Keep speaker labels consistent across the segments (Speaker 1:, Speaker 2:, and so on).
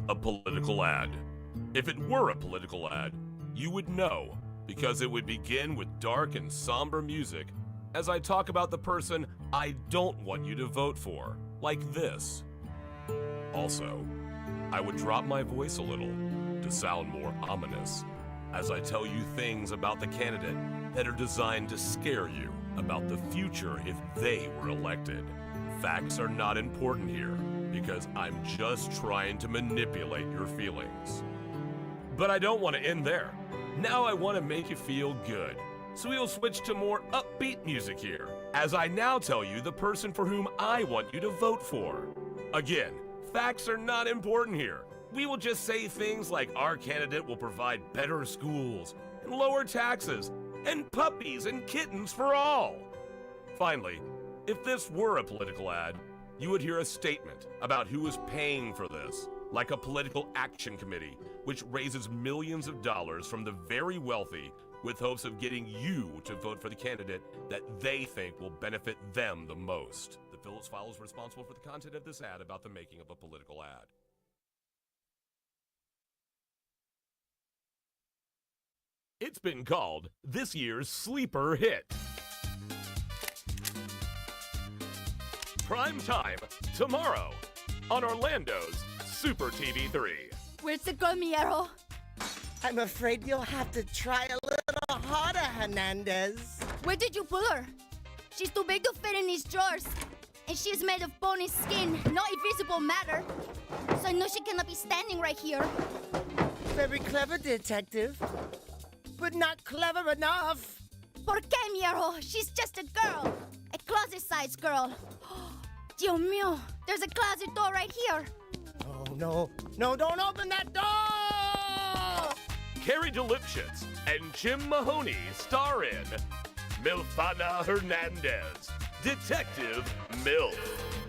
Speaker 1: A political ad. If it were a political ad, you would know, because it would begin with dark and somber music as I talk about the person I don't want you to vote for, like this. Also, I would drop my voice a little to sound more ominous as I tell you things about the candidate that are designed to scare you about the future if they were elected. Facts are not important here because I'm just trying to manipulate your feelings. But I don't want to end there. Now I want to make you feel good. So we'll switch to more upbeat music here, as I now tell you the person for whom I want you to vote for. Again, facts are not important here. We will just say things like our candidate will provide better schools, and lower taxes, and puppies and kittens for all. Finally, if this were a political ad, you would hear a statement about who is paying for this, like a political action committee, which raises millions of dollars from the very wealthy with hopes of getting you to vote for the candidate that they think will benefit them the most. The Phillips File is responsible for the content of this ad about the making of a political ad. It's been called this year's sleeper hit. Prime time tomorrow on Orlando's Super TV 3.
Speaker 2: Where's the girl, Miero?
Speaker 3: I'm afraid you'll have to try a little harder, Hernandez.
Speaker 2: Where did you pull her? She's too big to fit in these drawers. And she's made of bony skin, not invisible matter. So I know she cannot be standing right here.
Speaker 3: Very clever, detective. But not clever enough.
Speaker 2: ¿Por qué, Miero? She's just a girl. A closet-sized girl. Dios mío, there's a closet door right here.
Speaker 3: Oh, no. No, don't open that door!
Speaker 1: Carrie DeLipschitz and Jim Mahoney star in Milfana Hernandez, Detective MILF.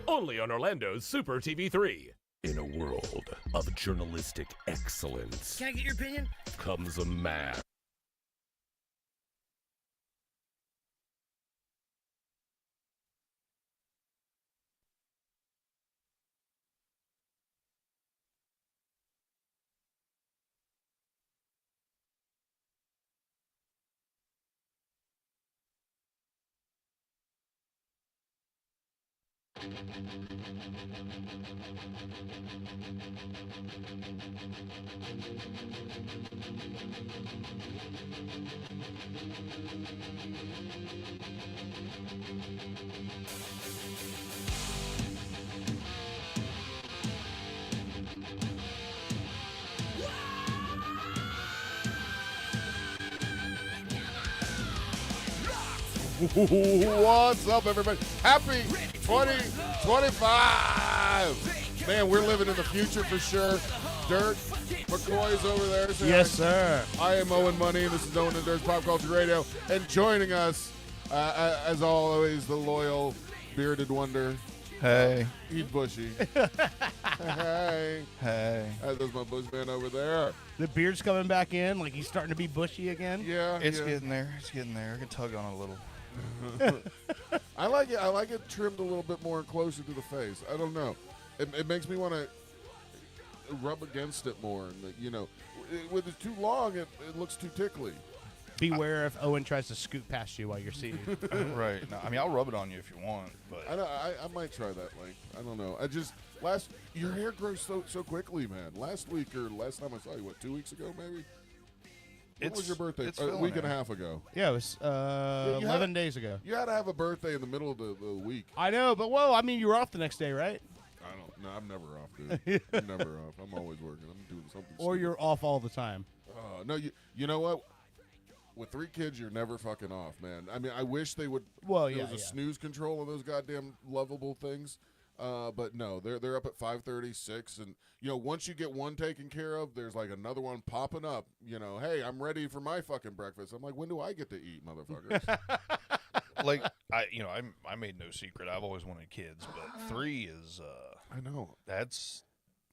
Speaker 1: Only on Orlando's Super TV 3. In a world of journalistic excellence
Speaker 3: Can I get your opinion?
Speaker 1: comes a man.
Speaker 4: What's up, everybody? Happy 2025! Man, we're living in the future for sure. Dirk McCoy's over there.
Speaker 5: Yes, sir.
Speaker 4: I am Owen Money, and this is Owen and Dirk Pop Culture Radio. And joining us, as always, the loyal bearded wonder.
Speaker 6: Hey.
Speaker 4: Eat Bushy. Hey.
Speaker 6: Hey.
Speaker 4: There's my bushman over there.
Speaker 5: The beard's coming back in, like he's starting to be bushy again.
Speaker 4: Yeah.
Speaker 6: It's
Speaker 4: yeah.
Speaker 6: getting there. It's getting there. I can tug on it a little.
Speaker 4: I like it. I like it trimmed a little bit more closer to the face. I don't know. It makes me want to rub against it more. And with it too long, it looks too tickly.
Speaker 5: Beware if Owen tries to scoot past you while you're seated.
Speaker 6: Right. No, I mean, I'll rub it on you if you want, but
Speaker 4: I might try that length. I don't know. Your hair grows so quickly, man. Last week or last time I saw you, what, 2 weeks ago, maybe? When was your birthday?
Speaker 6: It's
Speaker 4: A
Speaker 6: filling
Speaker 4: week and a
Speaker 6: in.
Speaker 4: half ago.
Speaker 5: Yeah, it was 11 days ago.
Speaker 4: You had to have a birthday in the middle of the week.
Speaker 5: I know, but whoa, I mean, you were off the next day, right?
Speaker 4: I don't. No, I'm never off, dude. I'm never off. I'm always working. I'm doing something.
Speaker 5: Or
Speaker 4: stupid.
Speaker 5: you're off all the time.
Speaker 4: No, you know what? With 3 kids, you're never fucking off, man. I mean, I wish they would.
Speaker 5: Well,
Speaker 4: there
Speaker 5: yeah,
Speaker 4: was a
Speaker 5: yeah.
Speaker 4: snooze control on those goddamn lovable things. But no, they're up at 5:30, 6, and once you get one taken care of, there's like another one popping up. Hey, I'm ready for my fucking breakfast. I'm like, when do I get to eat, motherfuckers?
Speaker 6: like I made no secret. I've always wanted kids, but 3 is
Speaker 4: I know.
Speaker 6: that's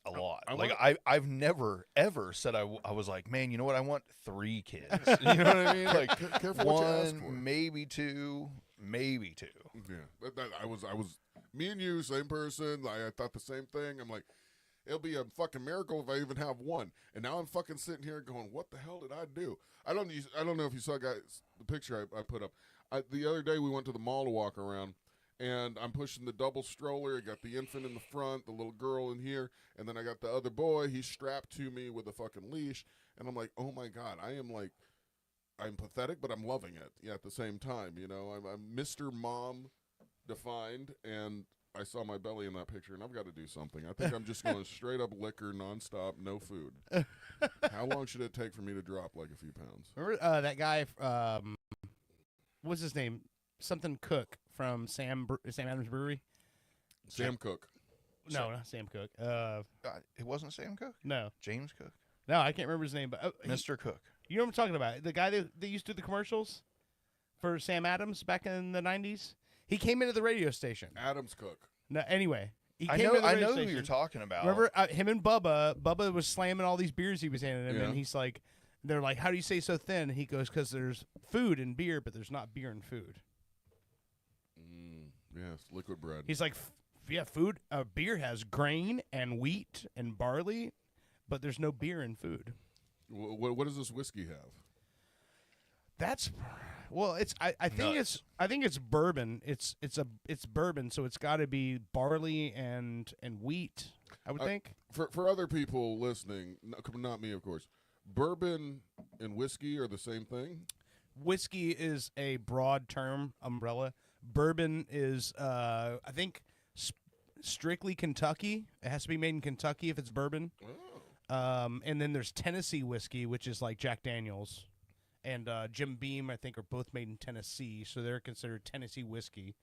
Speaker 6: a lot.
Speaker 4: I
Speaker 6: Like
Speaker 4: want-
Speaker 6: I've never ever said I was like, man, you know what? I want 3 kids. You know what I mean? Like
Speaker 4: Careful what you ask for.
Speaker 6: one, maybe 2, maybe 2.
Speaker 4: Yeah, I was. Me and you, same person. I thought the same thing. I'm like, It'll be a fucking miracle if I even have one. And now I'm fucking sitting here going, what the hell did I do? I don't know if you saw, guys, the picture I put up. The other day we went to the mall to walk around, and I'm pushing the double stroller. I got the infant in the front, the little girl in here, and then I got the other boy. He's strapped to me with a fucking leash, and I'm like, oh my God, I'm pathetic, but I'm loving it. Yeah, at the same time, you know, I'm Mr. Mom defined, and I saw my belly in that picture, and I've got to do something. I think I'm just going straight up liquor, nonstop, no food. How long should it take for me to drop like a few pounds?
Speaker 5: Remember that guy? What's his name? Something Cook from Sam Adams Brewery.
Speaker 4: Sam Cook.
Speaker 5: No, not Sam Cook.
Speaker 6: It wasn't Sam Cook.
Speaker 5: No,
Speaker 6: James Cook.
Speaker 5: no, I can't remember his name. But
Speaker 6: Mr. Cook.
Speaker 5: you know what I'm talking about? The guy that used to do the commercials for Sam Adams back in the '90s. He came into the radio station.
Speaker 4: Adams Cook.
Speaker 5: No, anyway, he
Speaker 6: I
Speaker 5: came
Speaker 6: know.
Speaker 5: into the
Speaker 6: I
Speaker 5: radio
Speaker 6: know who
Speaker 5: station.
Speaker 6: you're talking about.
Speaker 5: Remember him and Bubba? Bubba was slamming all these beers he was handing him,
Speaker 4: Yeah.
Speaker 5: and he's like, "They're like, how do you say so thin?" And he goes, "Because there's food and beer, but there's not beer and food."
Speaker 4: Yes, liquid bread.
Speaker 5: He's like, "Yeah, food, beer has grain and wheat and barley, but there's no beer and food."
Speaker 4: What does this whiskey have?
Speaker 5: That's, well, it's I think
Speaker 6: Nuts.
Speaker 5: it's bourbon. It's bourbon, so it's got to be barley and wheat. I would think.
Speaker 4: For other people listening, not me, of course, bourbon and whiskey are the same thing?
Speaker 5: Whiskey is a broad term umbrella. Bourbon is, I think, strictly Kentucky. It has to be made in Kentucky if it's bourbon.
Speaker 4: Oh.
Speaker 5: And then there's Tennessee whiskey, which is like Jack Daniels, and Jim Beam. I think are both made in Tennessee, so they're considered Tennessee whiskey.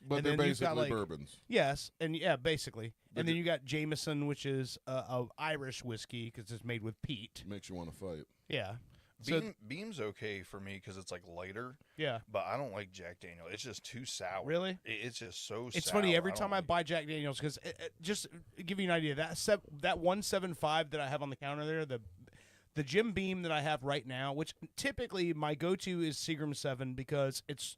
Speaker 4: But
Speaker 5: And
Speaker 4: they're
Speaker 5: then you've got,
Speaker 4: basically
Speaker 5: like-
Speaker 4: bourbons.
Speaker 5: Yes, and yeah, basically.
Speaker 4: But
Speaker 5: And then
Speaker 4: you-
Speaker 5: you got Jameson, which is a Irish whiskey because it's made with peat.
Speaker 4: Makes you want to fight.
Speaker 5: Yeah. So
Speaker 6: Beam's okay for me because it's like lighter,
Speaker 5: yeah.
Speaker 6: but I don't like Jack Daniel. It's just too sour.
Speaker 5: Really?
Speaker 6: It's just so.
Speaker 5: It's
Speaker 6: sour.
Speaker 5: funny every
Speaker 6: don't
Speaker 5: time I
Speaker 6: like
Speaker 5: buy Jack Daniels because just to give you an idea that 175 that I have on the counter there, the Jim Beam that I have right now, which typically my go-to is Seagram 7 because it's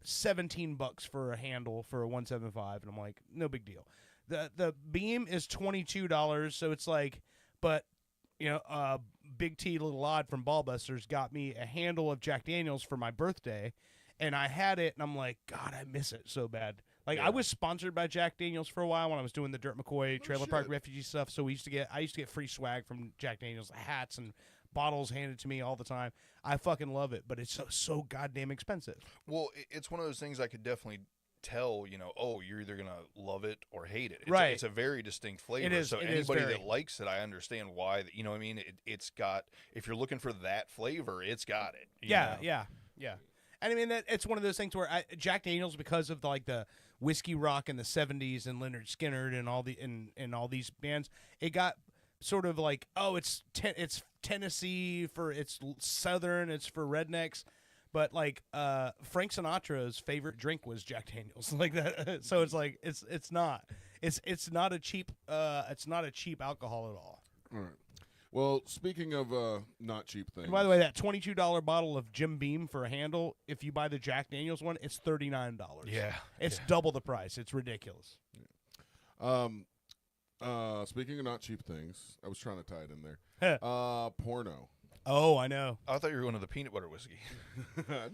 Speaker 5: $17 for a handle for a 175, and I'm like, no big deal. The Beam is $22, so it's like, but you know, Big T Little Odd from Ballbusters got me a handle of Jack Daniels for my birthday, and I had it, and I'm like, God, I miss it so bad. Like I was sponsored by Jack Daniels for a while when I was doing the Dirt McCoy Trailer Park
Speaker 4: shit.
Speaker 5: Refugee stuff. So I used to get free swag from Jack Daniels, hats and bottles handed to me all the time. I fucking love it, but it's so goddamn expensive.
Speaker 6: Well, it's one of those things I could definitely tell. You know, oh, you're either gonna love it or hate it.
Speaker 5: Right.
Speaker 6: It's a very distinct flavor.
Speaker 5: is-
Speaker 6: So
Speaker 5: it is
Speaker 6: anybody
Speaker 5: very.
Speaker 6: that likes it, I understand why. You know what I mean? It's got. If you're looking for that flavor, it's got it. you know?
Speaker 5: Yeah. And I mean, it's one of those things where Jack Daniels, because of the whiskey rock in the '70s and Leonard Skinner and all and all these bands, it got sort of like, oh, it's Tennessee it's Southern, it's for rednecks, but like Frank Sinatra's favorite drink was Jack Daniels, like that. So it's like it's not a cheap alcohol at all.
Speaker 4: All right. Well, speaking of not cheap things.
Speaker 5: And by the way, that $22 bottle of Jim Beam for a handle, if you buy the Jack Daniels one, it's $39.
Speaker 6: Yeah.
Speaker 5: It's double the price. It's ridiculous.
Speaker 4: Speaking of not cheap things, I was trying to tie it in there. Porno.
Speaker 5: Oh, I know.
Speaker 6: I thought you were going to the peanut butter whiskey.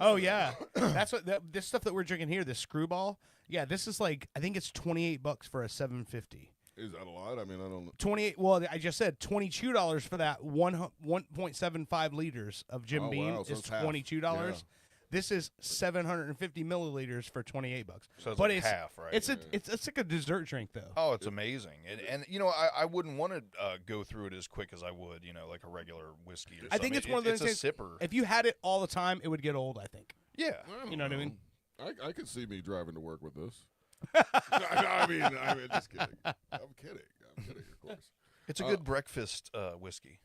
Speaker 5: Oh, yeah. That's what this stuff that we're drinking here, this Screwball. Yeah, this is like, I think it's $28 for a 750.
Speaker 4: Is that a lot? I mean, I don't know.
Speaker 5: 28. Well, I just said $22 for that 1.75 liters of Jim
Speaker 4: Oh,
Speaker 5: Beam
Speaker 4: wow, so
Speaker 5: is
Speaker 4: it's half.
Speaker 5: $22.
Speaker 4: Yeah.
Speaker 5: This is 750 milliliters for $28.
Speaker 6: So it's
Speaker 5: but
Speaker 6: like
Speaker 5: it's
Speaker 6: half, right?
Speaker 5: It's like a dessert drink though.
Speaker 6: Oh, it's amazing, and you know I wouldn't want to go through it as quick as I would, you know, like a regular whiskey. Or
Speaker 5: I think
Speaker 6: something.
Speaker 5: it's one of those
Speaker 6: It's
Speaker 5: things.
Speaker 6: a sipper.
Speaker 5: If you had it all the time, it would get old. I think.
Speaker 6: Yeah,
Speaker 4: I
Speaker 5: You know what I mean?
Speaker 4: I could see me driving to work with this. I mean, just kidding. I'm kidding, of course.
Speaker 6: it's a good breakfast whiskey.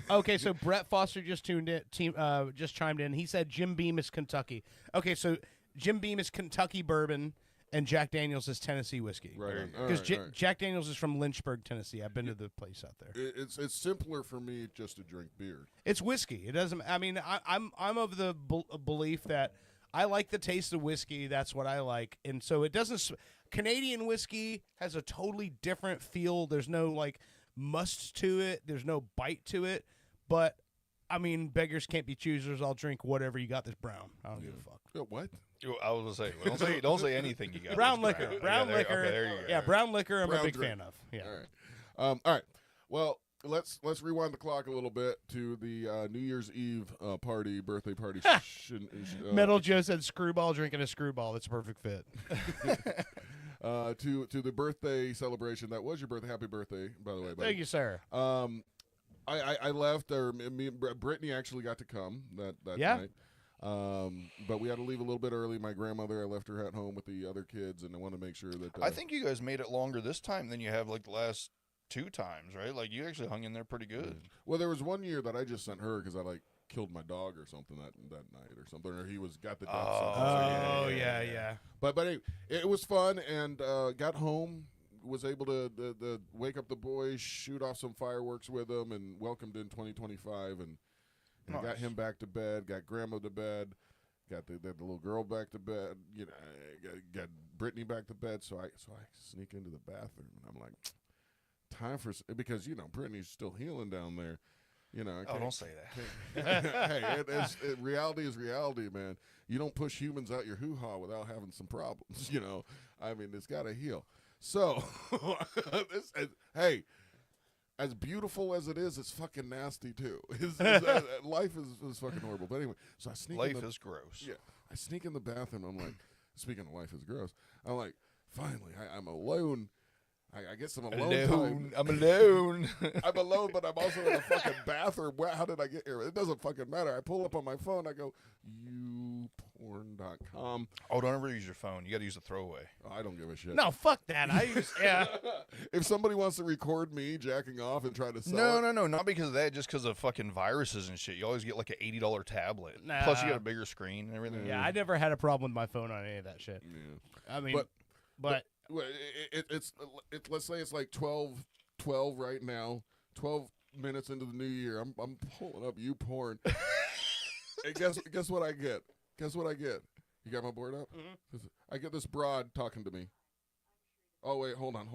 Speaker 5: Okay, so Brett Foster just just chimed in. He said Jim Beam is Kentucky. Okay, so Jim Beam is Kentucky bourbon, and Jack Daniels is Tennessee whiskey.
Speaker 4: Right on. All
Speaker 5: Because
Speaker 4: right, all right.
Speaker 5: Jack Daniels is from Lynchburg, Tennessee. I've been to the place out there.
Speaker 4: It's simpler for me just to drink beer.
Speaker 5: It's whiskey. It doesn't. I mean, I'm of the belief that I like the taste of whiskey. That's what I like, and so it doesn't. Canadian whiskey has a totally different feel. There's no like must to it. There's no bite to it. But I mean, beggars can't be choosers. I'll drink whatever you got. This brown. I don't give a fuck.
Speaker 4: What?
Speaker 6: I was gonna say, don't say anything you got.
Speaker 5: Brown
Speaker 6: That's
Speaker 5: liquor.
Speaker 6: great.
Speaker 5: Brown
Speaker 6: Yeah, there-
Speaker 5: liquor.
Speaker 6: Okay, there you go.
Speaker 5: Yeah, brown liquor. I'm
Speaker 4: Brown
Speaker 5: a big
Speaker 4: drink.
Speaker 5: fan of. Yeah.
Speaker 4: All right. All right. Well, let's rewind the clock a little bit to the New Year's Eve birthday party.
Speaker 5: Metal Joe said screwball drinking a screwball. That's a perfect fit.
Speaker 4: To the birthday celebration. That was your birthday. Happy birthday, by the way. Buddy.
Speaker 5: Thank you, sir.
Speaker 4: I left, or me and Brittany actually got to come that
Speaker 5: Yeah.
Speaker 4: night. But we had to leave a little bit early. My grandmother, I left her at home with the other kids, and I wanted to make sure that.
Speaker 6: I think you guys made it longer this time than you have like the last 2 times, right? Like you actually hung in there pretty good.
Speaker 4: Well, there was one year that I just sent her because I like killed my dog or something that night or something, or he got the death sentence.
Speaker 5: Oh, yeah.
Speaker 4: But anyway, it was fun, and got home, was able to wake up the boys, shoot off some fireworks with them, and welcomed in 2025, and got
Speaker 6: Nice.
Speaker 4: him back to bed, got grandma to bed, got the little girl back to bed, got Brittany back to bed. So I sneak into the bathroom, and I'm like, time for because Brittany's still healing down there. I
Speaker 6: Oh,
Speaker 4: can't-
Speaker 6: don't say that.
Speaker 4: hey, reality is reality, man. You don't push humans out your hoo-ha without having some problems, I mean, it's got to heal. So, hey, as beautiful as it is, it's fucking nasty, too. Life is fucking horrible. But anyway, so I sneak in
Speaker 6: Life
Speaker 4: the,
Speaker 6: is gross.
Speaker 4: Yeah, I sneak in the bathroom. I'm like, speaking of life is gross, I'm like, finally, I'm alone. I get some alone time.
Speaker 6: I'm alone.
Speaker 4: I'm alone, but I'm also in the fucking bathroom. How did I get here? It doesn't fucking matter. I pull up on my phone. I go, youporn.com.
Speaker 6: Oh, don't ever use your phone. You got to use the throwaway.
Speaker 4: Oh, I don't give a shit.
Speaker 5: No, fuck that. Yeah.
Speaker 4: If somebody wants to record me jacking off and try to sell
Speaker 6: No, not because of that. Just because of fucking viruses and shit. You always get like an $80 tablet.
Speaker 5: Nah.
Speaker 6: Plus, you got a bigger screen and everything.
Speaker 5: Yeah, I never had a problem with my phone on any of that shit.
Speaker 4: Yeah.
Speaker 5: I mean, but
Speaker 4: Well, it's let's say it's like 12 right now. 12 minutes into the new year. I'm pulling up YouPorn. And guess what I get? Guess what I get? You got my board up? Mm-hmm. I get this broad talking to me. Oh wait, hold on.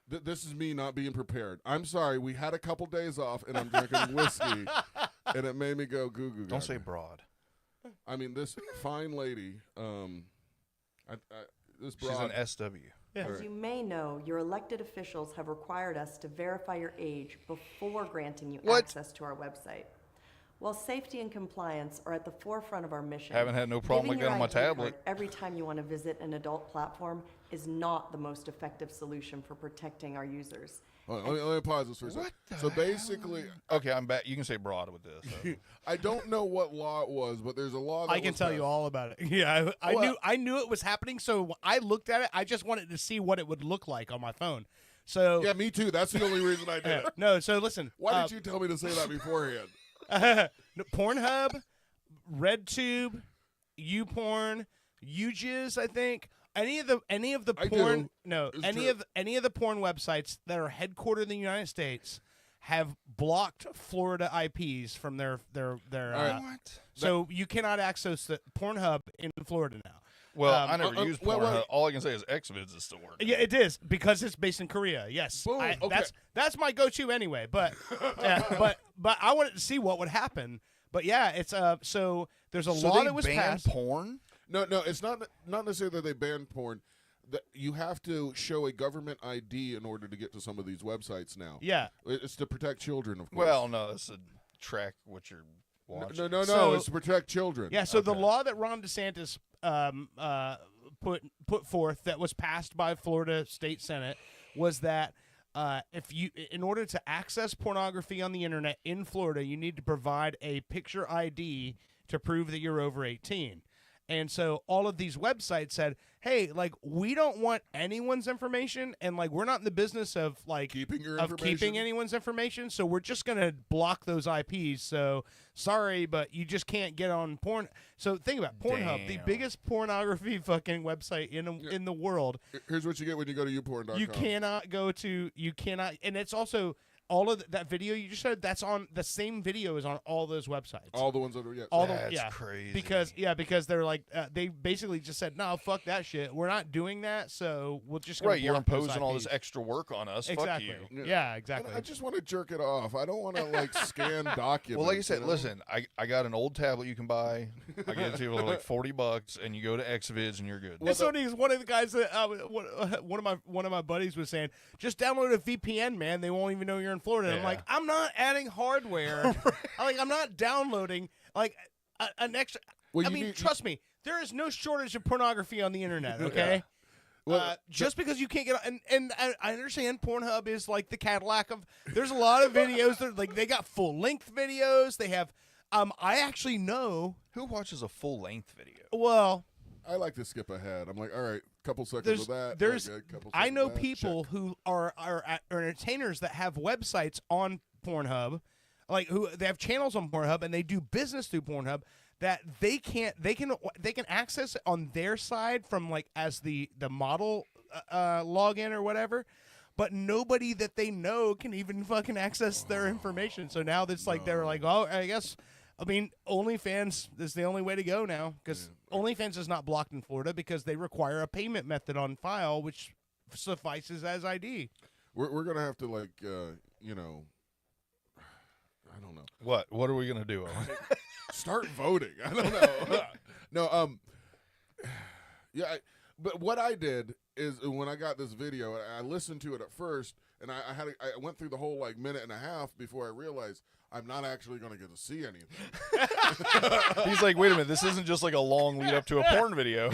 Speaker 4: This is me not being prepared. I'm sorry. We had a couple days off, and I'm drinking whiskey, and it made me go goo goo.
Speaker 6: Don't say broad.
Speaker 4: I mean, this fine lady. This
Speaker 6: She's
Speaker 4: broad.
Speaker 6: an SW.
Speaker 7: As you may know, your elected officials have required us to verify your age before granting you
Speaker 6: What?
Speaker 7: access to our website. While safety and compliance are at the forefront of our mission,
Speaker 6: Haven't had no problem
Speaker 7: giving
Speaker 6: like that on my
Speaker 7: your ID
Speaker 6: tablet.
Speaker 7: card every time you want to visit an adult platform is not the most effective solution for protecting our users.
Speaker 4: Hold on, let me pause this for a second. So basically,
Speaker 6: Okay, I'm back. You can say broad with this. So.
Speaker 4: I don't know what law it was, but there's a law that
Speaker 5: I can
Speaker 4: was
Speaker 5: tell you
Speaker 4: passed.
Speaker 5: all about it. Yeah, I knew it was happening, so I looked at it. I just wanted to see what it would look like on my phone. So
Speaker 4: Yeah, me too. That's the only reason I did it.
Speaker 5: no, so listen.
Speaker 4: Why did you tell me to say that beforehand?
Speaker 5: Pornhub, RedTube, YouPorn, UJizz, I think. Any of the
Speaker 4: I
Speaker 5: porn
Speaker 4: do.
Speaker 5: no
Speaker 4: It's
Speaker 5: any
Speaker 4: true.
Speaker 5: of any of the porn websites that are headquartered in the United States have blocked Florida IPs from their
Speaker 4: right.
Speaker 6: What?
Speaker 5: so you cannot access the Pornhub in Florida now.
Speaker 6: Well, I never used
Speaker 4: well,
Speaker 6: Pornhub.
Speaker 4: well-
Speaker 6: All I can say is Xvids is still working.
Speaker 5: Yeah, it is because it's based in Korea. Yes,
Speaker 4: Boom, okay.
Speaker 5: That's my go-to anyway. But but I wanted to see what would happen. But yeah, it's so there's a
Speaker 6: So
Speaker 5: law
Speaker 6: they
Speaker 5: that was
Speaker 6: banned
Speaker 5: passed.
Speaker 6: porn?
Speaker 4: No, it's not necessarily that they banned porn. That you have to show a government ID in order to get to some of these websites now.
Speaker 5: Yeah,
Speaker 4: It's to protect children, of course.
Speaker 6: Well, no, it's a track what you're watching.
Speaker 4: no,
Speaker 5: So-
Speaker 4: it's to protect children.
Speaker 5: yeah. So the
Speaker 6: Okay.
Speaker 5: law that Ron DeSantis put forth that was passed by Florida State Senate was that if you, in order to access pornography on the internet in Florida, you need to provide a picture ID to prove that you're over 18. And so all of these websites said, hey, like, we don't want anyone's information, and like we're not in the business of like
Speaker 4: Keeping your
Speaker 5: of
Speaker 4: information.
Speaker 5: keeping anyone's information, so we're just gonna block those IPs. So sorry, but you just can't get on porn. So think about Pornhub, the
Speaker 6: Damn.
Speaker 5: biggest pornography fucking website in the world.
Speaker 4: Here's what you get when you go to youporn.com.
Speaker 5: You cannot, and it's also all of that video you just showed, that's on the same video is on all those websites.
Speaker 4: All the ones that are
Speaker 6: That's crazy.
Speaker 5: Because they're like they basically just said no, fuck that shit. We're not doing that, so we'll just
Speaker 6: Right, you're
Speaker 5: block those
Speaker 6: imposing all this
Speaker 5: IPs.
Speaker 6: extra work on us.
Speaker 5: Exactly.
Speaker 6: Fuck you.
Speaker 5: Yeah, exactly.
Speaker 4: I just want to jerk it off. I don't want to like scan documents.
Speaker 6: Well, like I said,
Speaker 4: you know?
Speaker 6: listen, I got an old tablet you can buy. I get it to you for like $40, and you go to Xvids and you're good.
Speaker 5: That's funny. Is one of the guys that one of my buddies was saying, just download a VPN, man. They won't even know you're in Florida. And I'm
Speaker 6: Yeah.
Speaker 5: like, I'm not adding hardware. I'm not downloading like an extra.
Speaker 4: Well,
Speaker 5: I
Speaker 4: you
Speaker 5: mean,
Speaker 4: need-
Speaker 5: trust me, there is no shortage of pornography on the internet. Okay.
Speaker 4: Well,
Speaker 5: Just because you can't get and I understand Pornhub is like the Cadillac of. There's a lot of videos that like they got full length videos. They have. I actually know.
Speaker 6: Who watches a full length video?
Speaker 5: Well,
Speaker 4: I like to skip ahead. I'm like, all right, couple seconds of that.
Speaker 5: there's
Speaker 4: okay, couple
Speaker 5: I
Speaker 4: seconds
Speaker 5: know
Speaker 4: of that,
Speaker 5: people
Speaker 4: check.
Speaker 5: who are entertainers that have websites on Pornhub, like who they have channels on Pornhub and they do business through Pornhub that they can access it on their side from like as the model login or whatever. But nobody that they know can even fucking access their information. So now that's like they're like, oh, I guess. I mean, OnlyFans is the only way to go now because OnlyFans is not blocked in Florida because they require a payment method on file, which suffices as ID.
Speaker 4: We're gonna have to like you know, I don't know.
Speaker 6: What are we gonna do? Owen?
Speaker 4: Start voting. I don't know. No, yeah. But what I did is when I got this video, I listened to it at first, and I went through the whole like minute and a half before I realized I'm not actually going to get to see anything.
Speaker 6: He's like, wait a minute, this isn't just like a long lead up to a porn video.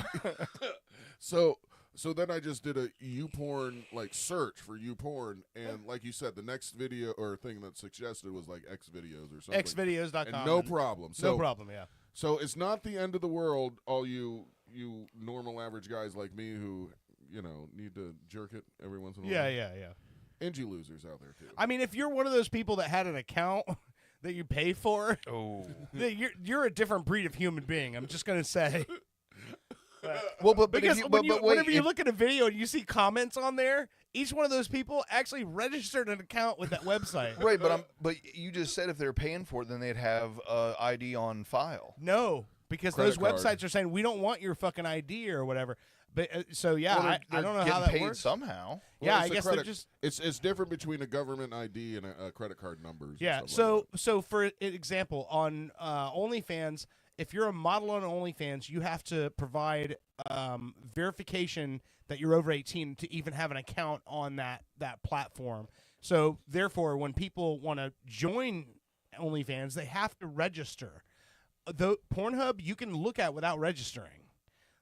Speaker 4: So then I just did a YouPorn like search for YouPorn, and like you said, the next video or thing that suggested was like X videos or something.
Speaker 5: Xvideos.com.
Speaker 4: And no problem. So,
Speaker 5: No problem, yeah.
Speaker 4: So it's not the end of the world. All you normal average guys like me who need to jerk it every once in a while.
Speaker 5: Yeah.
Speaker 4: And you losers out there too.
Speaker 5: I mean, if you're one of those people that had an account that you pay for,
Speaker 6: Oh.
Speaker 5: you're a different breed of human being. I'm just gonna say.
Speaker 6: Well, but
Speaker 5: Because
Speaker 6: if you,
Speaker 5: when
Speaker 6: but wait,
Speaker 5: whenever you
Speaker 6: if-
Speaker 5: look at a video and you see comments on there, each one of those people actually registered an account with that website.
Speaker 6: right, but you just said if they're paying for it, then they'd have ID on file.
Speaker 5: No, because
Speaker 4: Credit
Speaker 5: those
Speaker 4: card.
Speaker 5: websites are saying we don't want your fucking ID or whatever. But so yeah,
Speaker 6: Well,
Speaker 5: I
Speaker 6: they're
Speaker 5: don't know
Speaker 6: getting
Speaker 5: how that
Speaker 6: paid
Speaker 5: works.
Speaker 6: somehow.
Speaker 5: Yeah,
Speaker 4: Well,
Speaker 5: I
Speaker 4: it's a
Speaker 5: guess they're
Speaker 4: credit-
Speaker 5: just
Speaker 4: It's different between a government ID and a credit card numbers.
Speaker 5: yeah.
Speaker 4: and stuff like
Speaker 5: So for example, on OnlyFans, if you're a model on OnlyFans, you have to provide verification that you're over 18 to even have an account on that platform. So therefore, when people want to join OnlyFans, they have to register. The Pornhub you can look at without registering.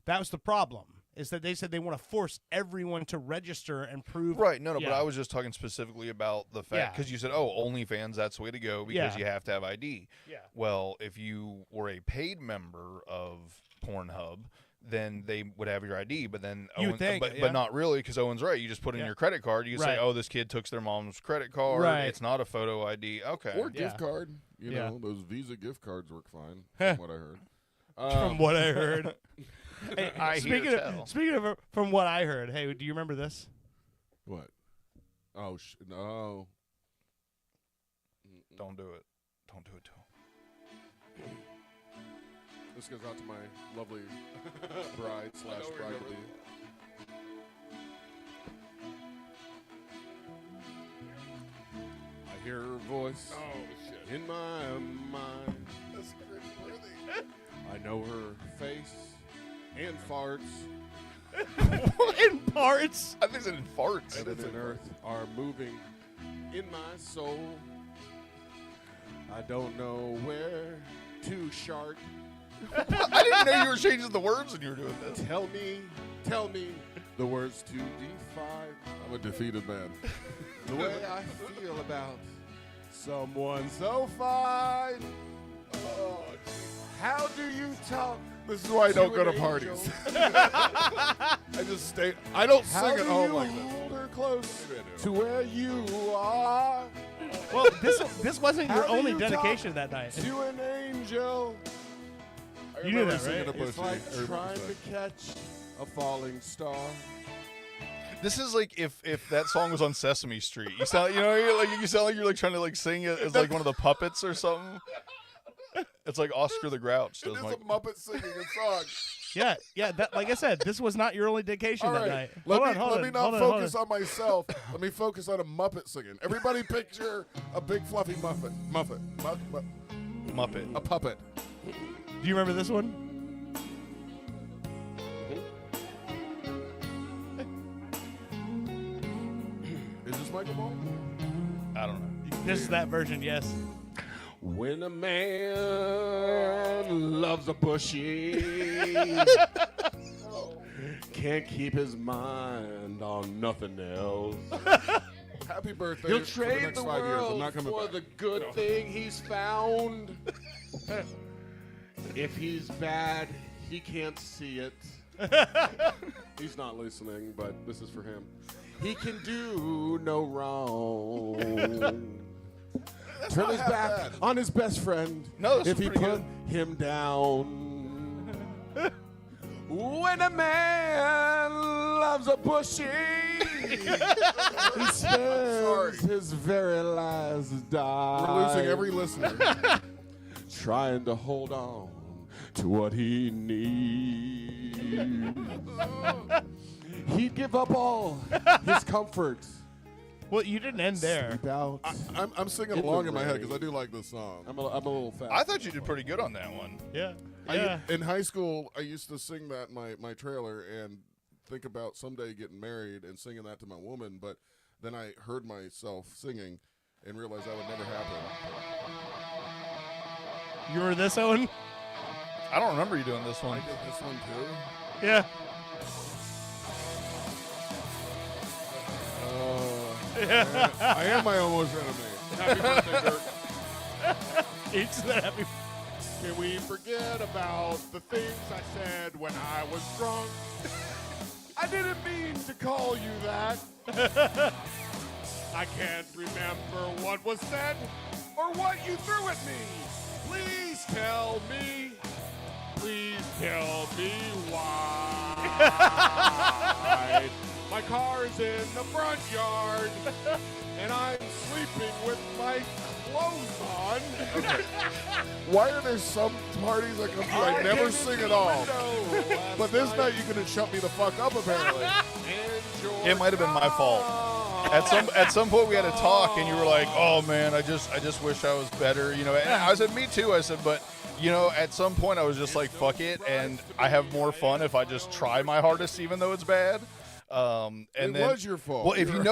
Speaker 5: That was the problem. Is that they said they want to force everyone to register and prove.
Speaker 6: Right, no, but
Speaker 5: Yeah.
Speaker 6: I was just talking specifically about the fact
Speaker 5: Yeah.
Speaker 6: because you said, "Oh, OnlyFans, that's the way to go because
Speaker 5: Yeah.
Speaker 6: you have to have ID."
Speaker 5: Yeah.
Speaker 6: Well, if you were a paid member of Pornhub, then they would have your ID, but then
Speaker 5: You would think,
Speaker 6: but
Speaker 5: yeah.
Speaker 6: not really because Owen's right. You just put in
Speaker 5: Yeah.
Speaker 6: your credit card. You can
Speaker 5: Right.
Speaker 6: say, "Oh, this kid took their mom's credit card.
Speaker 5: Right.
Speaker 6: It's not a photo ID." Okay.
Speaker 4: Or
Speaker 5: Yeah.
Speaker 4: gift card. You
Speaker 5: Yeah.
Speaker 4: know, those Visa gift cards work fine, from what I heard.
Speaker 5: From what I heard. Hey,
Speaker 6: I hear tell.
Speaker 5: speaking of from what I heard, hey, do you remember this?
Speaker 4: What? Oh, no.
Speaker 6: Don't do it. Don't do it to him.
Speaker 4: This goes out to my lovely bride / bride to be. I hear her voice in my mind. I know her face and farts.
Speaker 5: In parts.
Speaker 6: I think it's in farts.
Speaker 4: Heaven and earth are moving in my soul. I don't know where to shark.
Speaker 6: I didn't know you were changing the words when you were doing this.
Speaker 4: Tell me the words to defy. I'm a defeated man. The way I feel about someone so fine. Oh, how do you talk? This is why I don't go to parties. I just stay. I don't sing at home like this. Hold her close to where you are.
Speaker 5: Well, this wasn't your
Speaker 4: How do
Speaker 5: only
Speaker 4: you
Speaker 5: dedication that night.
Speaker 4: To an angel. I
Speaker 5: You knew
Speaker 4: remember
Speaker 5: that,
Speaker 4: singing
Speaker 5: right?
Speaker 4: a
Speaker 5: It's
Speaker 4: Bushy-
Speaker 5: like
Speaker 4: or
Speaker 3: Trying to catch a falling star.
Speaker 6: This is like if that song was on Sesame Street. You sound, you sound like you're like trying to like sing it as like one of the puppets or something. It's like Oscar the Grouch.
Speaker 4: It
Speaker 6: Does
Speaker 4: is
Speaker 6: my,
Speaker 4: a Muppet singing a song.
Speaker 5: Yeah. That, like I said, this was not your only dedication
Speaker 4: All
Speaker 5: that
Speaker 4: right,
Speaker 5: night.
Speaker 4: let me not focus
Speaker 5: hold
Speaker 4: on myself. Let me focus on a Muppet singing. Everybody picture a big fluffy Muppet,
Speaker 6: Muppet.
Speaker 4: a puppet.
Speaker 5: Do you remember this one?
Speaker 4: Is this Michael Ball?
Speaker 6: I don't know.
Speaker 5: This is that version, yes.
Speaker 8: When a man loves a bushy, can't keep his mind on nothing else.
Speaker 4: Happy birthday.
Speaker 8: He'll
Speaker 4: for the
Speaker 8: trade
Speaker 4: next
Speaker 8: the
Speaker 4: 5 years. I'm
Speaker 8: world
Speaker 4: not coming
Speaker 8: for
Speaker 4: back.
Speaker 8: the good thing he's found. If he's bad, he can't see it. He's not listening, but this is for him. He can do no wrong. Turn his
Speaker 4: half
Speaker 8: back
Speaker 4: bad.
Speaker 8: on his best friend
Speaker 6: No, this
Speaker 8: if
Speaker 6: is
Speaker 8: he
Speaker 6: pretty
Speaker 8: put him down. When a man loves a bushy, he spends his very last dime.
Speaker 4: We're losing every listener.
Speaker 8: Trying to hold on to what he needs. He'd give up all his comforts.
Speaker 5: Well, you didn't end there.
Speaker 8: Sleep out.
Speaker 4: I'm singing
Speaker 8: In the
Speaker 4: along in my head
Speaker 8: rain.
Speaker 4: because I do like this song.
Speaker 8: I'm a little fast.
Speaker 6: I thought you did pretty good on that one.
Speaker 5: Yeah.
Speaker 4: In high school, I used to sing that in my trailer and think about someday getting married and singing that to my woman, but then I heard myself singing and realized that would never happen.
Speaker 5: You remember this, Owen?
Speaker 6: I don't remember you doing this
Speaker 4: I
Speaker 6: one.
Speaker 4: did this one too.
Speaker 5: Yeah.
Speaker 4: I am my own worst enemy. Happy birthday, Dirk.
Speaker 5: It's the happy.
Speaker 8: Can we forget about the things I said when I was drunk? I didn't mean to call you that. I can't remember what was said or what you threw at me. Please tell me. Please tell me why. My car's in the front yard and I'm sleeping with my clothes on.
Speaker 4: Why are there some parties I come to I never sing at all? But this night you couldn't shut me the fuck up apparently.
Speaker 6: It might have been my fault. At some point we had a talk and you were like, "Oh man, I just wish I was better." And I said, "Me too." I said, "But at some point I was just like, fuck it, and I have more fun if I just try my hardest, even though it's bad." And
Speaker 4: It
Speaker 6: then,
Speaker 4: was your fault.
Speaker 6: Well, if you
Speaker 4: You're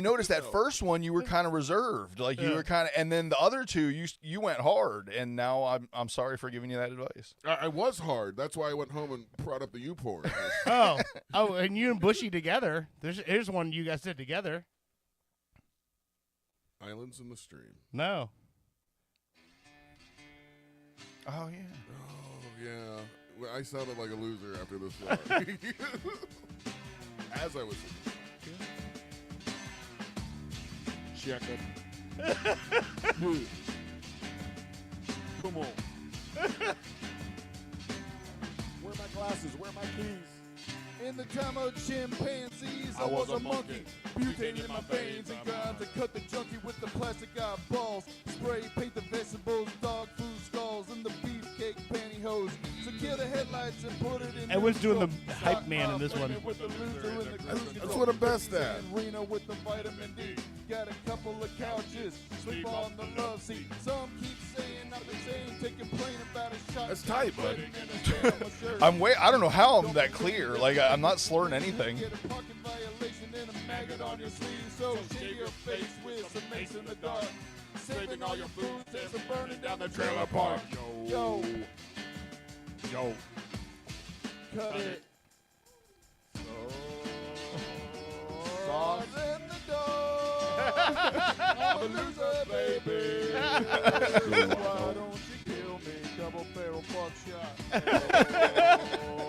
Speaker 6: notice that first one, you were kind of reserved, like you
Speaker 5: Yeah.
Speaker 6: were kind of, and then the other two, you went hard, and now I'm sorry for giving you that advice.
Speaker 4: I was hard. That's why I went home and brought up the U-port.
Speaker 5: Oh, and you and Bushy together. Here's one you guys did together.
Speaker 4: Islands in the Stream.
Speaker 5: No.
Speaker 6: Oh yeah.
Speaker 4: Oh, yeah. Well, I sounded like a loser after this one. As I was
Speaker 8: Check it. Come on. Where are my glasses? Where are my keys?
Speaker 9: In the time of chimpanzees, I was a monkey. Butane in my veins and grind to cut the junkie with the plastic eyeballs. Spray paint the vegetables, dog food stalls, and the beefcake pantyhose. So kill the headlights and put it in.
Speaker 5: Everyone's doing the
Speaker 9: neutral.
Speaker 5: hype
Speaker 9: Stock
Speaker 5: man in this
Speaker 9: flaming
Speaker 5: one.
Speaker 9: With the loser in the cruise
Speaker 4: That's what I'm best at.
Speaker 9: And Reno with the vitamin D. Got a couple of couches, sleep on the love seat. Some keep saying I've been saying, taking plane about a shot.
Speaker 4: That's tight, buddy.
Speaker 6: I don't know how I'm that clear. Like I'm not slurring anything.
Speaker 9: Get a parking violation and a maggot on your sleeve. So shave your face with some mace in the dark. Saving all your food, there's a burning down the trailer park. Yo,
Speaker 8: Yo.
Speaker 9: cut it. Sauce in the door. I'm a loser, baby. Why don't you kill me? Double barrel buckshot.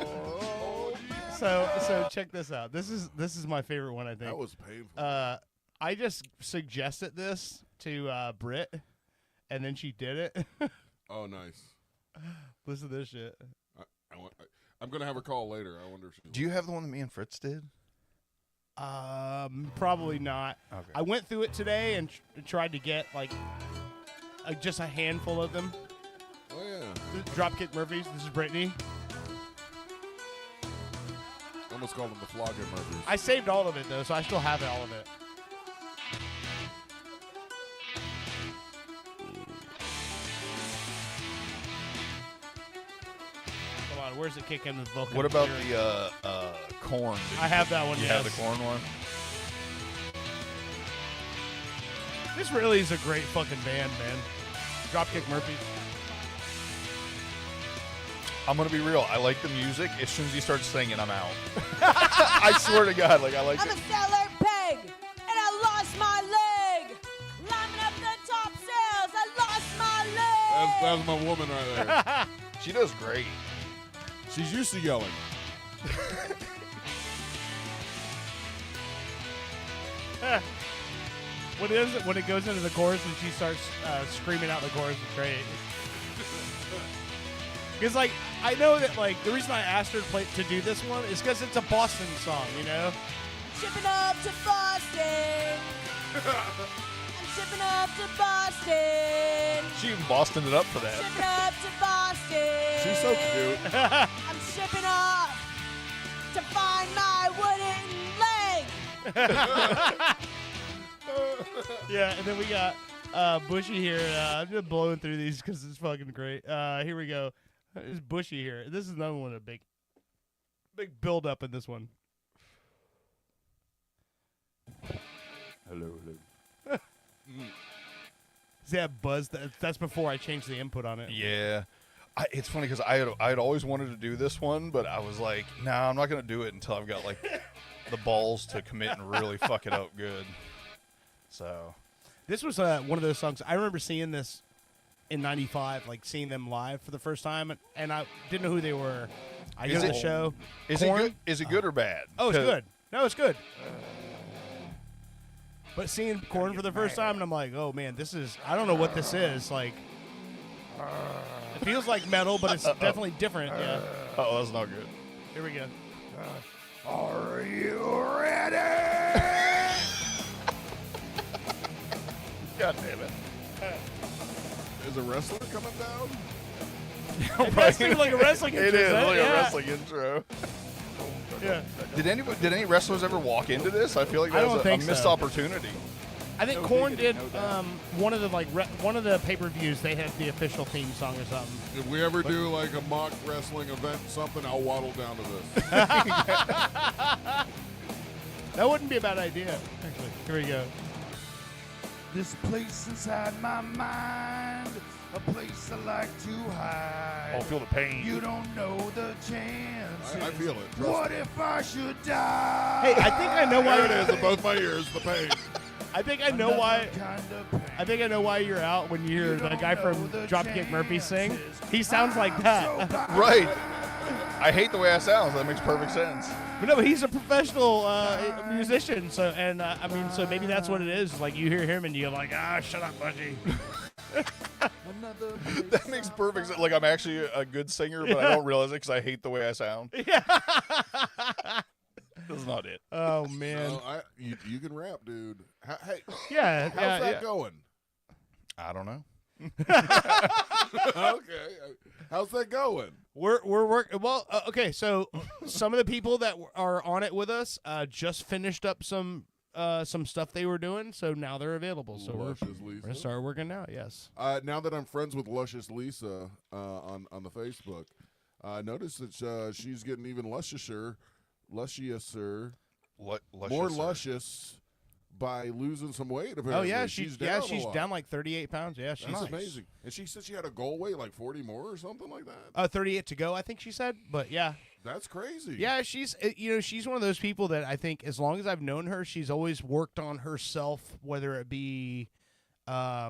Speaker 9: Oh,
Speaker 5: So check this out. This is my favorite one, I think.
Speaker 4: That was painful.
Speaker 5: I just suggested this to Britt, and then she did it.
Speaker 4: Oh, nice.
Speaker 5: Listen to this shit.
Speaker 4: I'm going to have her call later. I wonder if she...
Speaker 6: Do you have the one that me and Fritz did?
Speaker 5: Probably not.
Speaker 6: Okay.
Speaker 5: I went through it today and tried to get like just a handful of them.
Speaker 4: Oh yeah.
Speaker 5: Dropkick Murphys. This is Brittany.
Speaker 4: I almost called them the Flogging Murphys.
Speaker 5: I saved all of it though, so I still have all of it. Come on, where's the kick in the vocal?
Speaker 6: What about the corn?
Speaker 5: I have that one.
Speaker 6: You
Speaker 5: yes.
Speaker 6: have the corn one?
Speaker 5: This really is a great fucking band, man. Dropkick Murphys.
Speaker 6: I'm gonna be real. I like the music. As soon as he starts singing, I'm out. I swear to God, like I like
Speaker 10: I'm
Speaker 6: it.
Speaker 10: a cellar peg, and I lost my leg. Climbing up the top shelves, I lost my leg.
Speaker 4: That's my woman right there.
Speaker 6: She does great.
Speaker 4: She's used to yelling.
Speaker 5: When it goes into the chorus and she starts screaming out the chorus, it's great. Because, like, I know that, like, the reason I asked her to do this one is because it's a Boston song, you know?
Speaker 10: Shipping up to Boston. I'm shipping up to Boston.
Speaker 6: She even Bostoned it up for that.
Speaker 10: Shipping up to Boston.
Speaker 4: She's so cute.
Speaker 10: I'm shipping up to find my wooden leg.
Speaker 5: Yeah, and then we got Bushy here. I'm just blowing through these because it's fucking great. Here we go. There's Bushy here. This is another one, a big build up in this one.
Speaker 6: Hello.
Speaker 5: See that buzz? That's before I changed the input on it.
Speaker 6: Yeah. It's funny because I had always wanted to do this one, but I was like, nah, I'm not going to do it until I've got, like, the balls to commit and really fuck it up good. So.
Speaker 5: This was one of those songs. I remember seeing this in '95, like seeing them live for the first time, and I didn't know who they were. I go to the show.
Speaker 6: Is it good? Is it good or bad?
Speaker 5: Oh, it's good. No, it's good. But seeing Korn for the first time, and I'm like, oh man, this is. I don't know what this is. Like, it feels like metal, but it's definitely different. Yeah.
Speaker 6: Oh, that's not good.
Speaker 5: Here we go.
Speaker 9: Are you ready?
Speaker 6: God damn it.
Speaker 4: Is a wrestler coming down?
Speaker 5: It does seem like a wrestling intro.
Speaker 6: It is like
Speaker 5: yeah.
Speaker 6: a wrestling intro.
Speaker 5: Yeah.
Speaker 6: Did any wrestlers ever walk into this? I feel like
Speaker 5: I
Speaker 6: that
Speaker 5: don't
Speaker 6: was a
Speaker 5: think
Speaker 6: missed
Speaker 5: so.
Speaker 6: opportunity.
Speaker 5: I think Korn did one of the one of the pay-per-views. They had the official theme song or something.
Speaker 4: If we ever do like a mock wrestling event, something, I'll waddle down to this.
Speaker 5: That wouldn't be a bad idea. Actually, here we go.
Speaker 9: This place inside my mind, a place I like to hide.
Speaker 6: Oh, feel the pain.
Speaker 9: You don't know the chance.
Speaker 4: I feel it. Trust
Speaker 9: What
Speaker 4: me.
Speaker 9: if I should die?
Speaker 5: Hey, I think I know why
Speaker 4: There it is in both my ears, the pain.
Speaker 5: I think I know why.
Speaker 9: Kind of pain.
Speaker 5: I think I know why you're out when you hear the guy from
Speaker 9: the
Speaker 5: Dropkick Murphy sing.
Speaker 9: chances.
Speaker 5: He sounds like that.
Speaker 6: Right. I hate the way that sounds. That makes perfect sense.
Speaker 5: But no, but he's a professional musician, so I mean, so maybe that's what it is. Like you hear him and you're like, shut up, Budgie.
Speaker 6: That makes perfect sense. Like I'm actually a good singer, but I don't realize it because I hate the way I sound.
Speaker 5: Yeah.
Speaker 6: That's not it.
Speaker 5: Oh man.
Speaker 4: No, you can rap, dude. Hey,
Speaker 5: Yeah.
Speaker 4: how's that going?
Speaker 6: I don't know.
Speaker 4: Okay, how's that going?
Speaker 5: We're working. Well, okay. So some of the people that are on it with us just finished up some stuff they were doing, so now they're available. So we're gonna start working now. Yes.
Speaker 4: Now that I'm friends with Luscious Lisa on the Facebook, I noticed that she's getting even lusciouser, more luscious by losing some weight. Apparently.
Speaker 5: Oh yeah,
Speaker 4: she's
Speaker 5: she's down like 38 pounds. Yeah, she's
Speaker 4: That's amazing. And she said she had a goal weight like 40 more or something like that.
Speaker 5: 38 to go, I think she said. But yeah.
Speaker 4: That's crazy.
Speaker 5: Yeah, she's she's one of those people that I think as long as I've known her, she's always worked on herself, whether it be her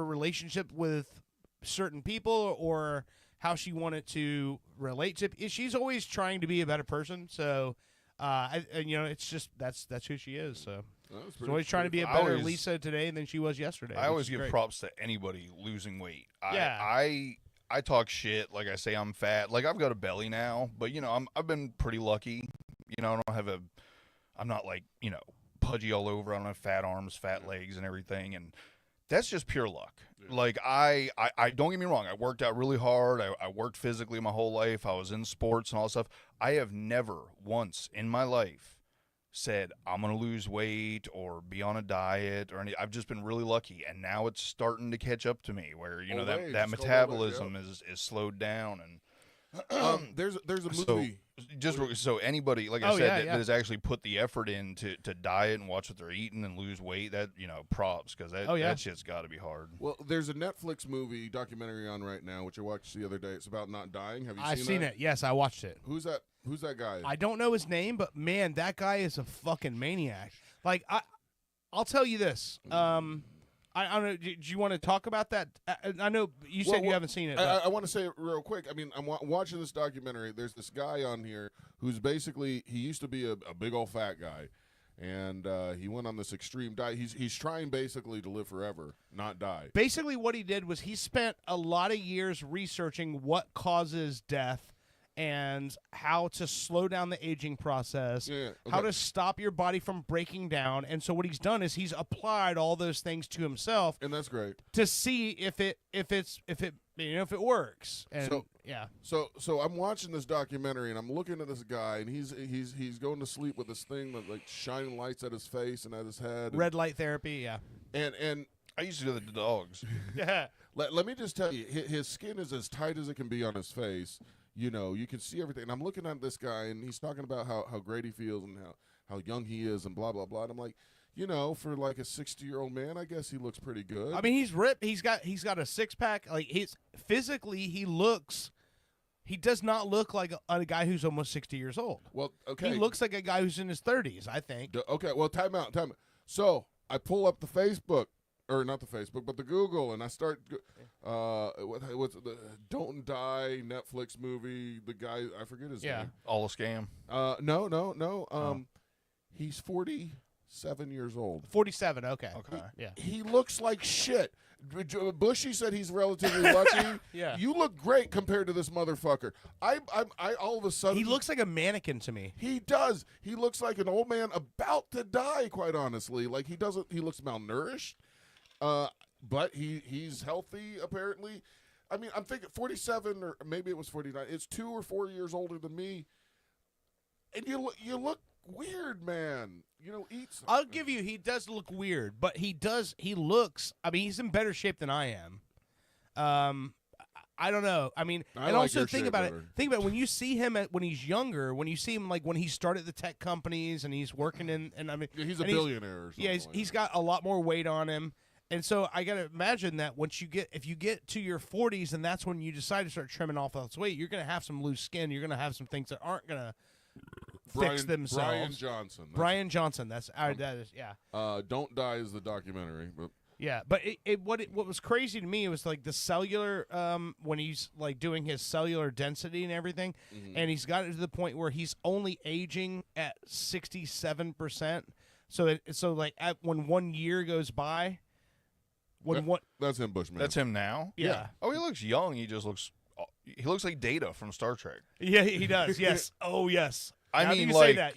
Speaker 5: relationship with certain people or how she wanted to relate to. She's always trying to be a better person. So it's just that's who she is. So she's always trying to be a better Lisa today than she was yesterday.
Speaker 6: I always give props to anybody losing weight.
Speaker 5: Yeah.
Speaker 6: I talk shit, like I say I'm fat. Like I've got a belly now, but I've been pretty lucky. I don't have a I'm not like, pudgy all over. I don't have fat arms, fat legs, and everything. And that's just pure luck. Yeah. Like, I don't get me wrong. I worked out really hard. I worked physically my whole life. I was in sports and all that stuff. I have never once in my life said I'm going to lose weight or be on a diet or anything. I've just been really lucky. And now it's starting to catch up to me where, that metabolism is slowed down. And
Speaker 4: there's a movie.
Speaker 6: So anybody, like I said, that has actually put the effort in to diet and watch what they're eating and lose weight, that, props, because that shit's got to be hard.
Speaker 4: Well, there's a Netflix movie documentary on right now, which I watched the other day. It's about not dying. Have you seen that?
Speaker 5: I've seen it. Yes, I watched it.
Speaker 4: Who's that guy?
Speaker 5: I don't know his name, but man, that guy is a fucking maniac. Like, I'll tell you this. I don't know. Do you want to talk about that? I know you said you haven't seen it.
Speaker 4: I want to say it real quick. I mean, I'm watching this documentary. There's this guy on here who's basically, he used to be a big old fat guy, and he went on this extreme diet. He's trying basically to live forever, not die.
Speaker 5: Basically, what he did was he spent a lot of years researching what causes death and how to slow down the aging process, how to stop your body from breaking down. And so what he's done is he's applied all those things to himself,
Speaker 4: and that's great,
Speaker 5: to see if it works. And
Speaker 4: So I'm watching this documentary and I'm looking at this guy, and he's going to sleep with this thing that like shining lights at his face and at his head.
Speaker 5: Red light therapy, yeah.
Speaker 4: And
Speaker 6: I used to do that to dogs.
Speaker 5: Yeah.
Speaker 4: Let me just tell you, his skin is as tight as it can be on his face. You can see everything. And I'm looking at this guy, and he's talking about how great he feels and how young he is and blah, blah, blah. And I'm like, for like a 60-year-old man, I guess he looks pretty good.
Speaker 5: I mean, he's ripped. He's got a six-pack. Like, physically, he does not look like a guy who's almost 60 years old.
Speaker 4: Well, okay.
Speaker 5: He looks like a guy who's in his 30s, I think.
Speaker 4: Okay, well, time out. So I pull up the Facebook. Or not the Facebook, but the Google, and I start. What's the Don't Die Netflix movie? The guy, I forget his name.
Speaker 6: All a scam.
Speaker 4: No. He's 47 years old.
Speaker 5: 47. Okay. Yeah.
Speaker 4: He looks like shit. Bushy said he's relatively lucky.
Speaker 5: Yeah.
Speaker 4: You look great compared to this motherfucker. I all of a sudden.
Speaker 5: He looks like a mannequin to me.
Speaker 4: He does. He looks like an old man about to die. Quite honestly, like he doesn't. He looks malnourished. But he's healthy apparently. I mean, I'm thinking 47 or maybe it was 49. It's 2 or 4 years older than me. And you look weird, man. Eat something.
Speaker 5: I'll give you, he does look weird, but he looks, I mean, he's in better shape than I am. I don't know. I mean, and also think about it. Think about it. When you see him when he's younger, when you see him like when he started the tech companies and he's working and I mean,
Speaker 4: he's a billionaire or something.
Speaker 5: Yeah, he's got a lot more weight on him. And so I got to imagine that if you get to your 40s and that's when you decide to start trimming off all this weight, you're going to have some loose skin. You're going to have some things that aren't going to fix themselves.
Speaker 4: Brian Johnson.
Speaker 5: That is.
Speaker 4: Don't Die is the documentary. But.
Speaker 5: Yeah, but what was crazy to me was like the cellular when he's like doing his cellular density and everything, and he's got it to the point where he's only aging at 67%. So like when 1 year goes by.
Speaker 4: That's him, Bushman.
Speaker 6: That's him now?
Speaker 5: Yeah.
Speaker 6: Oh, he looks young. He looks like Data from Star Trek.
Speaker 5: Yeah, he does. Yes. Oh, yes.
Speaker 6: I mean, like, that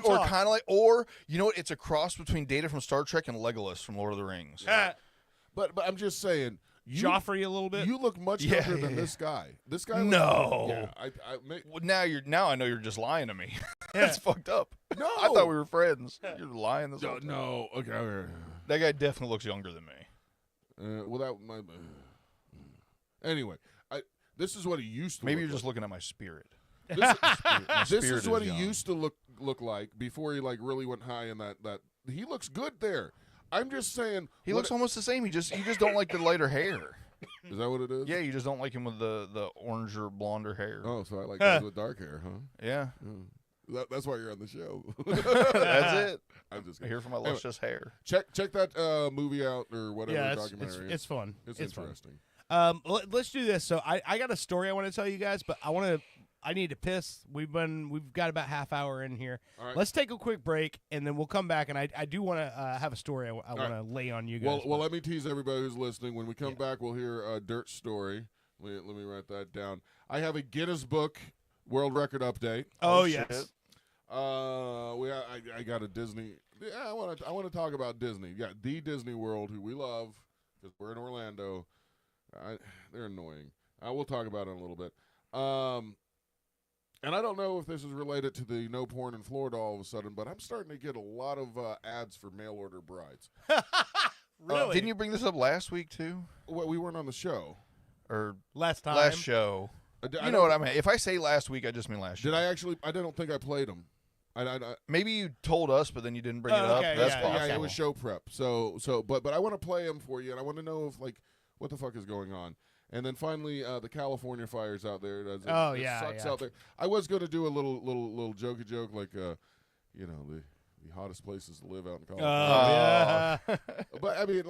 Speaker 6: or kind of like, or, you know what? It's a cross between Data from Star Trek and Legolas from Lord of the Rings.
Speaker 4: But I'm just saying.
Speaker 5: Joffrey a little bit.
Speaker 4: You look much younger than this guy. This guy.
Speaker 6: No. Now I know you're just lying to me. That's fucked up.
Speaker 4: No.
Speaker 6: I thought we were friends. You're lying this whole time.
Speaker 4: No. Okay.
Speaker 6: That guy definitely looks younger than me.
Speaker 4: Anyway, this is what he used to.
Speaker 6: Maybe you're just looking at my spirit.
Speaker 4: This is what he used to look like before he like really went high in that. He looks good there. I'm just saying.
Speaker 6: He looks almost the same. You just don't like the lighter hair.
Speaker 4: Is that what it is?
Speaker 6: Yeah, you just don't like him with the orange or blonder hair.
Speaker 4: Oh, so I like guys with dark hair, huh?
Speaker 6: Yeah.
Speaker 4: That's why you're on the show.
Speaker 6: That's it.
Speaker 4: I'm just
Speaker 6: here for my luscious hair.
Speaker 4: Check that movie out or whatever documentary.
Speaker 5: It's fun.
Speaker 4: It's interesting.
Speaker 5: Fun. Let's do this. So I got a story I want to tell you guys, but I need to piss. We've got about half hour in here.
Speaker 4: All right.
Speaker 5: Let's take a quick break, and then we'll come back. And I do want to have a story I want to lay on you guys.
Speaker 4: Well, let me tease everybody who's listening. When we come back, we'll hear a dirt story. Let me write that down. I have a Guinness Book World Record update.
Speaker 5: Oh yes.
Speaker 4: I got a Disney. Yeah, I want to talk about Disney. Yeah, the Disney World, who we love because we're in Orlando. They're annoying. We'll talk about it in a little bit. And I don't know if this is related to the no porn in Florida all of a sudden, but I'm starting to get a lot of ads for mail order brides.
Speaker 5: Really?
Speaker 6: Didn't you bring this up last week too?
Speaker 4: Well, we weren't on the show.
Speaker 6: Or
Speaker 5: last time?
Speaker 6: Last show. You know what I mean? If I say last week, I just mean last show.
Speaker 4: Did I actually? I don't think I played them.
Speaker 6: Maybe you told us, but then you didn't bring it up.
Speaker 5: Okay,
Speaker 6: That's
Speaker 5: yeah,
Speaker 6: possible.
Speaker 4: Yeah, it was show prep. But I want to play them for you, and I want to know if what the fuck is going on. And then finally, the California fires out there. It sucks out there. I was going to do a little jokey joke, like, the hottest places to live out in California.
Speaker 5: Yeah.
Speaker 4: But I mean,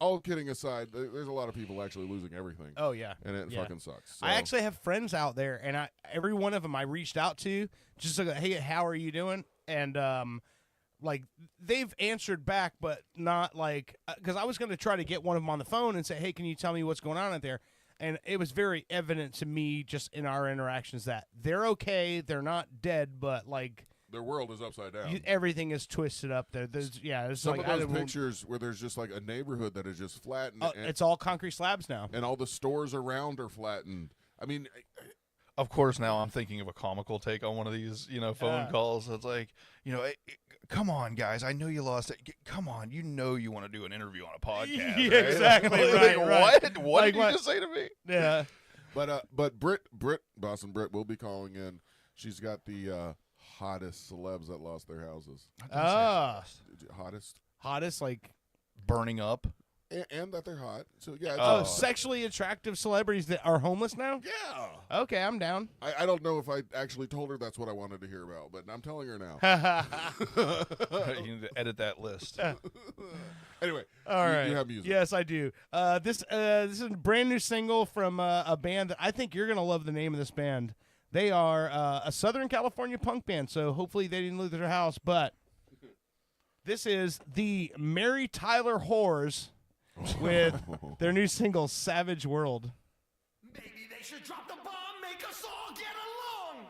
Speaker 4: all kidding aside, there's a lot of people actually losing everything.
Speaker 5: Oh, yeah.
Speaker 4: And it fucking sucks. So.
Speaker 5: I actually have friends out there, and every one of them I reached out to, just like, hey, how are you doing? And, they've answered back, but not because I was going to try to get one of them on the phone and say, hey, can you tell me what's going on out there? And it was very evident to me just in our interactions that they're okay, they're not dead, but,
Speaker 4: their world is upside down.
Speaker 5: Everything is twisted up there. There's
Speaker 4: some of those pictures where there's just a neighborhood that is just flattened.
Speaker 5: It's all concrete slabs now,
Speaker 4: and all the stores around are flattened. I mean,
Speaker 6: of course, now I'm thinking of a comical take on one of these, phone calls. It's like, come on, guys. I know you lost it. Come on, you want to do an interview on a podcast.
Speaker 5: Yeah,
Speaker 6: right?
Speaker 5: exactly.
Speaker 6: Right.
Speaker 5: Right.
Speaker 6: What did you just say to me?
Speaker 5: Yeah.
Speaker 4: But Boston Britt will be calling in. She's got the hottest celebs that lost their houses.
Speaker 6: Hottest, burning up,
Speaker 4: and that they're hot. So yeah.
Speaker 5: Sexually attractive celebrities that are homeless now.
Speaker 4: Yeah.
Speaker 5: Okay, I'm down.
Speaker 4: I don't know if I actually told her that's what I wanted to hear about, but I'm telling her now.
Speaker 6: You need to edit that list.
Speaker 4: Anyway,
Speaker 5: all right.
Speaker 4: You have music.
Speaker 5: Yes, I do. This is a brand new single from a band that I think you're gonna love the name of this band. They are a Southern California punk band, so hopefully they didn't lose their house. But this is the Mary Tyler Whores with their new single, Savage World.
Speaker 11: Maybe they should drop the bomb, make us all get along.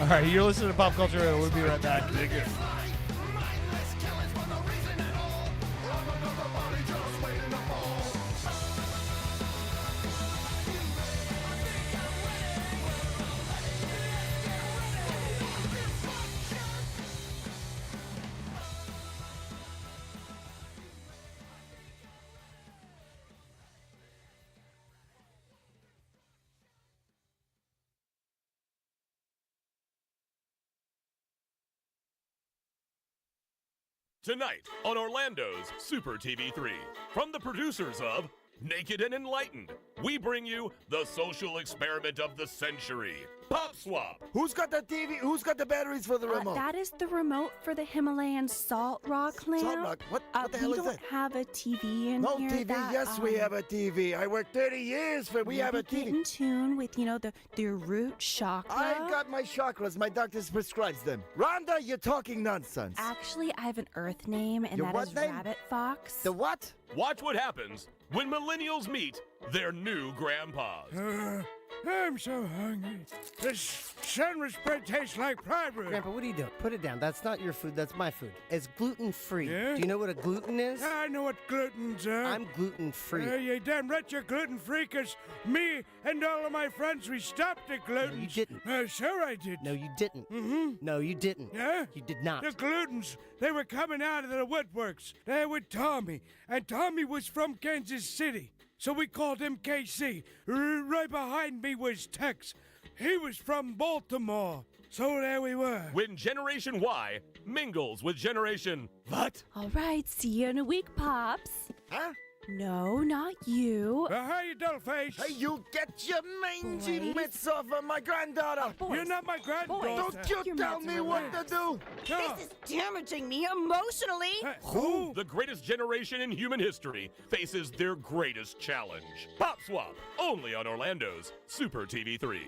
Speaker 5: All right, you're listening to Pop Culture. We'll be right back.
Speaker 1: Tonight on Orlando's Super TV3, from the producers of Naked and Enlightened, we bring you the social experiment of the century, Pop Swap.
Speaker 11: Who's got the TV? Who's got the batteries for the remote?
Speaker 12: That is the remote for the Himalayan salt rock lamp.
Speaker 11: Salt rock? What the hell is that?
Speaker 12: We don't have a TV in
Speaker 11: no
Speaker 12: here.
Speaker 11: TV.
Speaker 12: That,
Speaker 11: yes, we have a TV. I worked 30 years for. We have a TV.
Speaker 12: Get in tune with the root chakra.
Speaker 11: I've got my chakras. My doctor prescribes them. Rhonda, you're talking nonsense.
Speaker 12: Actually, I have an Earth name, and
Speaker 11: Your
Speaker 12: that is
Speaker 11: what name?
Speaker 12: Rabbit Fox.
Speaker 11: The what?
Speaker 1: Watch what happens when millennials meet their new grandpas.
Speaker 13: I'm so hungry. This sandwich bread tastes like pride bread.
Speaker 14: Grandpa, what are you doing? Put it down. That's not your food. That's my food. It's gluten-free.
Speaker 13: Yeah?
Speaker 14: Do you know what a gluten is?
Speaker 13: I know what gluten's are.
Speaker 14: I'm gluten-free.
Speaker 13: You damn right you're gluten-free, because me and all of my friends, we stopped the gluten.
Speaker 14: No, you didn't.
Speaker 13: Sure I did.
Speaker 14: No, you didn't.
Speaker 13: Mm-hmm.
Speaker 14: No, you didn't.
Speaker 13: Yeah?
Speaker 14: You did not.
Speaker 13: The glutens, they were coming out of the woodworks. They were Tommy, and Tommy was from Kansas City. So we called him KC. Right behind me was Tex. He was from Baltimore. So there we were.
Speaker 1: When Generation Y mingles with Generation... What?
Speaker 12: All right, see you in a week, Pops.
Speaker 11: Huh?
Speaker 12: No, not you.
Speaker 13: Hey, dollface.
Speaker 11: Hey, you get your mangy
Speaker 12: Boys.
Speaker 11: mitts off of my granddaughter!
Speaker 13: You're not my granddaughter.
Speaker 11: Don't you
Speaker 12: Your
Speaker 11: tell
Speaker 12: mitts
Speaker 11: me
Speaker 12: are
Speaker 11: what to do!
Speaker 13: No.
Speaker 10: This is damaging me emotionally.
Speaker 13: Who?
Speaker 1: The greatest generation in human history faces their greatest challenge. Pop Swap, only on Orlando's Super TV 3.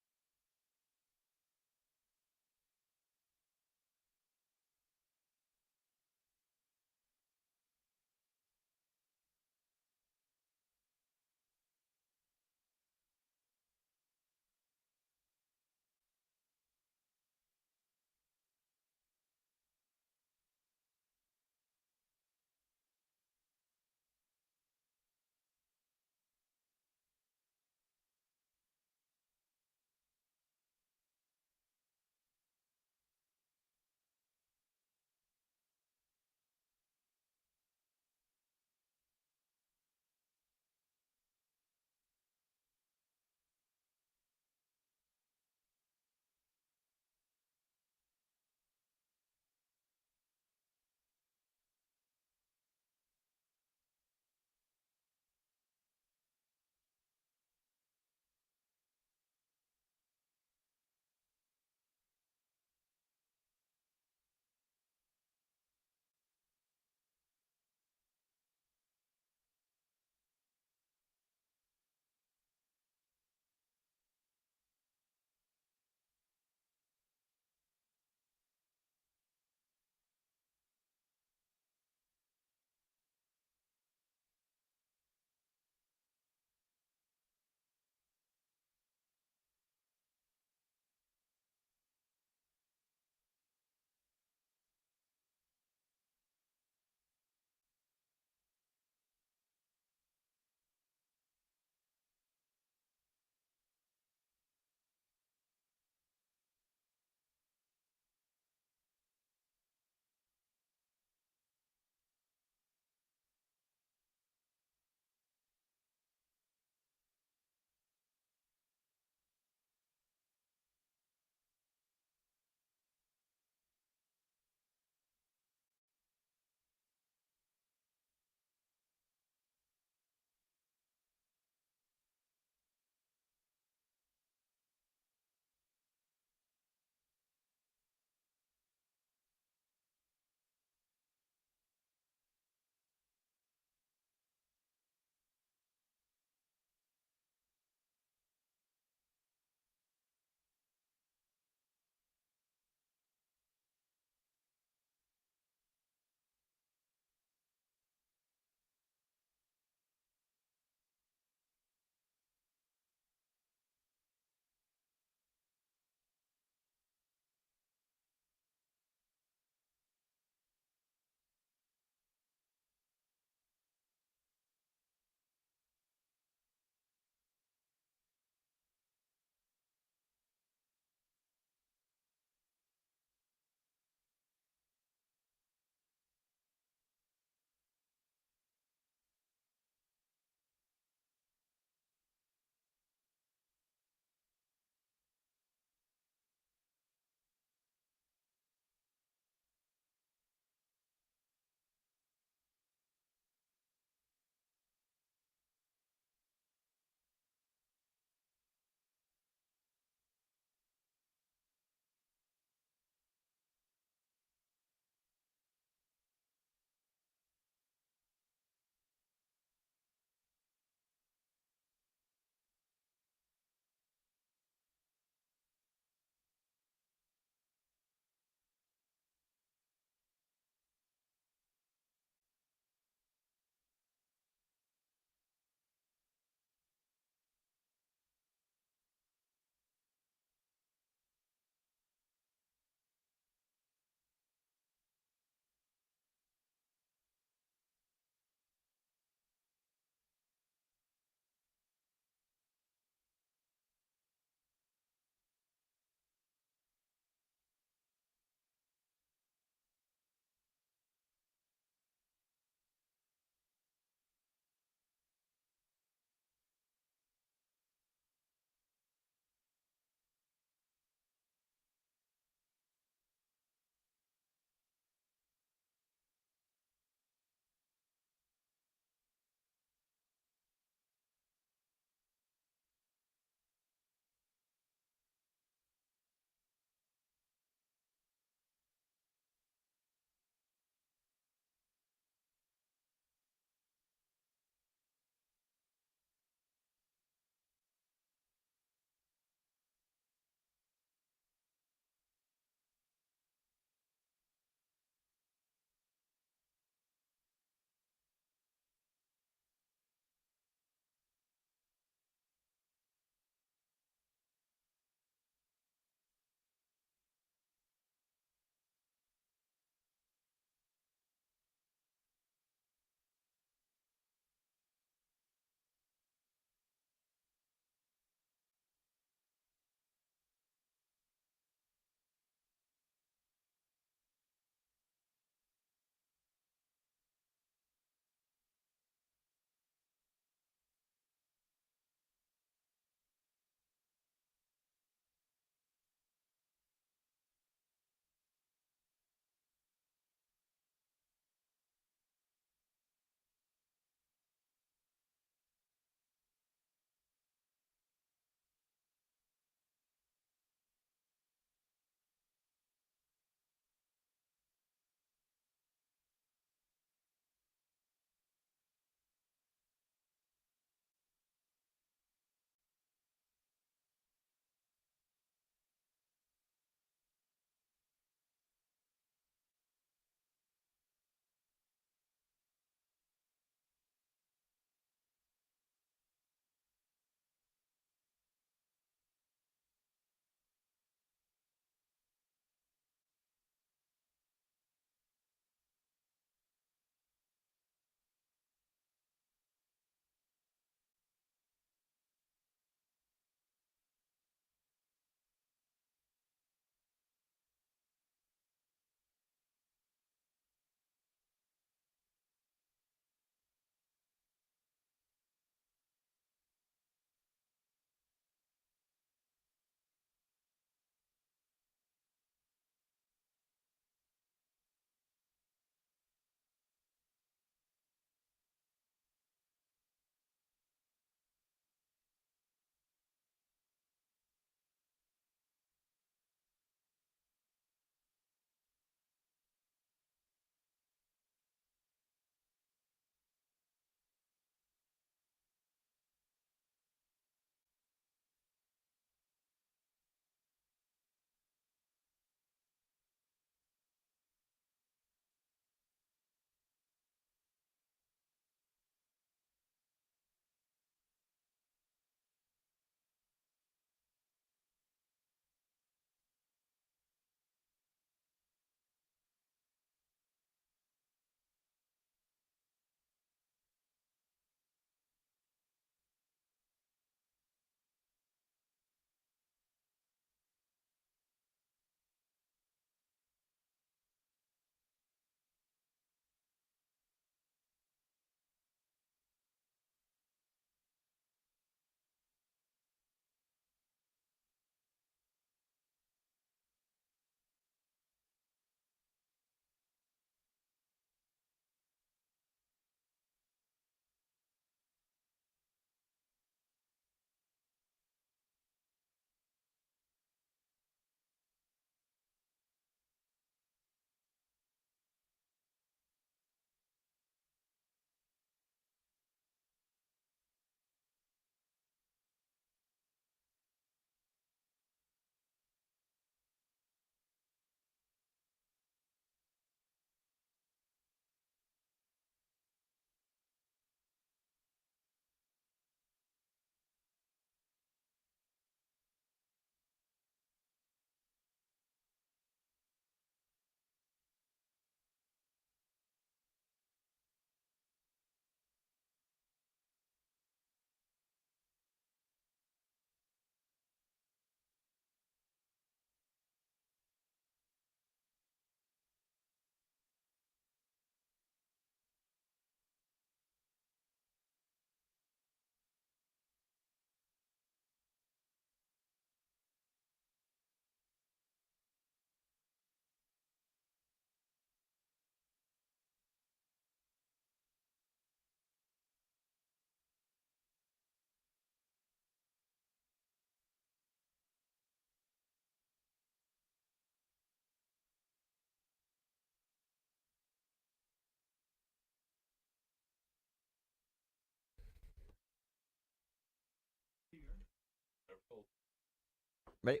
Speaker 11: Ready?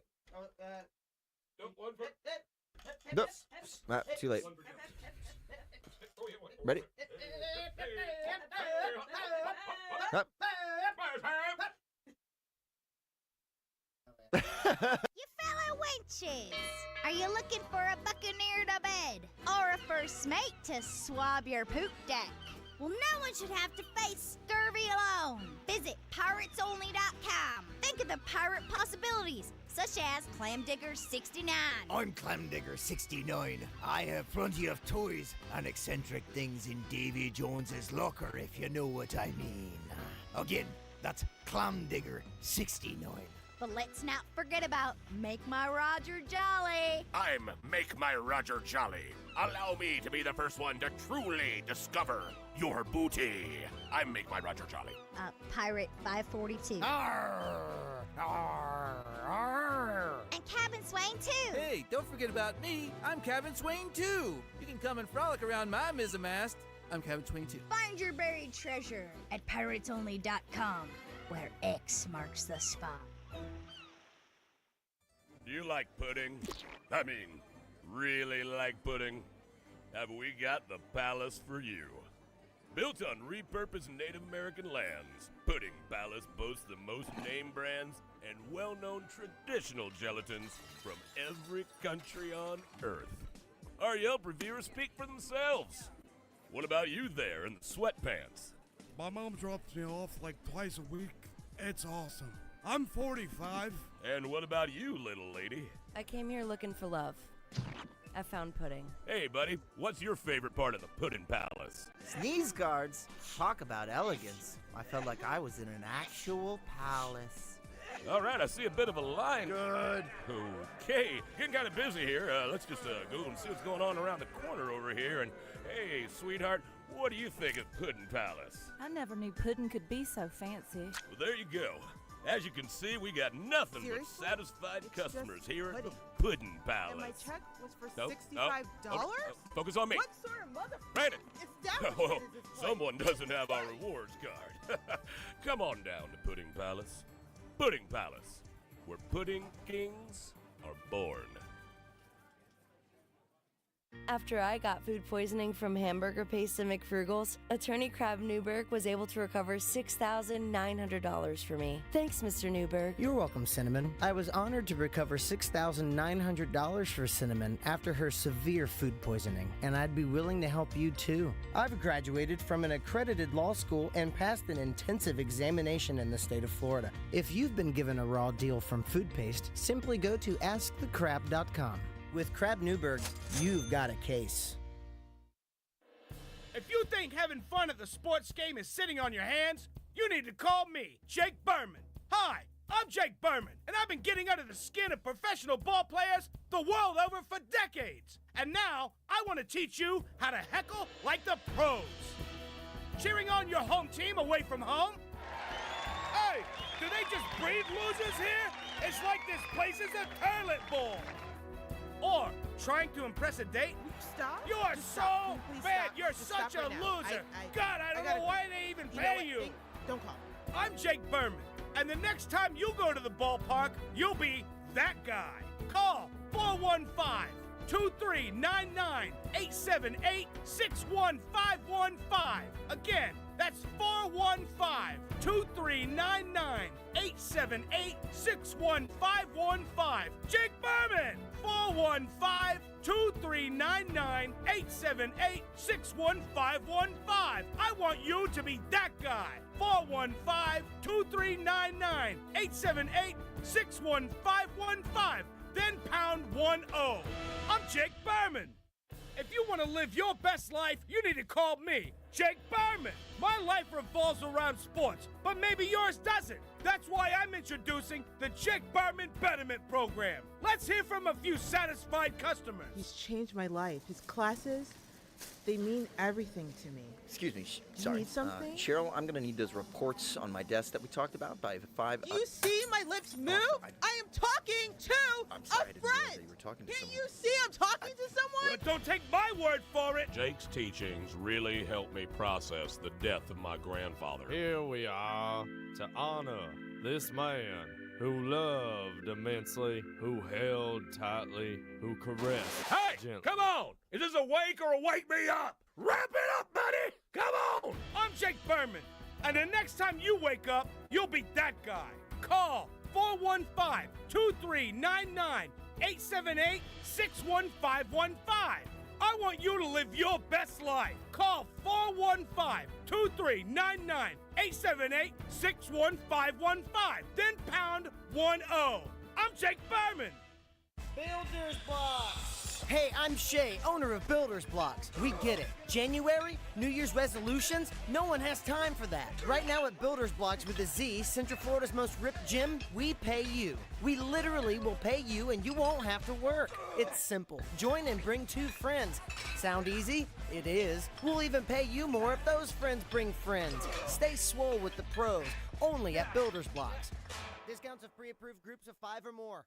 Speaker 14: Nope. Too late. Ready? Up.
Speaker 2: You fellow wenches, are you looking for a buccaneer to bed or a first mate to swab your poop deck? Well, no one should have to face scurvy alone. Visit piratesonly.com. Think of the pirate possibilities, such as Clamdigger 69.
Speaker 11: I'm Clamdigger 69. I have plenty of toys and eccentric things in Davy Jones's locker, if you know what I mean. Again, that's Clamdigger 69.
Speaker 2: But let's not forget about Make My Roger Jolly.
Speaker 15: I'm Make My Roger Jolly. Allow me to be the first one to truly discover your booty. I'm Make My Roger Jolly.
Speaker 2: Pirate 542.
Speaker 11: Arr, arr, arr.
Speaker 2: And Cabin Swain too.
Speaker 16: Hey, don't forget about me. I'm Cabin Swain too. You can come and frolic around my mizzenmast. I'm Cabin Swain too.
Speaker 2: Find your buried treasure at piratesonly.com, where X marks the spot.
Speaker 1: Do you like pudding? I mean, really like pudding? Have we got the palace for you? Built on repurposed Native American lands, Pudding Palace boasts the most name brands and well-known traditional gelatins from every country on Earth. Our Yelp reviewers speak for themselves. What about you there in the sweatpants?
Speaker 13: My mom drops me off like twice a week. It's awesome. I'm 45.
Speaker 1: And what about you, little lady?
Speaker 17: I came here looking for love. I found pudding.
Speaker 1: Hey, buddy, what's your favorite part of the Pudding Palace?
Speaker 3: Sneeze guards. Talk about elegance. I felt like I was in an actual palace.
Speaker 1: All right, I see a bit of a line. Good. Okay, getting kind of busy here. Let's just go and see what's going on around the corner over here. And hey, sweetheart, what do you think of Pudding Palace?
Speaker 17: I never knew pudding could be so fancy.
Speaker 1: Well, there you go. As you can see, we got nothing
Speaker 18: Seriously?
Speaker 1: but satisfied
Speaker 18: It's
Speaker 1: customers
Speaker 18: just
Speaker 1: here at the
Speaker 18: pudding.
Speaker 1: Pudding Palace.
Speaker 18: And my check was for
Speaker 1: No,
Speaker 18: $65?
Speaker 1: no, focus on me.
Speaker 18: What sort of mother
Speaker 1: Brandon.
Speaker 18: establishment
Speaker 1: Oh,
Speaker 18: is this place?
Speaker 1: someone doesn't have our rewards card. Come on down to Pudding Palace. Pudding Palace, where pudding kings are born.
Speaker 17: After I got food poisoning from hamburger paste and McFrugals, attorney Crab Newberg was able to recover $6,900 for me. Thanks, Mr. Newberg.
Speaker 14: You're welcome, Cinnamon. I was honored to recover $6,900 for Cinnamon after her severe food poisoning, and I'd be willing to help you too. I've graduated from an accredited law school and passed an intensive examination in the state of Florida. If you've been given a raw deal from food paste, simply go to askthecrab.com. With Crab Newberg, you've got a case.
Speaker 5: If you think having fun at the sports game is sitting on your hands, you need to call me, Jake Berman. Hi, I'm Jake Berman, and I've been getting under the skin of professional ball players the world over for decades. And now, I want to teach you how to heckle like the pros. Cheering on your home team away from home? Hey, do they just breed losers here? It's like this place is a toilet bowl. Or trying to impress a date?
Speaker 18: Stop.
Speaker 5: You are
Speaker 18: Just
Speaker 5: so
Speaker 18: stop. Can you please
Speaker 5: bad.
Speaker 18: stop?
Speaker 5: You're
Speaker 18: Just
Speaker 5: such
Speaker 18: stop
Speaker 5: a
Speaker 18: right now.
Speaker 5: loser.
Speaker 18: I
Speaker 5: God, I don't
Speaker 18: gotta
Speaker 5: know why
Speaker 18: go.
Speaker 5: they even
Speaker 18: You know
Speaker 5: pay
Speaker 18: what?
Speaker 5: you.
Speaker 18: Don't call.
Speaker 5: I'm Jake Berman, and the next time you go to the ballpark, you'll be that guy. Call 415-239-878-61515. Again, that's 415-239-878-61515. Jake Berman! 415-239-878-61515. I want you to be that guy. 415-239-878-61515. Then pound 10. I'm Jake Berman. If you want to live your best life, you need to call me, Jake Berman. My life revolves around sports, but maybe yours doesn't. That's why I'm introducing the Jake Berman Betterment Program. Let's hear from a few satisfied customers.
Speaker 18: He's changed my life. His classes, they mean everything to me.
Speaker 19: Excuse me,
Speaker 18: You
Speaker 19: sorry.
Speaker 18: need something?
Speaker 19: Cheryl, I'm gonna need those reports on my desk that we talked about by 5.
Speaker 18: Do you see my lips move? I am talking to
Speaker 19: I'm sorry, I
Speaker 18: a
Speaker 19: didn't realize
Speaker 18: friend.
Speaker 19: that you were talking to
Speaker 18: Can't
Speaker 19: someone.
Speaker 18: you see I'm talking to someone?
Speaker 5: But don't take my word for it.
Speaker 1: Jake's teachings really helped me process the death of my grandfather.
Speaker 20: Here we are to honor this man who loved immensely, who held tightly, who caressed.
Speaker 13: Hey,
Speaker 20: gently.
Speaker 13: come on! Is this a wake or a wake me up? Wrap it up, buddy! Come on! I'm Jake Berman, and the next time you wake up, you'll be that guy. Call 415-239-9878-61515. I want you to live your best life. Call 415-239-9878-61515. Then pound 10. I'm Jake Berman.
Speaker 14: Builder's Blocks! Hey, I'm Shay, owner of Builder's Blocks. We get it. January? New Year's resolutions? No one has time for that. Right now at Builder's Blocks with a Z, Central Florida's most ripped gym, we pay you. We literally will pay you and you won't have to work. It's simple. Join and bring 2 friends. Sound easy? It is. We'll even pay you more if those friends bring friends. Stay swole with the pros, only at Builder's Blocks. Discounts of pre-approved groups of 5 or more.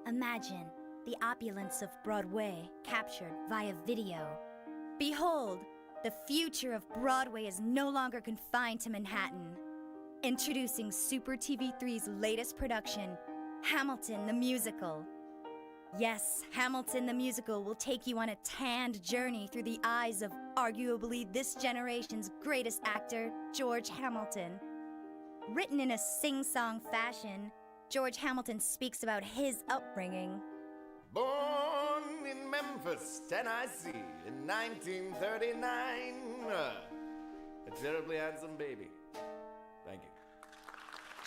Speaker 2: Imagine the opulence of Broadway captured via video. Behold, the future of Broadway is no longer confined to Manhattan. Introducing Super TV3's latest production, Hamilton the Musical. Yes, Hamilton the Musical will take you on a tanned journey through the eyes of arguably this generation's greatest actor, George Hamilton. Written in a sing-song fashion, George Hamilton speaks about his upbringing.
Speaker 21: Born in Memphis, Tennessee, in 1939. A terribly handsome baby. Thank you.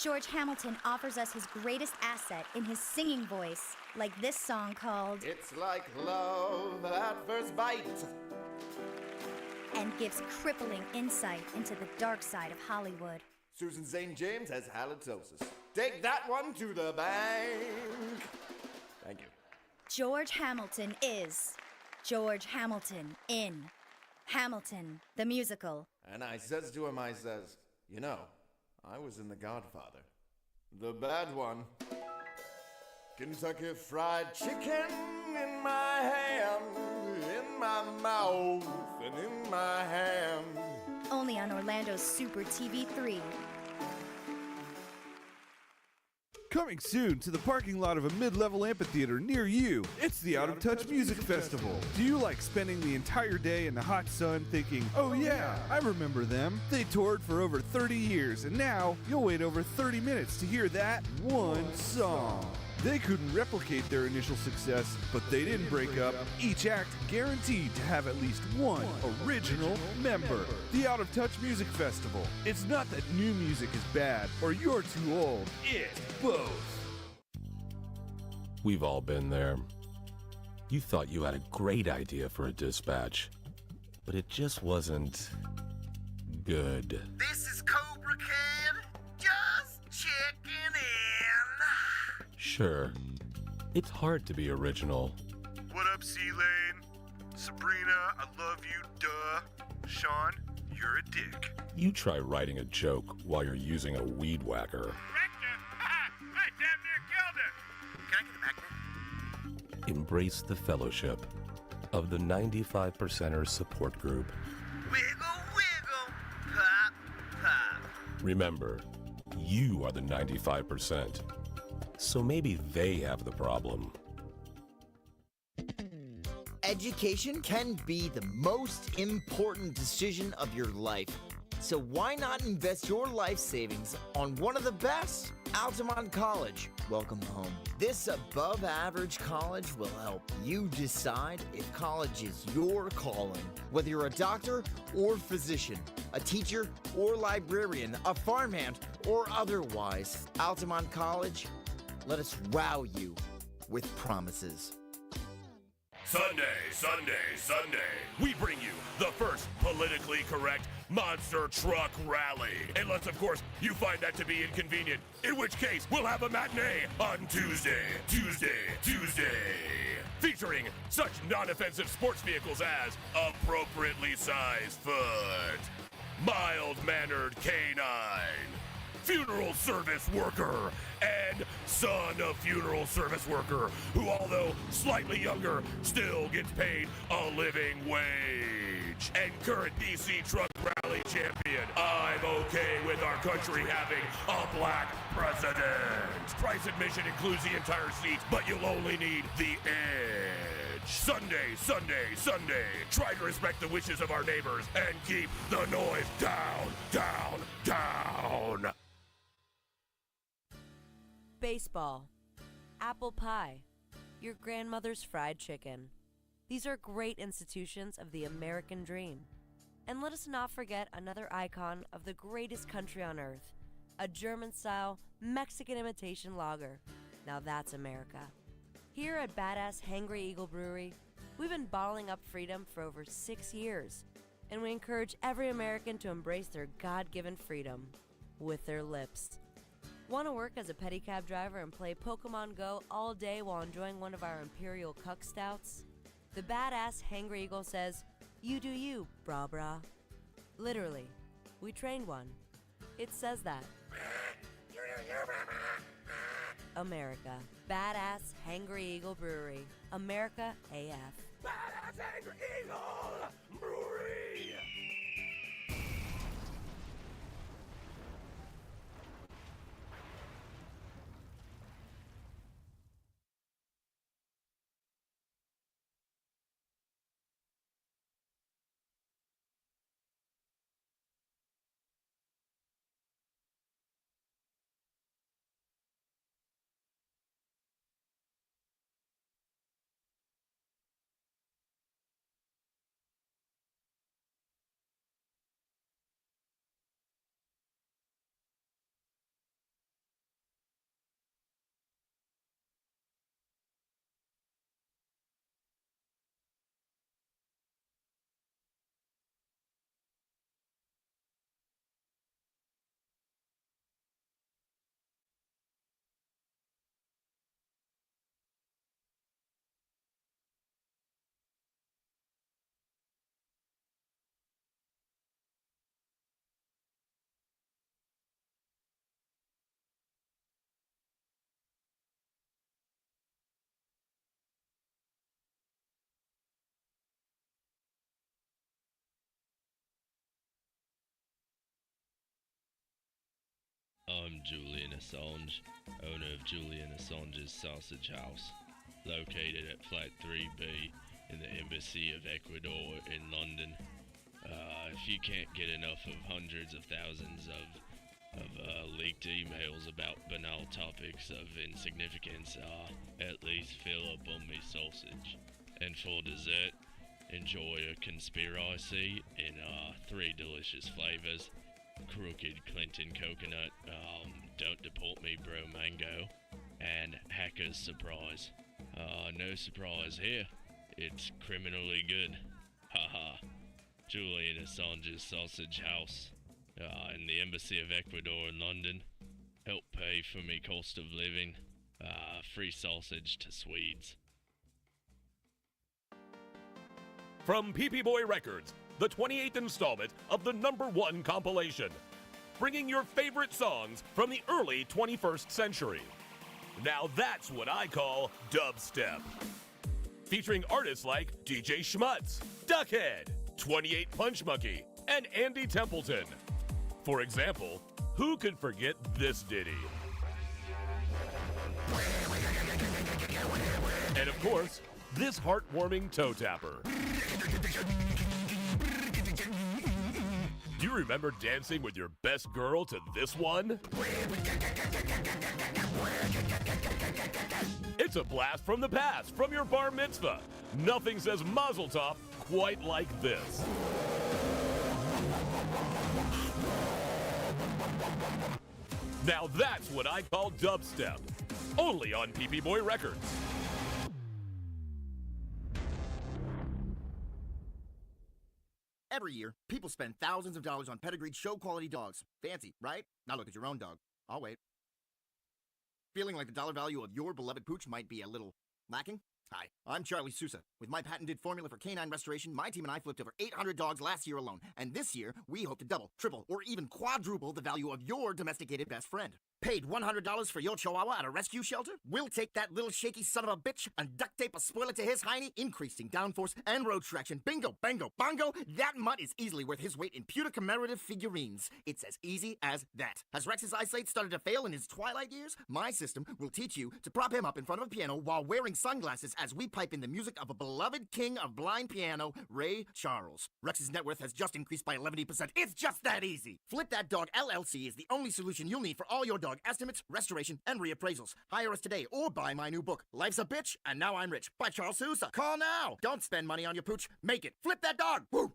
Speaker 2: George Hamilton offers us his greatest asset in his singing voice, like this song called
Speaker 21: It's Like Love at First Bite.
Speaker 2: And gives crippling insight into the dark side of Hollywood.
Speaker 21: Susan St. James has halitosis. Take that one to the bank. Thank you.
Speaker 2: George Hamilton is George Hamilton in Hamilton the Musical.
Speaker 21: And I says to him, I says, you know, I was in The Godfather. The bad one. Kentucky Fried Chicken in my hand, in my mouth, and in my hand.
Speaker 2: Only on Orlando's Super TV3.
Speaker 22: Coming soon to the parking lot of a mid-level amphitheater near you, it's the Out of Touch Music Festival. Do you like spending the entire day in the hot sun thinking, oh yeah, I remember them. They toured for over 30 years and now you'll wait over 30 minutes to hear that one song. They couldn't replicate their initial success, but they didn't break up. Each act guaranteed to have at least one original member. The Out of Touch Music Festival. It's not that new music is bad or you're too old. It's both.
Speaker 1: We've all been there. You thought you had a great idea for a dispatch, but it just wasn't good.
Speaker 11: This is Cobra Kid, just checking in.
Speaker 1: Sure, it's hard to be original.
Speaker 23: What up, C-Lane? Sabrina, I love you, duh. Sean, you're a dick.
Speaker 1: You try writing a joke while you're using a weed whacker.
Speaker 23: I damn near killed it! Can I get a magnet?
Speaker 1: Embrace the fellowship of the 95%ers support group.
Speaker 11: Wiggle, wiggle, pop, pop.
Speaker 1: Remember, you are the 95%. So maybe they have the problem.
Speaker 11: Education can be the most important decision of your life. So why not invest your life savings on one of the best? Altamont College. Welcome home. This above-average college will help you decide if college is your calling. Whether you're a doctor or physician, a teacher or librarian, a farmhand or otherwise, Altamont College, let us wow you with promises.
Speaker 15: Sunday, we bring you the first politically correct monster truck rally. Unless, of course, you find that to be inconvenient, in which case we'll have a matinee on Tuesday. Featuring such non-offensive sports vehicles as appropriately sized foot, mild-mannered canine, funeral service worker, and son of funeral service worker, who, although slightly younger, still gets paid a living wage. And current DC Truck Rally champion, I'm okay with our country having a black president. Price admission includes the entire seat, but you'll only need the edge. Sunday, Sunday, Sunday. Try to respect the wishes of our neighbors and keep the noise down, down, down.
Speaker 17: Baseball, apple pie, your grandmother's fried chicken. These are great institutions of the American dream. And let us not forget another icon of the greatest country on earth, a German-style Mexican imitation lager. Now that's America. Here at Badass Hangry Eagle Brewery, we've been bottling up freedom for over 6 years, and we encourage every American to embrace their God-given freedom with their lips. Want to work as a pedicab driver and play Pokemon Go all day while enjoying one of our Imperial Cuck Stouts? The Badass Hangry Eagle says, "You do you, brah brah." Literally, we trained one. It says that. America. Badass Hangry Eagle Brewery. America AF.
Speaker 15: Badass Hangry Eagle Brewery.
Speaker 7: I'm Julian Assange, owner of Julian Assange's Sausage House, located at Flat 3B in the Embassy of Ecuador in London. If you can't get enough of hundreds of thousands of leaked emails about banal topics of insignificance, at least fill up on me sausage. And for dessert, enjoy a conspiracy in 3 delicious flavors. Crooked Clinton coconut, don't deport me bro mango, and hacker's surprise. No surprise here, it's criminally good. Haha. Julian Assange's Sausage House, in the Embassy of Ecuador in London. Help pay for me cost of living. Free sausage to Swedes.
Speaker 1: From PP Boy Records, the 28th installment of the #1 compilation, bringing your favorite songs from the early 21st century. Now that's what I call dubstep. Featuring artists like DJ Schmutz, Duckhead, 28 Punch Monkey, and Andy Templeton. For example, who could forget this ditty? And of course, this heartwarming toe tapper. Do you remember dancing with your best girl to this one? It's a blast from the past, from your bar mitzvah. Nothing says mazel tov quite like this. Now that's what I call dubstep. Only on PP Boy Records.
Speaker 8: Every year, people spend thousands of dollars on pedigreed show-quality dogs. Fancy, right? Now look at your own dog. I'll wait. Feeling like the dollar value of your beloved pooch might be a little lacking? Hi, I'm Charlie Sousa. With my patented formula for canine restoration, my team and I flipped over 800 dogs last year alone. And this year, we hope to double, triple, or even quadruple the value of your domesticated best friend. Paid $100 for your chihuahua at a rescue shelter? We'll take that little shaky son of a bitch and duct tape a spoiler to his hiney, increasing downforce and road traction. Bingo, bango, bongo! That mutt is easily worth his weight in pewter commemorative figurines. It's as easy as that. Has Rex's eyesight started to fail in his twilight years? My system will teach you to prop him up in front of a piano while wearing sunglasses as we pipe in the music of a beloved king of blind piano, Ray Charles. Rex's net worth has just increased by 11%. It's just that easy! Flip That Dog LLC is the only solution you'll need for all your dog estimates, restoration, and reappraisals. Hire us today or buy my new book, Life's a Bitch, and Now I'm Rich, by Charles Sousa. Call now! Don't spend money on your pooch. Make it. Flip that dog! Woo!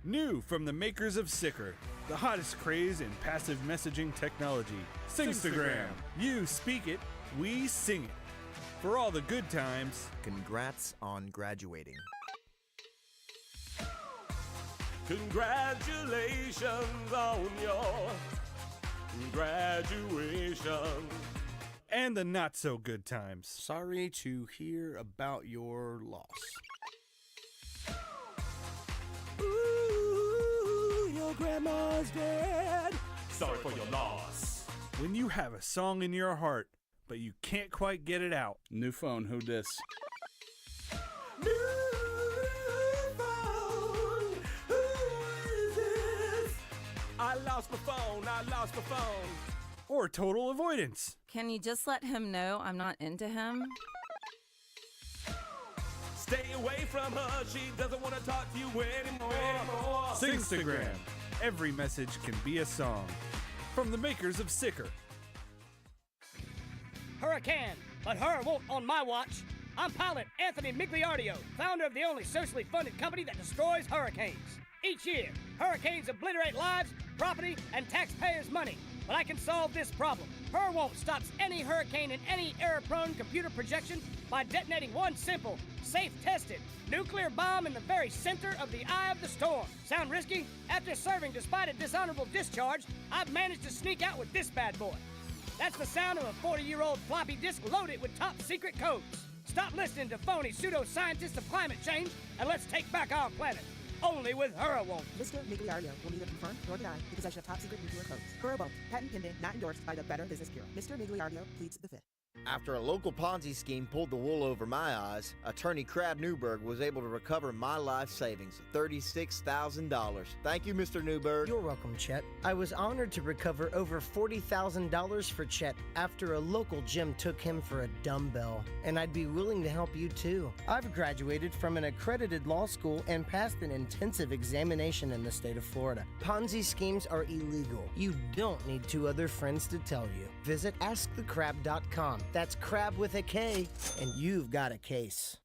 Speaker 22: New from the makers of Sicker, the hottest craze in passive messaging technology, Singstagram. You speak it, we sing it. For all the good times,
Speaker 8: congrats on graduating.
Speaker 1: Congratulations on your graduation.
Speaker 22: And the not so good times.
Speaker 5: Sorry to hear about your loss.
Speaker 1: Ooh, your grandma's dead. Sorry for your loss.
Speaker 22: When you have a song in your heart, but you can't quite get it out.
Speaker 4: New phone, who dis?
Speaker 1: I lost my phone,
Speaker 22: Or total avoidance.
Speaker 6: Can you just let him know I'm not into him?
Speaker 1: Stay away from her, she doesn't want to talk to you anymore.
Speaker 22: Singstagram. Every message can be a song. From the makers of Sicker.
Speaker 9: Hurricane, but her won't on my watch. I'm pilot Anthony Migliardio, founder of the only socially funded company that destroys hurricanes. Each year, hurricanes obliterate lives, property, and taxpayers' money. But I can solve this problem. Her won't stops any hurricane in any error-prone computer projection by detonating one simple, safe-tested nuclear bomb in the very center of the eye of the storm. Sound risky? After serving despite a dishonorable discharge, I've managed to sneak out with this bad boy. That's the sound of a 40-year-old floppy disk loaded with top-secret codes. Stop listening to phony pseudoscientists of climate change, and let's take back our planet. Only with her won't.
Speaker 18: Mr. Migliario will neither confirm nor deny the possession of top-secret nuclear codes. Her won't. Patent pending, not endorsed by the Better Business Bureau. Mr. Migliario pleads the fifth.
Speaker 19: After a local Ponzi scheme pulled the wool over my eyes, attorney Crab Newberg was able to recover my life savings, $36,000. Thank you, Mr. Newberg.
Speaker 14: You're welcome, Chet. I was honored to recover over $40,000 for Chet after a local gym took him for a dumbbell, and I'd be willing to help you too. I've graduated from an accredited law school and passed an intensive examination in the state of Florida. Ponzi schemes are illegal. You don't need two other friends to tell you. Visit AskTheCrab.com. That's crab with a K, and you've got a case.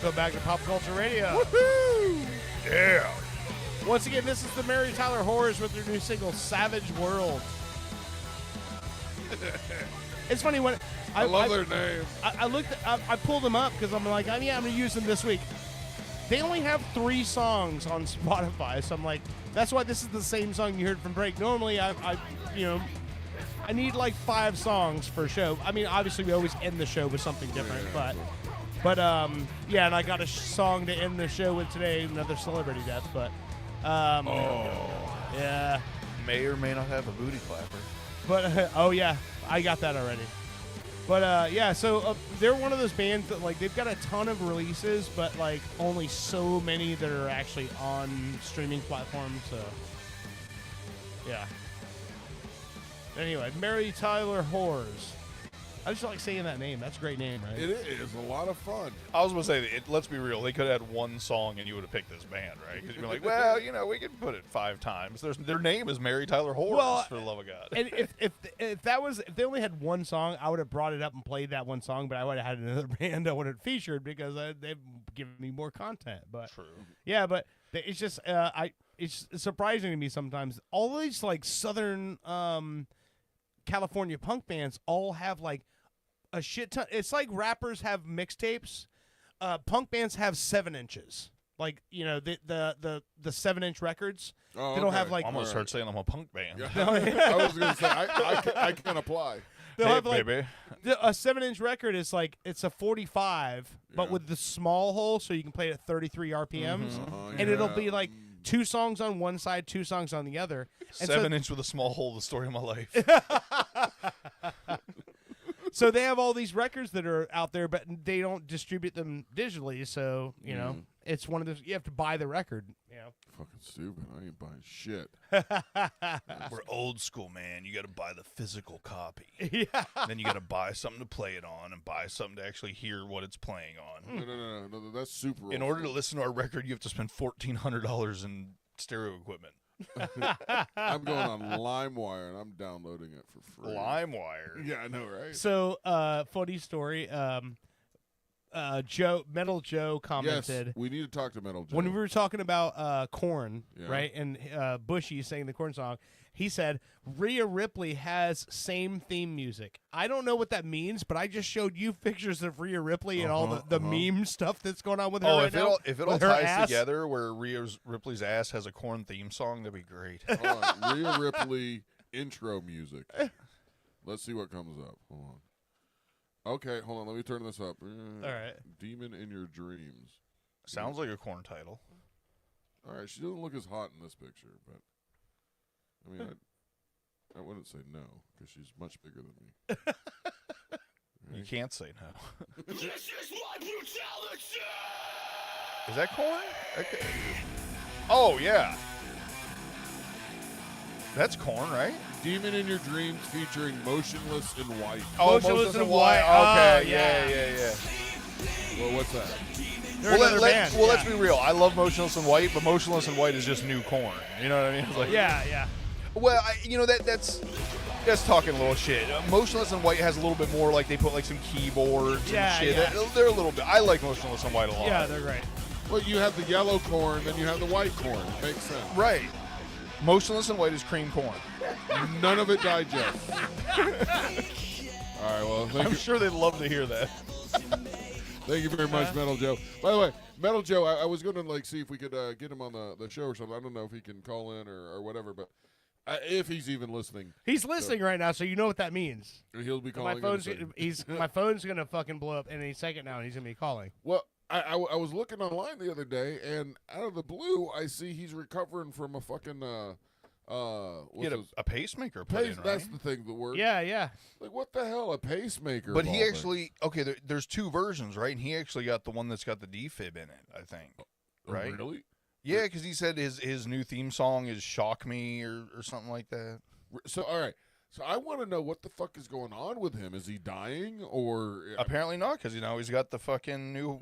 Speaker 5: Welcome back to Pop Culture Radio.
Speaker 22: Woohoo! Yeah.
Speaker 5: Once again, this is the Mary Tyler Horrors with their new single, Savage World. It's funny when
Speaker 4: I love their name.
Speaker 5: I pulled them up because I'm like, I'm going to use them this week. They only have 3 songs on Spotify, so I'm like, that's why this is the same song you heard from Drake. Normally, I need like 5 songs for a show. I mean, obviously, we always end the show with something different, but yeah, and I got a song to end the show with today, another celebrity death, but yeah,
Speaker 10: may or may not have a booty clapper.
Speaker 5: But oh yeah, I got that already. But yeah, so they're one of those bands that like they've got a ton of releases, but like only so many that are actually on streaming platforms. So yeah. Anyway, Mary Tyler Horrors. I just like saying that name. That's a great name, right?
Speaker 4: It is a lot of fun.
Speaker 10: I was going to say, let's be real. They could have had one song and you would have picked this band, right? Because you'd be like, well, we could put it 5 times. Their name is Mary Tyler Horrors, for the love of God.
Speaker 5: And if they only had one song, I would have brought it up and played that one song, but I would have had another band I would have featured because they've given me more content. But
Speaker 10: true.
Speaker 5: Yeah, but it's just it's surprising to me sometimes. All these like Southern California punk bands all have like a shit ton. It's like rappers have mixtapes. Punk bands have 7 inches. Like, the 7-inch records.
Speaker 4: Oh,
Speaker 5: they don't have like.
Speaker 10: Almost heard saying I'm a punk band.
Speaker 4: Yeah. I was going to say I can apply.
Speaker 5: They'll
Speaker 10: hey,
Speaker 5: have like
Speaker 10: baby.
Speaker 5: A 7-inch record is like it's a 45, but with the small hole, so you can play it at 33 RPMs, and it'll be like 2 songs on one side, 2 songs on the other. And
Speaker 10: 7-inch with a small hole. The story of my life.
Speaker 5: So they have all these records that are out there, but they don't distribute them digitally. So it's one of those you have to buy the record.
Speaker 4: Fucking stupid. I ain't buying shit.
Speaker 10: We're old school, man. You got to buy the physical copy.
Speaker 5: Yeah.
Speaker 10: Then you got to buy something to play it on and buy something to actually hear what it's playing on.
Speaker 4: No, that's super.
Speaker 10: In order to listen to our record, you have to spend $1,400 in stereo equipment.
Speaker 4: I'm going on LimeWire and I'm downloading it for free.
Speaker 10: LimeWire.
Speaker 4: Yeah, I know, right?
Speaker 5: So, funny story. Metal Joe commented.
Speaker 4: Yes, we need to talk to Metal Joe.
Speaker 5: When we were talking about Korn,
Speaker 4: Yeah.
Speaker 5: right, and Bushy sang the Korn song, he said Rhea Ripley has same theme music. I don't know what that means, but I just showed you pictures of Rhea Ripley and all the meme stuff that's going on with her right now.
Speaker 10: If it all ties together where Rhea Ripley's ass has a Korn theme song, that'd be great.
Speaker 4: Hold on. Rhea Ripley intro music. Let's see what comes up. Hold on. Okay, hold on. Let me turn this up.
Speaker 5: All right.
Speaker 4: Demon in Your Dreams.
Speaker 10: Sounds like a Korn title.
Speaker 4: All right, she doesn't look as hot in this picture, but I mean, I wouldn't say no because she's much bigger than me.
Speaker 10: You can't say no.
Speaker 15: This is my brutality!
Speaker 10: Is that Korn? Okay. Oh, yeah. That's Korn, right?
Speaker 4: Demon in Your Dreams featuring Motionless in White.
Speaker 10: Oh, Motionless in White. Okay, yeah.
Speaker 4: Well, what's that?
Speaker 10: Let's be real. I love Motionless in White, but Motionless in White is just new Korn. You know what I mean? It's like,
Speaker 5: yeah.
Speaker 10: Well, that's talking a little shit. Motionless in White has a little bit more, like they put like some keyboards and shit.
Speaker 5: Yeah.
Speaker 10: They're a little bit. I like Motionless in White a lot.
Speaker 5: Yeah, they're great.
Speaker 4: Well, you have the yellow corn, then you have the white corn. Makes sense.
Speaker 10: Right. Motionless in White is cream corn.
Speaker 4: None of it digests. All right, well,
Speaker 10: I'm sure they'd love to hear that.
Speaker 4: Thank you very much, Metal Joe. By the way, Metal Joe, I was going to see if we could get him on the show or something. I don't know if he can call in or whatever, but if he's even listening.
Speaker 5: He's listening right now, so you know what that means.
Speaker 4: He'll be calling.
Speaker 5: My phone's gonna fucking blow up any second now, and he's gonna be calling.
Speaker 4: Well, I was looking online the other day, and out of the blue, I see he's recovering from a fucking
Speaker 10: a pacemaker put in, right?
Speaker 4: That's the thing. The word.
Speaker 5: Yeah.
Speaker 4: Like what the hell, a pacemaker?
Speaker 10: But he actually there's 2 versions, right? And he actually got the one that's got the defib in it, I think. Right?
Speaker 4: Really?
Speaker 10: Yeah, because he said his new theme song is "Shock Me" or something like that.
Speaker 4: So all right. So I want to know what the fuck is going on with him. Is he dying or?
Speaker 10: Apparently not, because he's got the fucking new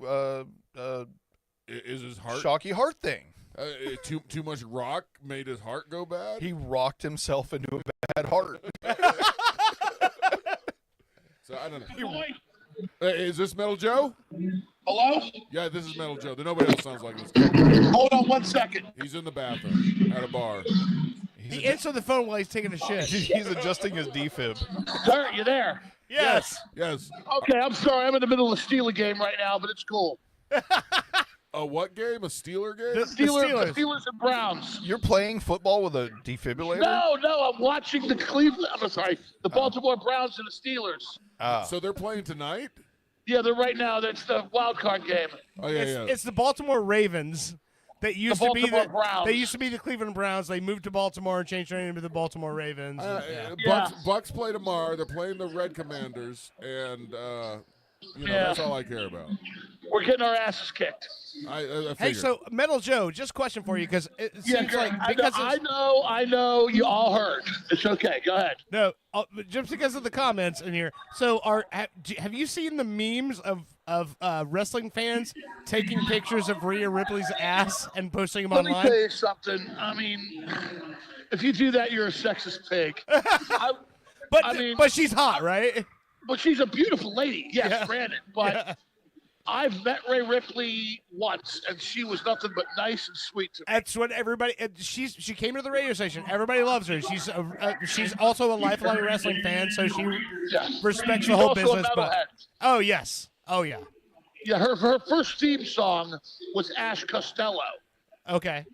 Speaker 4: is his heart
Speaker 10: shocky heart thing.
Speaker 4: Too much rock made his heart go bad.
Speaker 10: He rocked himself into a bad heart.
Speaker 4: So I don't know. Is this Metal Joe?
Speaker 3: Hello?
Speaker 4: Yeah, this is Metal Joe. Nobody else sounds like this.
Speaker 3: Hold on 1 second.
Speaker 4: He's in the bathroom at a bar.
Speaker 5: He answered the phone while he's taking a shit.
Speaker 10: He's adjusting his defib.
Speaker 3: Sir, you there?
Speaker 5: Yes.
Speaker 4: Yes.
Speaker 3: Okay, I'm sorry. I'm in the middle of a Steeler game right now, but it's cool.
Speaker 4: A what game? A Steeler game?
Speaker 3: Steelers and Browns.
Speaker 10: You're playing football with a defibrillator?
Speaker 3: No, I'm watching the the Baltimore Browns and the Steelers.
Speaker 4: So they're playing tonight?
Speaker 3: Yeah, they're right now. That's the wild card game.
Speaker 4: Oh yeah,
Speaker 5: It's the Baltimore Ravens that used to be
Speaker 3: Baltimore
Speaker 5: the
Speaker 3: Browns.
Speaker 5: They used to be the Cleveland Browns. They moved to Baltimore and changed their name to the Baltimore Ravens.
Speaker 4: Bucks play tomorrow. They're playing the Red Commanders, and that's all I care about.
Speaker 3: We're getting our asses kicked.
Speaker 4: I
Speaker 5: Hey,
Speaker 4: figured.
Speaker 5: so Metal Joe, just a question for you because it seems like
Speaker 3: I know. You all heard. It's okay. Go ahead.
Speaker 5: No, just because of the comments in here. So, have you seen the memes of wrestling fans taking pictures of Rhea Ripley's ass and posting them
Speaker 3: Let me
Speaker 5: online?
Speaker 3: tell you something. I mean, if you do that, you're a sexist pig.
Speaker 5: But she's hot, right?
Speaker 3: But she's a beautiful lady. Yes,
Speaker 5: Yeah.
Speaker 3: granted. But I've met Rhea Ripley once, and she was nothing but nice and sweet to me.
Speaker 5: That's what everybody. She came to the radio station. Everybody loves her. She's also a lifelong wrestling fan, so she respects
Speaker 3: She's
Speaker 5: the whole
Speaker 3: also a
Speaker 5: business. But
Speaker 3: metalhead.
Speaker 5: oh yes, oh yeah.
Speaker 3: Yeah, her first theme song was Ash Costello.
Speaker 5: Okay.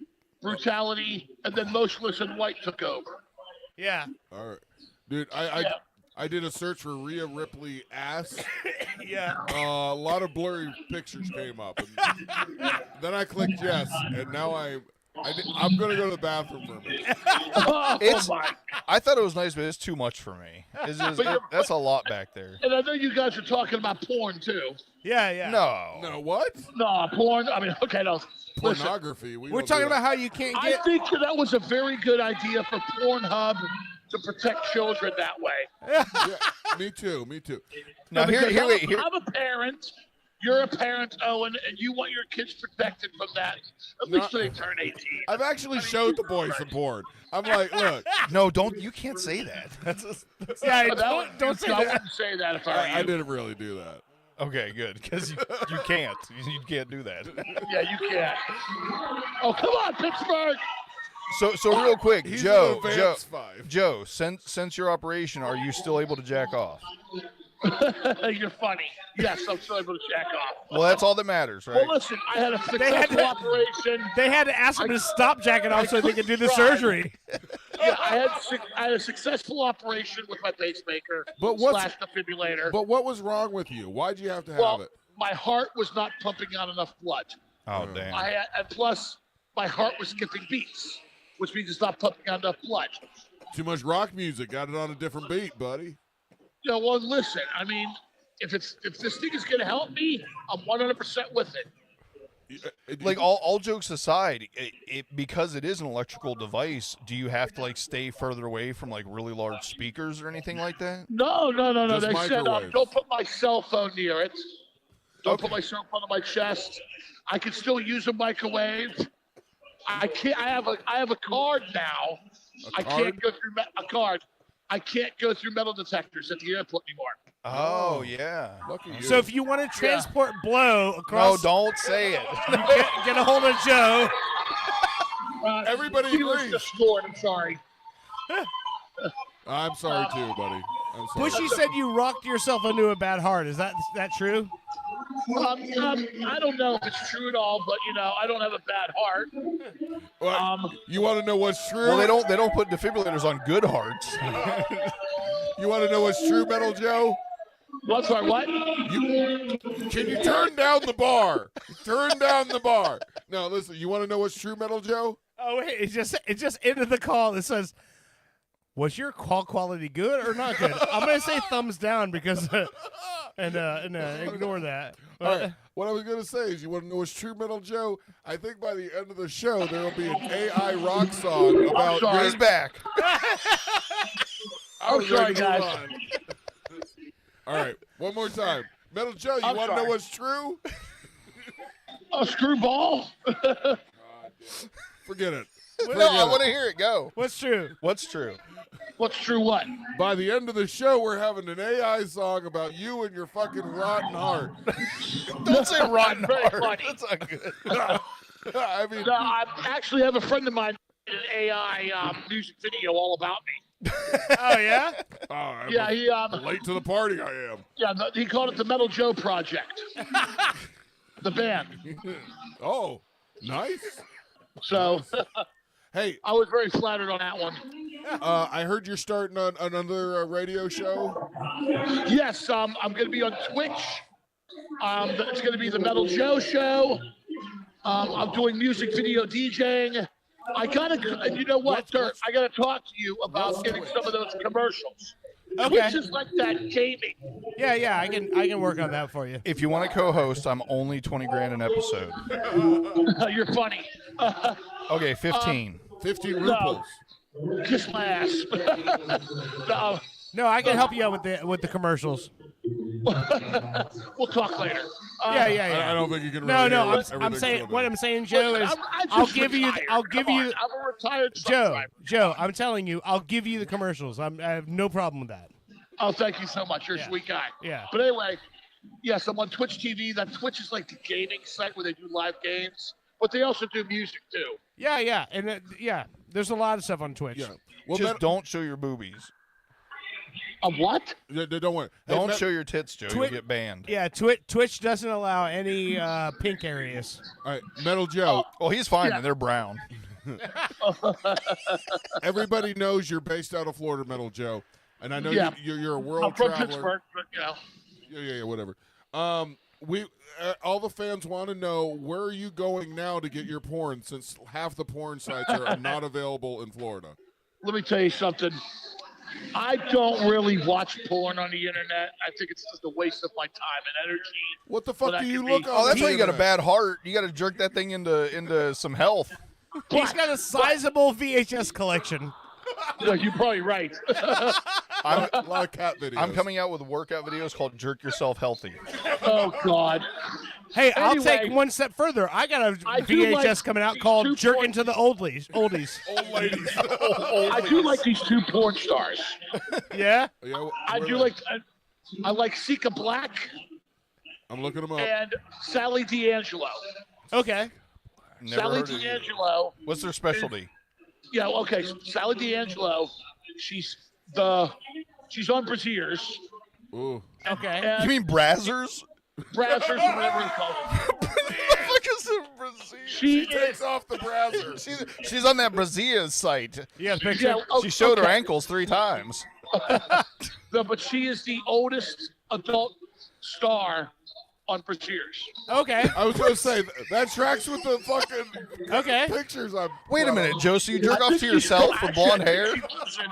Speaker 3: Brutality, and then Motionless in White took over.
Speaker 5: Yeah.
Speaker 4: All right, dude. I did a search for Rhea Ripley ass.
Speaker 5: Yeah.
Speaker 4: A lot of blurry pictures came up. And then I clicked yes, and now I'm gonna go to the bathroom for a minute.
Speaker 10: I thought it was nice, but it's too much for me. That's a lot back there.
Speaker 3: And I know you guys are talking about porn too.
Speaker 5: Yeah.
Speaker 4: No, what?
Speaker 3: No, porn. I mean, okay, no.
Speaker 4: Pornography.
Speaker 5: We're talking about how you can't get.
Speaker 3: I think that was a very good idea for Pornhub to protect children that way.
Speaker 4: Yeah, me too.
Speaker 10: Now here.
Speaker 3: I'm a parent. You're a parent, Owen, and you want your kids protected from that. At least when they turn 18.
Speaker 4: I've actually showed the boys some porn. I'm like, look.
Speaker 10: No, don't. You can't say that.
Speaker 5: Don't say
Speaker 3: I
Speaker 5: that.
Speaker 3: wouldn't say that if I were you.
Speaker 4: I didn't really do that.
Speaker 10: Okay, good, because you can't. You can't do that.
Speaker 3: Yeah, you can't. Oh, come on, Pittsburgh.
Speaker 10: So real quick,
Speaker 4: He's
Speaker 10: Joe,
Speaker 4: an advanced five.
Speaker 10: Joe, since your operation, are you still able to jack off?
Speaker 3: You're funny. Yes, I'm still able to jack off.
Speaker 10: Well, that's all that matters, right?
Speaker 3: Well, listen, I had a successful operation.
Speaker 5: They had to ask him to stop jacking off so they could do the surgery.
Speaker 3: Yeah, I had a successful operation with my pacemaker slash defibrillator.
Speaker 4: But what was wrong with you? Why'd you have to have
Speaker 3: Well,
Speaker 4: it?
Speaker 3: my heart was not pumping out enough blood.
Speaker 10: Oh, damn.
Speaker 3: And plus, my heart was skipping beats, which means it's not pumping out enough blood.
Speaker 4: Too much rock music. Got it on a different beat, buddy.
Speaker 3: Yeah, well, listen. I mean, if this thing is going to help me, I'm 100% with it.
Speaker 10: Like all jokes aside, because it is an electrical device, do you have to like stay further away from like really large speakers or anything like that?
Speaker 3: No.
Speaker 4: Just
Speaker 3: They said
Speaker 4: microwaves.
Speaker 3: don't put my cell phone near it. Don't put my cell phone on my chest. I can still use a microwave. I can't. I have a card now. I can't go through a card. I can't go through metal detectors at the airport anymore.
Speaker 10: Oh yeah.
Speaker 5: So if you want to transport blow across,
Speaker 10: No, don't say it.
Speaker 5: get a hold of Joe.
Speaker 4: Everybody
Speaker 3: Steelers
Speaker 4: agrees.
Speaker 3: just scored. I'm sorry.
Speaker 4: I'm sorry too, buddy. I'm sorry.
Speaker 5: Bushy said you rocked yourself into a bad heart. Is that true?
Speaker 3: I don't know if it's true at all, but I don't have a bad heart.
Speaker 4: Well, you want to know what's true?
Speaker 10: Well, they don't put defibrillators on good hearts.
Speaker 4: You want to know what's true, Metal Joe?
Speaker 3: What's our what?
Speaker 4: Can you turn down the bar? Turn down the bar. No, listen. You want to know what's true, Metal Joe?
Speaker 5: Oh wait, it just ended the call. It says, "Was your call quality good or not good?" I'm gonna say thumbs down because, and ignore that.
Speaker 4: All right. What I was going to say is, you want to know what's true, Metal Joe? I think by the end of the show, there will be an AI rock song about...
Speaker 10: He's back.
Speaker 3: I'm sorry, guys.
Speaker 4: All right. One more time. Metal Joe, you want to know what's true?
Speaker 3: A screwball?
Speaker 4: Forget it.
Speaker 10: No, I want to hear it. Go.
Speaker 5: What's true?
Speaker 10: What's true?
Speaker 3: What's true what?
Speaker 4: By the end of the show, we're having an AI song about you and your fucking rotten heart.
Speaker 10: Don't say rotten
Speaker 3: Very
Speaker 10: heart.
Speaker 3: funny.
Speaker 10: That's not good.
Speaker 4: I mean,
Speaker 3: No, I actually have a friend of mine who did an AI music video all about me.
Speaker 5: Oh yeah.
Speaker 4: Oh, I'm
Speaker 3: Yeah, he
Speaker 4: late to the party. I am.
Speaker 3: Yeah, he called it the Metal Joe Project. The band.
Speaker 4: Oh, nice.
Speaker 3: So,
Speaker 4: hey,
Speaker 3: I was very flattered on that one.
Speaker 4: I heard you're starting on another radio show.
Speaker 3: Yes, I'm going to be on Twitch. It's going to be the Metal Joe Show. I'm doing music video DJing. I gotta, and you know what, Dirk? I gotta talk to you about getting some of those commercials.
Speaker 5: Okay.
Speaker 3: Twitch is like that gaming.
Speaker 5: Yeah, I can work on that for you.
Speaker 10: If you want to co-host, I'm only $20,000 an episode.
Speaker 3: You're funny.
Speaker 10: Okay, 15.
Speaker 4: 15 rupees.
Speaker 3: Kiss my ass. No.
Speaker 5: No, I can help you out with the commercials.
Speaker 3: We'll talk later.
Speaker 5: Yeah.
Speaker 4: I don't think you can.
Speaker 5: No,
Speaker 4: really
Speaker 5: no.
Speaker 4: hear
Speaker 5: I'm
Speaker 4: everything
Speaker 5: saying
Speaker 4: from
Speaker 5: what
Speaker 4: it.
Speaker 5: I'm saying, Joe,
Speaker 3: Listen,
Speaker 5: is
Speaker 3: I
Speaker 5: I'll
Speaker 3: just
Speaker 5: give you.
Speaker 3: retired.
Speaker 5: I'll give
Speaker 3: Come
Speaker 5: you.
Speaker 3: on, I'm a retired truck
Speaker 5: Joe,
Speaker 3: driver.
Speaker 5: Joe, I'm telling you, I'll give you the commercials. I have no problem with that.
Speaker 3: Oh, thank you so much. You're a sweet guy.
Speaker 5: Yeah.
Speaker 3: But anyway, yes, I'm on Twitch TV. That Twitch is like the gaming site where they do live games, but they also do music too.
Speaker 5: Yeah, and there's a lot of stuff on Twitch.
Speaker 4: Yeah. Well,
Speaker 10: Just don't show your boobies.
Speaker 3: A what?
Speaker 4: They don't want.
Speaker 10: Don't show your tits, Joe.
Speaker 5: Twi-
Speaker 10: You'll get banned.
Speaker 5: Yeah, Twitch doesn't allow any pink areas.
Speaker 4: All right, Metal Joe.
Speaker 10: Well, he's fine, and they're brown.
Speaker 4: Everybody knows you're based out of Florida, Metal Joe, and I know
Speaker 3: Yeah.
Speaker 4: you're a world
Speaker 3: I'm from
Speaker 4: traveler.
Speaker 3: Pittsburgh, but you know.
Speaker 4: Yeah, whatever. We all the fans want to know, where are you going now to get your porn, since half the porn sites are not available in Florida.
Speaker 3: Let me tell you something. I don't really watch porn on the internet. I think it's just a waste of my time and energy.
Speaker 4: What the
Speaker 3: But
Speaker 4: fuck
Speaker 3: I
Speaker 4: do you
Speaker 3: could
Speaker 4: look
Speaker 3: be-
Speaker 4: on?
Speaker 10: Oh, that's
Speaker 4: the
Speaker 10: why you got a
Speaker 4: internet?
Speaker 10: bad heart. You got to jerk that thing into some health.
Speaker 5: He's got a sizable VHS collection.
Speaker 3: No, you're probably right.
Speaker 10: I'm,
Speaker 4: A lot of cat videos.
Speaker 10: I'm coming out with workout videos called "Jerk Yourself Healthy."
Speaker 3: Oh God.
Speaker 5: Hey, I'll
Speaker 3: Anyway,
Speaker 5: take one step further. I got a
Speaker 3: I do
Speaker 5: VHS
Speaker 3: like
Speaker 5: coming out
Speaker 3: these
Speaker 5: called
Speaker 3: two
Speaker 5: "Jerking
Speaker 3: porn-
Speaker 5: to the Oldies."
Speaker 4: Old ladies.
Speaker 3: I do like these two porn stars.
Speaker 5: Yeah.
Speaker 4: Yeah,
Speaker 3: I
Speaker 4: where
Speaker 3: do
Speaker 4: they?
Speaker 3: like. I like Sika Black
Speaker 4: I'm looking them up.
Speaker 3: and Sally D'Angelo.
Speaker 5: Okay.
Speaker 10: Never
Speaker 3: Sally
Speaker 10: heard of you.
Speaker 3: D'Angelo.
Speaker 10: What's their specialty?
Speaker 3: Yeah. Okay. Sally D'Angelo. She's on Braziers.
Speaker 4: Ooh.
Speaker 5: Okay.
Speaker 3: And
Speaker 10: You mean Brazzers?
Speaker 3: Brazzers, whatever it's called. She
Speaker 4: Takes
Speaker 3: is.
Speaker 4: off the browser.
Speaker 10: She's on that Brazil site.
Speaker 5: Yeah, picture.
Speaker 3: Yeah, oh,
Speaker 10: She showed her
Speaker 3: okay.
Speaker 10: ankles 3 times.
Speaker 3: No, but she is the oldest adult star on Braziers.
Speaker 5: Okay.
Speaker 4: I was going to say, that tracks with the fucking
Speaker 5: Okay.
Speaker 4: pictures.
Speaker 10: Wait a minute, Joe. So you jerk
Speaker 3: I
Speaker 10: off
Speaker 3: think
Speaker 10: to
Speaker 3: she's
Speaker 10: yourself
Speaker 3: from-
Speaker 10: with blonde hair?
Speaker 3: She lives in,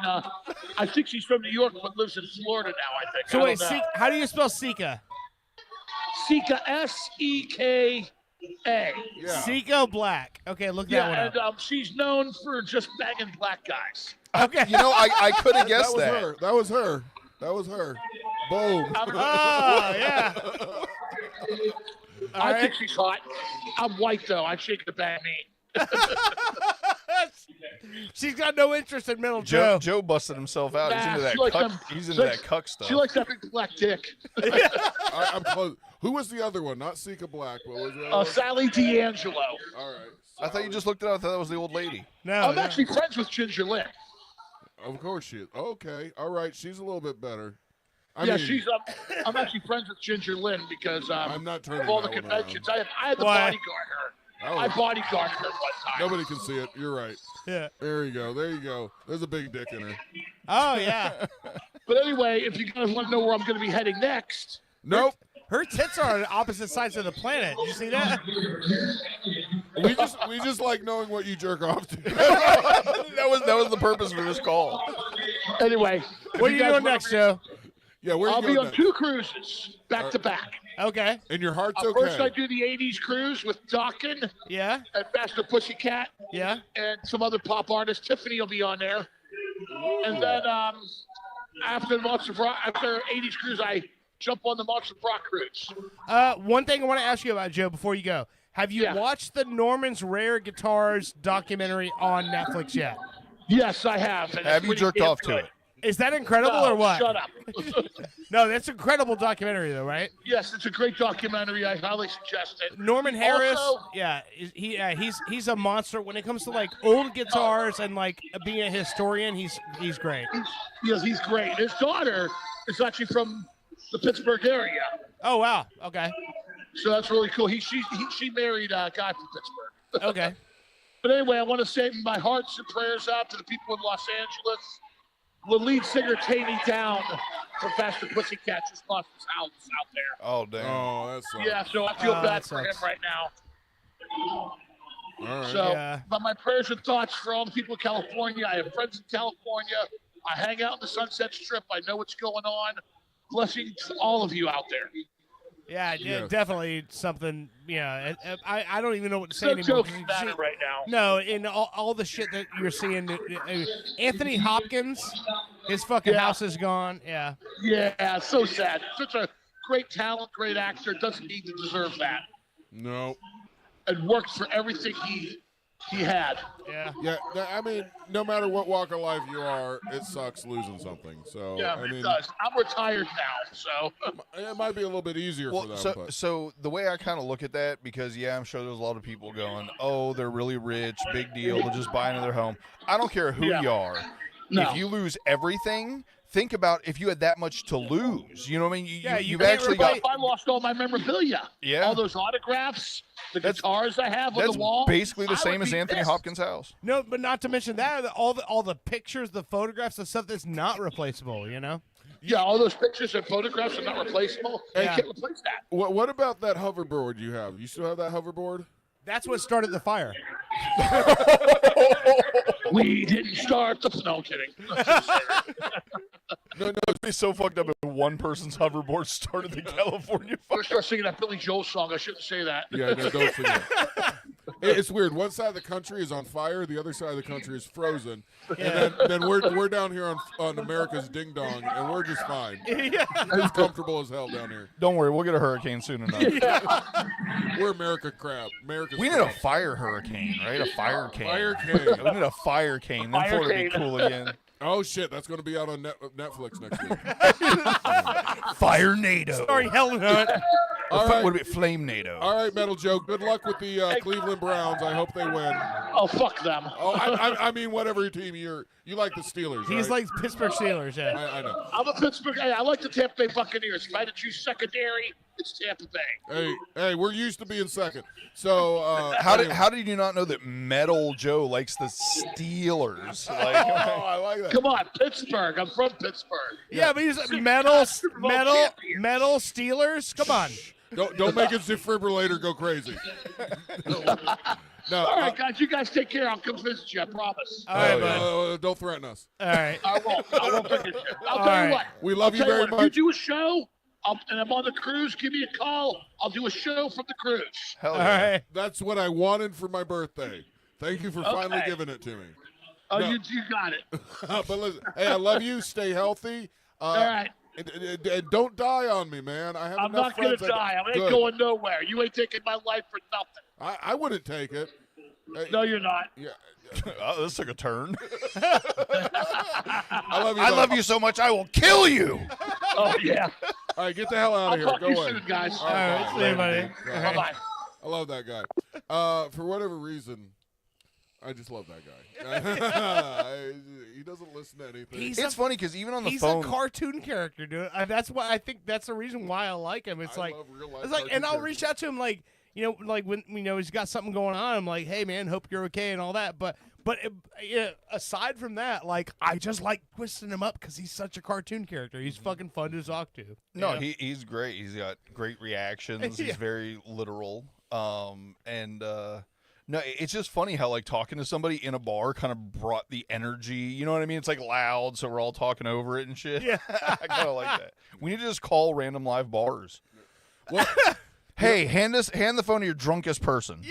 Speaker 3: I think she's from New York, but lives in Florida now. I think.
Speaker 5: So
Speaker 3: I
Speaker 5: wait,
Speaker 3: don't know.
Speaker 5: how do you spell Sika?
Speaker 3: Sika, Seka.
Speaker 4: Yeah.
Speaker 5: Sika Black. Okay, look that one
Speaker 3: Yeah,
Speaker 5: up.
Speaker 3: and she's known for just banging black guys.
Speaker 5: Okay.
Speaker 10: You know, I could have guessed
Speaker 4: was
Speaker 10: that.
Speaker 4: her. That was her. That was her. Boom.
Speaker 5: Oh yeah.
Speaker 3: I think she's hot. I'm white though. I shake the bang me.
Speaker 5: She's got no interest in Metal
Speaker 10: Joe,
Speaker 5: Joe.
Speaker 10: Joe busted himself out. He's
Speaker 3: Nah,
Speaker 10: into that
Speaker 3: she likes
Speaker 10: cuck.
Speaker 3: them-
Speaker 10: He's
Speaker 3: she
Speaker 10: into
Speaker 3: likes-
Speaker 10: that cuck stuff.
Speaker 3: She likes that big black dick.
Speaker 4: I'm close. Who was the other one? Not Sika Black. What was the other one?
Speaker 3: Sally D'Angelo.
Speaker 4: All right.
Speaker 10: I thought you just looked it up. I thought that was the old lady.
Speaker 5: No.
Speaker 3: I'm
Speaker 5: no.
Speaker 3: actually friends with Ginger Lynn.
Speaker 4: Of course she is. Okay. All right. She's a little bit better. I
Speaker 3: Yeah,
Speaker 4: mean,
Speaker 3: she's I'm actually friends with Ginger Lynn because
Speaker 4: I'm not turning
Speaker 3: of all the
Speaker 4: that one
Speaker 3: conventions. I had the
Speaker 5: Why?
Speaker 3: bodyguard her.
Speaker 4: Oh.
Speaker 3: I bodyguarded her one time.
Speaker 4: Nobody can see it. You're right.
Speaker 5: Yeah.
Speaker 4: There you go. There you go. There's a big dick in her.
Speaker 5: Oh yeah.
Speaker 3: But anyway, if you guys want to know where I'm going to be heading next,
Speaker 4: Nope.
Speaker 5: Her tits are on opposite sides of the planet. You see that?
Speaker 4: We just like knowing what you jerk off to.
Speaker 10: that was the purpose for this call.
Speaker 3: anyway, if
Speaker 5: What are you
Speaker 3: guys
Speaker 5: doing
Speaker 3: wanna
Speaker 5: next,
Speaker 3: be-
Speaker 5: Joe?
Speaker 4: Yeah, where
Speaker 3: I'll
Speaker 4: you
Speaker 3: be
Speaker 4: going
Speaker 3: on
Speaker 4: next?
Speaker 3: 2 cruises back to back.
Speaker 5: Okay.
Speaker 4: And your heart's
Speaker 3: First, I
Speaker 4: okay.
Speaker 3: do the '80s cruise with Dawkins
Speaker 5: Yeah.
Speaker 3: and Faster Pussycat
Speaker 5: Yeah.
Speaker 3: and some other pop artists. Tiffany will be on there, and then after the after '80s cruise, I jump on the Monster Rock cruise.
Speaker 5: One thing I want to ask you about, Joe, before you go. Have you
Speaker 3: Yeah.
Speaker 5: watched the Norman's Rare Guitars documentary on Netflix yet?
Speaker 3: Yes, I have. and
Speaker 10: Have
Speaker 3: it's
Speaker 10: you
Speaker 3: pretty
Speaker 10: jerked
Speaker 3: damn
Speaker 10: off to
Speaker 3: good.
Speaker 10: it?
Speaker 5: Is that incredible
Speaker 3: No,
Speaker 5: or what?
Speaker 3: Shut up.
Speaker 5: No, that's an incredible documentary though, right?
Speaker 3: Yes, it's a great documentary. I highly suggest it.
Speaker 5: Norman Harris,
Speaker 3: Also,
Speaker 5: he's a monster when it comes to like old guitars and like being a historian. He's great.
Speaker 3: he's great. His daughter is actually from the Pittsburgh area.
Speaker 5: Oh wow, okay,
Speaker 3: So that's really cool. She married a guy from Pittsburgh.
Speaker 5: okay.
Speaker 3: But anyway, I want to send my hearts and prayers out to the people in Los Angeles. The lead singer Taney Down from Faster Pussycat just lost his house out there.
Speaker 10: Oh, damn.
Speaker 4: Oh, that's
Speaker 3: Yeah, so I feel bad
Speaker 5: that
Speaker 3: for him
Speaker 5: sucks.
Speaker 3: right now.
Speaker 4: all right.
Speaker 3: So,
Speaker 5: Yeah.
Speaker 3: but my prayers and thoughts for all the people in California. I have friends in California. I hang out in the Sunset Strip. I know what's going on. Blessings to all of you out there.
Speaker 5: Yeah,
Speaker 4: Yes.
Speaker 5: definitely something. Yeah, I don't even know what to say
Speaker 3: No
Speaker 5: anymore.
Speaker 3: jokes
Speaker 5: 'cause you
Speaker 3: matter
Speaker 5: see-
Speaker 3: right now.
Speaker 5: No, in all the shit that you're seeing, Anthony Hopkins, his fucking house is gone. Yeah.
Speaker 3: Yeah, so sad. Such a great talent, great actor. Doesn't need to deserve that.
Speaker 4: No.
Speaker 3: And worked for everything he had.
Speaker 5: Yeah.
Speaker 4: Yeah, I mean, no matter what walk of life you are, it sucks losing something. So
Speaker 3: Yeah,
Speaker 4: I mean,
Speaker 3: it does. I'm retired now, so.
Speaker 4: it might be a little bit easier for them.
Speaker 10: So,
Speaker 4: but
Speaker 10: so the way I kind of look at that, because yeah, I'm sure there's a lot of people going, "Oh, they're really rich, big deal. They'll just buy another home." I don't care who you are.
Speaker 3: No.
Speaker 10: If you lose everything, think about if you had that much to lose. You know what I mean? You've
Speaker 3: can't
Speaker 10: actually
Speaker 3: replace-
Speaker 10: got.
Speaker 3: I lost all my memorabilia.
Speaker 10: Yeah.
Speaker 3: All those autographs, the guitars I have on
Speaker 10: That's
Speaker 3: the wall.
Speaker 10: basically the
Speaker 3: I
Speaker 10: same
Speaker 3: would
Speaker 10: as
Speaker 3: be
Speaker 10: Anthony
Speaker 3: pissed.
Speaker 10: Hopkins' house.
Speaker 5: No, but not to mention that all the pictures, the photographs, the stuff that's not replaceable. You know.
Speaker 3: Yeah, all those pictures and photographs are not replaceable. And
Speaker 5: Yeah.
Speaker 3: you can't replace that.
Speaker 4: what about that hoverboard you have? You still have that hoverboard?
Speaker 5: That's what started the fire.
Speaker 3: We didn't start the. No, I'm kidding.
Speaker 10: No, it'd be so fucked up if one person's hoverboard started the California
Speaker 3: I'm
Speaker 10: fire.
Speaker 3: gonna start singing that Billy Joel song. I shouldn't say that.
Speaker 4: Yeah, no, don't forget. It's weird. One side of the country is on fire, the other side of the country is frozen, and then we're down here on America's ding dong, and we're just fine.
Speaker 5: Yeah.
Speaker 4: It's comfortable as hell down here.
Speaker 10: Don't worry, we'll get a hurricane soon enough.
Speaker 4: We're America crap. America's
Speaker 10: We need a
Speaker 4: crap.
Speaker 10: fire hurricane, right? A fire cane.
Speaker 4: Fire cane.
Speaker 10: We need a fire cane. Then
Speaker 3: Fire
Speaker 10: Florida be
Speaker 3: cane.
Speaker 10: cool again.
Speaker 4: Oh shit, that's going to be out on Netflix next week.
Speaker 10: Fire NATO.
Speaker 5: Sorry, Helen Hunt.
Speaker 4: All right.
Speaker 10: Would it be Flame NATO?
Speaker 4: All right, Metal Joe. Good luck with the Cleveland Browns. I hope they win.
Speaker 3: Oh, fuck them.
Speaker 4: Oh, I mean, whatever team you like the Steelers.
Speaker 5: He's
Speaker 4: right?
Speaker 5: like Pittsburgh Steelers. Yeah.
Speaker 4: I know.
Speaker 3: I'm a Pittsburgh. Hey, I like the Tampa Bay Buccaneers. If I had to choose secondary, it's Tampa Bay.
Speaker 4: Hey, we're used to being second. So
Speaker 10: How did you not know that Metal Joe likes the Steelers?
Speaker 4: Oh,
Speaker 10: Like,
Speaker 4: I like that.
Speaker 3: Come on, Pittsburgh. I'm from Pittsburgh.
Speaker 5: Yeah, but he's metal Steelers. Come on.
Speaker 4: Don't make his defibrillator go crazy. No,
Speaker 3: All right, guys. You guys take care. I'll come visit you. I promise.
Speaker 5: All right, bud.
Speaker 4: don't threaten us.
Speaker 5: All right.
Speaker 3: I won't. I won't visit you. I'll
Speaker 5: All
Speaker 3: tell
Speaker 5: right.
Speaker 3: you what.
Speaker 4: We love
Speaker 3: I'll
Speaker 4: you
Speaker 3: tell
Speaker 4: very
Speaker 3: what,
Speaker 4: much.
Speaker 3: If you do a show, and I'm on the cruise, give me a call. I'll do a show from the cruise.
Speaker 10: hell
Speaker 5: All
Speaker 10: yeah.
Speaker 5: right.
Speaker 4: That's what I wanted for my birthday. Thank you for finally
Speaker 3: Okay.
Speaker 4: giving it to me.
Speaker 3: Oh,
Speaker 4: No.
Speaker 3: you got it.
Speaker 4: But listen, hey, I love you. Stay healthy.
Speaker 3: All right.
Speaker 4: And don't die on me, man. I have
Speaker 3: I'm
Speaker 4: enough
Speaker 3: not going to
Speaker 4: friends that-
Speaker 3: die. I ain't
Speaker 4: Good.
Speaker 3: going nowhere. You ain't taking my life for nothing.
Speaker 4: I wouldn't take it. Hey,
Speaker 3: No, you're not.
Speaker 4: yeah.
Speaker 10: Oh, this took a turn.
Speaker 4: I love you.
Speaker 10: I
Speaker 4: bud.
Speaker 10: love you so much, I will kill you.
Speaker 3: Oh, yeah.
Speaker 4: All right, get the hell out
Speaker 3: I'll
Speaker 4: of here.
Speaker 3: talk
Speaker 4: Go
Speaker 3: to you
Speaker 4: away.
Speaker 3: soon, guys.
Speaker 4: All
Speaker 5: All
Speaker 4: right,
Speaker 5: right. See you, buddy.
Speaker 3: Bye-bye.
Speaker 4: I love that guy. For whatever reason, I just love that guy. He doesn't listen to anything.
Speaker 10: It's funny because even on the
Speaker 5: He's
Speaker 10: phone,
Speaker 5: a cartoon character, dude. That's why I think that's the reason why I like him. It's
Speaker 4: I
Speaker 5: like
Speaker 4: love real life
Speaker 5: it's like, and
Speaker 4: cartoon
Speaker 5: I'll reach out to him like like when he's got something going on. I'm like, hey man, hope you're okay and all that. But aside from that, like I just like twisting him up because he's such a cartoon character. He's fucking fun to talk to.
Speaker 10: no,
Speaker 5: you know?
Speaker 10: he's great. He's got great reactions.
Speaker 5: Yeah.
Speaker 10: He's very literal. No, it's just funny how like talking to somebody in a bar kind of brought the energy. You know what I mean? It's like loud, so we're all talking over it and shit.
Speaker 5: Yeah.
Speaker 10: I kind of like that. We need to just call random live bars.
Speaker 4: Well,
Speaker 10: Hey, hand the phone to your drunkest person.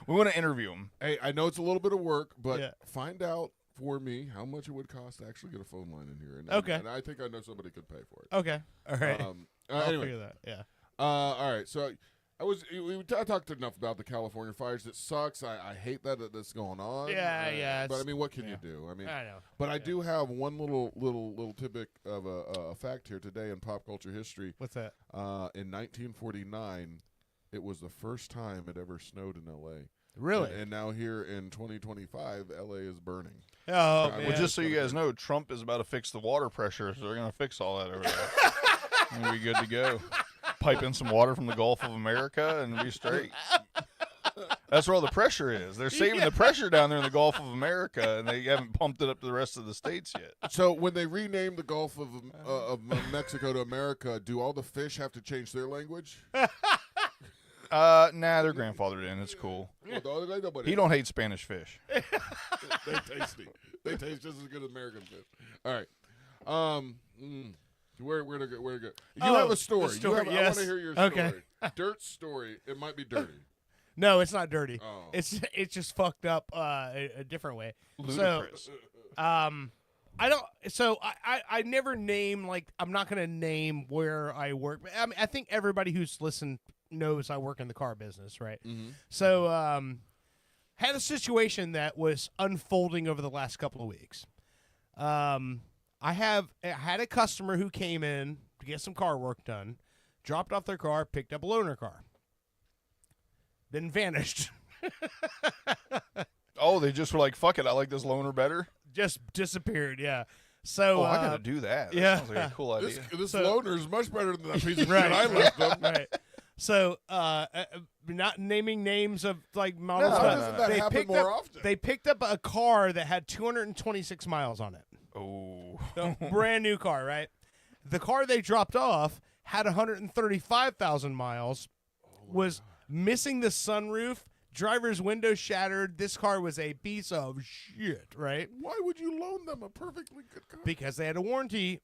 Speaker 10: We want to interview him.
Speaker 4: hey, I know it's a little bit of work, but
Speaker 5: Yeah.
Speaker 4: find out for me how much it would cost to actually get a phone line in here. And,
Speaker 5: Okay.
Speaker 4: And I think I know somebody could pay for it.
Speaker 5: Okay. All right. I'll
Speaker 4: Anyway,
Speaker 5: figure that. Yeah.
Speaker 4: all right. So I talked enough about the California fires. It sucks. I hate that that's going on.
Speaker 5: Yeah.
Speaker 4: But I mean, what can
Speaker 5: yeah.
Speaker 4: you do? I mean,
Speaker 5: I know.
Speaker 4: But I do have one little tidbit of a fact here today in pop culture history.
Speaker 5: What's that?
Speaker 4: In 1949, it was the first time it ever snowed in L.A.
Speaker 5: Really?
Speaker 4: And now here in 2025, L.A. is burning.
Speaker 5: Oh,
Speaker 10: Well, just so you guys know, Trump is about to fix the water pressure, so they're going to fix all that over there. We'll be good to go. Pipe in some water from the Gulf of America and be straight. That's where all the pressure is. They're saving the pressure down there in the Gulf of America, and they haven't pumped it up to the rest of the states yet.
Speaker 4: So when they rename the Gulf of Mexico to America, do all the fish have to change their language?
Speaker 10: Nah, they're grandfathered in. It's cool.
Speaker 4: Well,
Speaker 10: He don't hate Spanish fish.
Speaker 4: They're tasty. They taste just as good as American fish. All right. Where to go? You have a story. I want to hear your story.
Speaker 5: Okay.
Speaker 4: Dirt story. It might be dirty.
Speaker 5: No, it's not dirty.
Speaker 4: Oh.
Speaker 5: It's just fucked up a different way.
Speaker 10: Ludicrous.
Speaker 5: I never name, like, I'm not going to name where I work. I mean, I think everybody who's listened knows I work in the car business, right?
Speaker 4: Mm-hmm.
Speaker 5: So, had a situation that was unfolding over the last couple of weeks. I had a customer who came in to get some car work done, dropped off their car, picked up a loaner car, then vanished.
Speaker 10: Oh, they just were like, fuck it, I like this loaner better?
Speaker 5: Just disappeared, yeah. So
Speaker 10: I got to do that. That sounds like a cool idea.
Speaker 4: This loaner is much better than that piece of shit I left them.
Speaker 5: Right. So, not naming names of, like, models.
Speaker 4: No,
Speaker 5: but
Speaker 4: doesn't that happen
Speaker 5: picked
Speaker 4: more
Speaker 5: up,
Speaker 4: often?
Speaker 5: They picked up a car that had 226 miles on it.
Speaker 10: Oh.
Speaker 5: Brand new car, right? The car they dropped off had 135,000 miles, was missing the sunroof, driver's window shattered. This car was a piece of shit, right?
Speaker 4: Why would you loan them a perfectly good car?
Speaker 5: Because they had a warranty.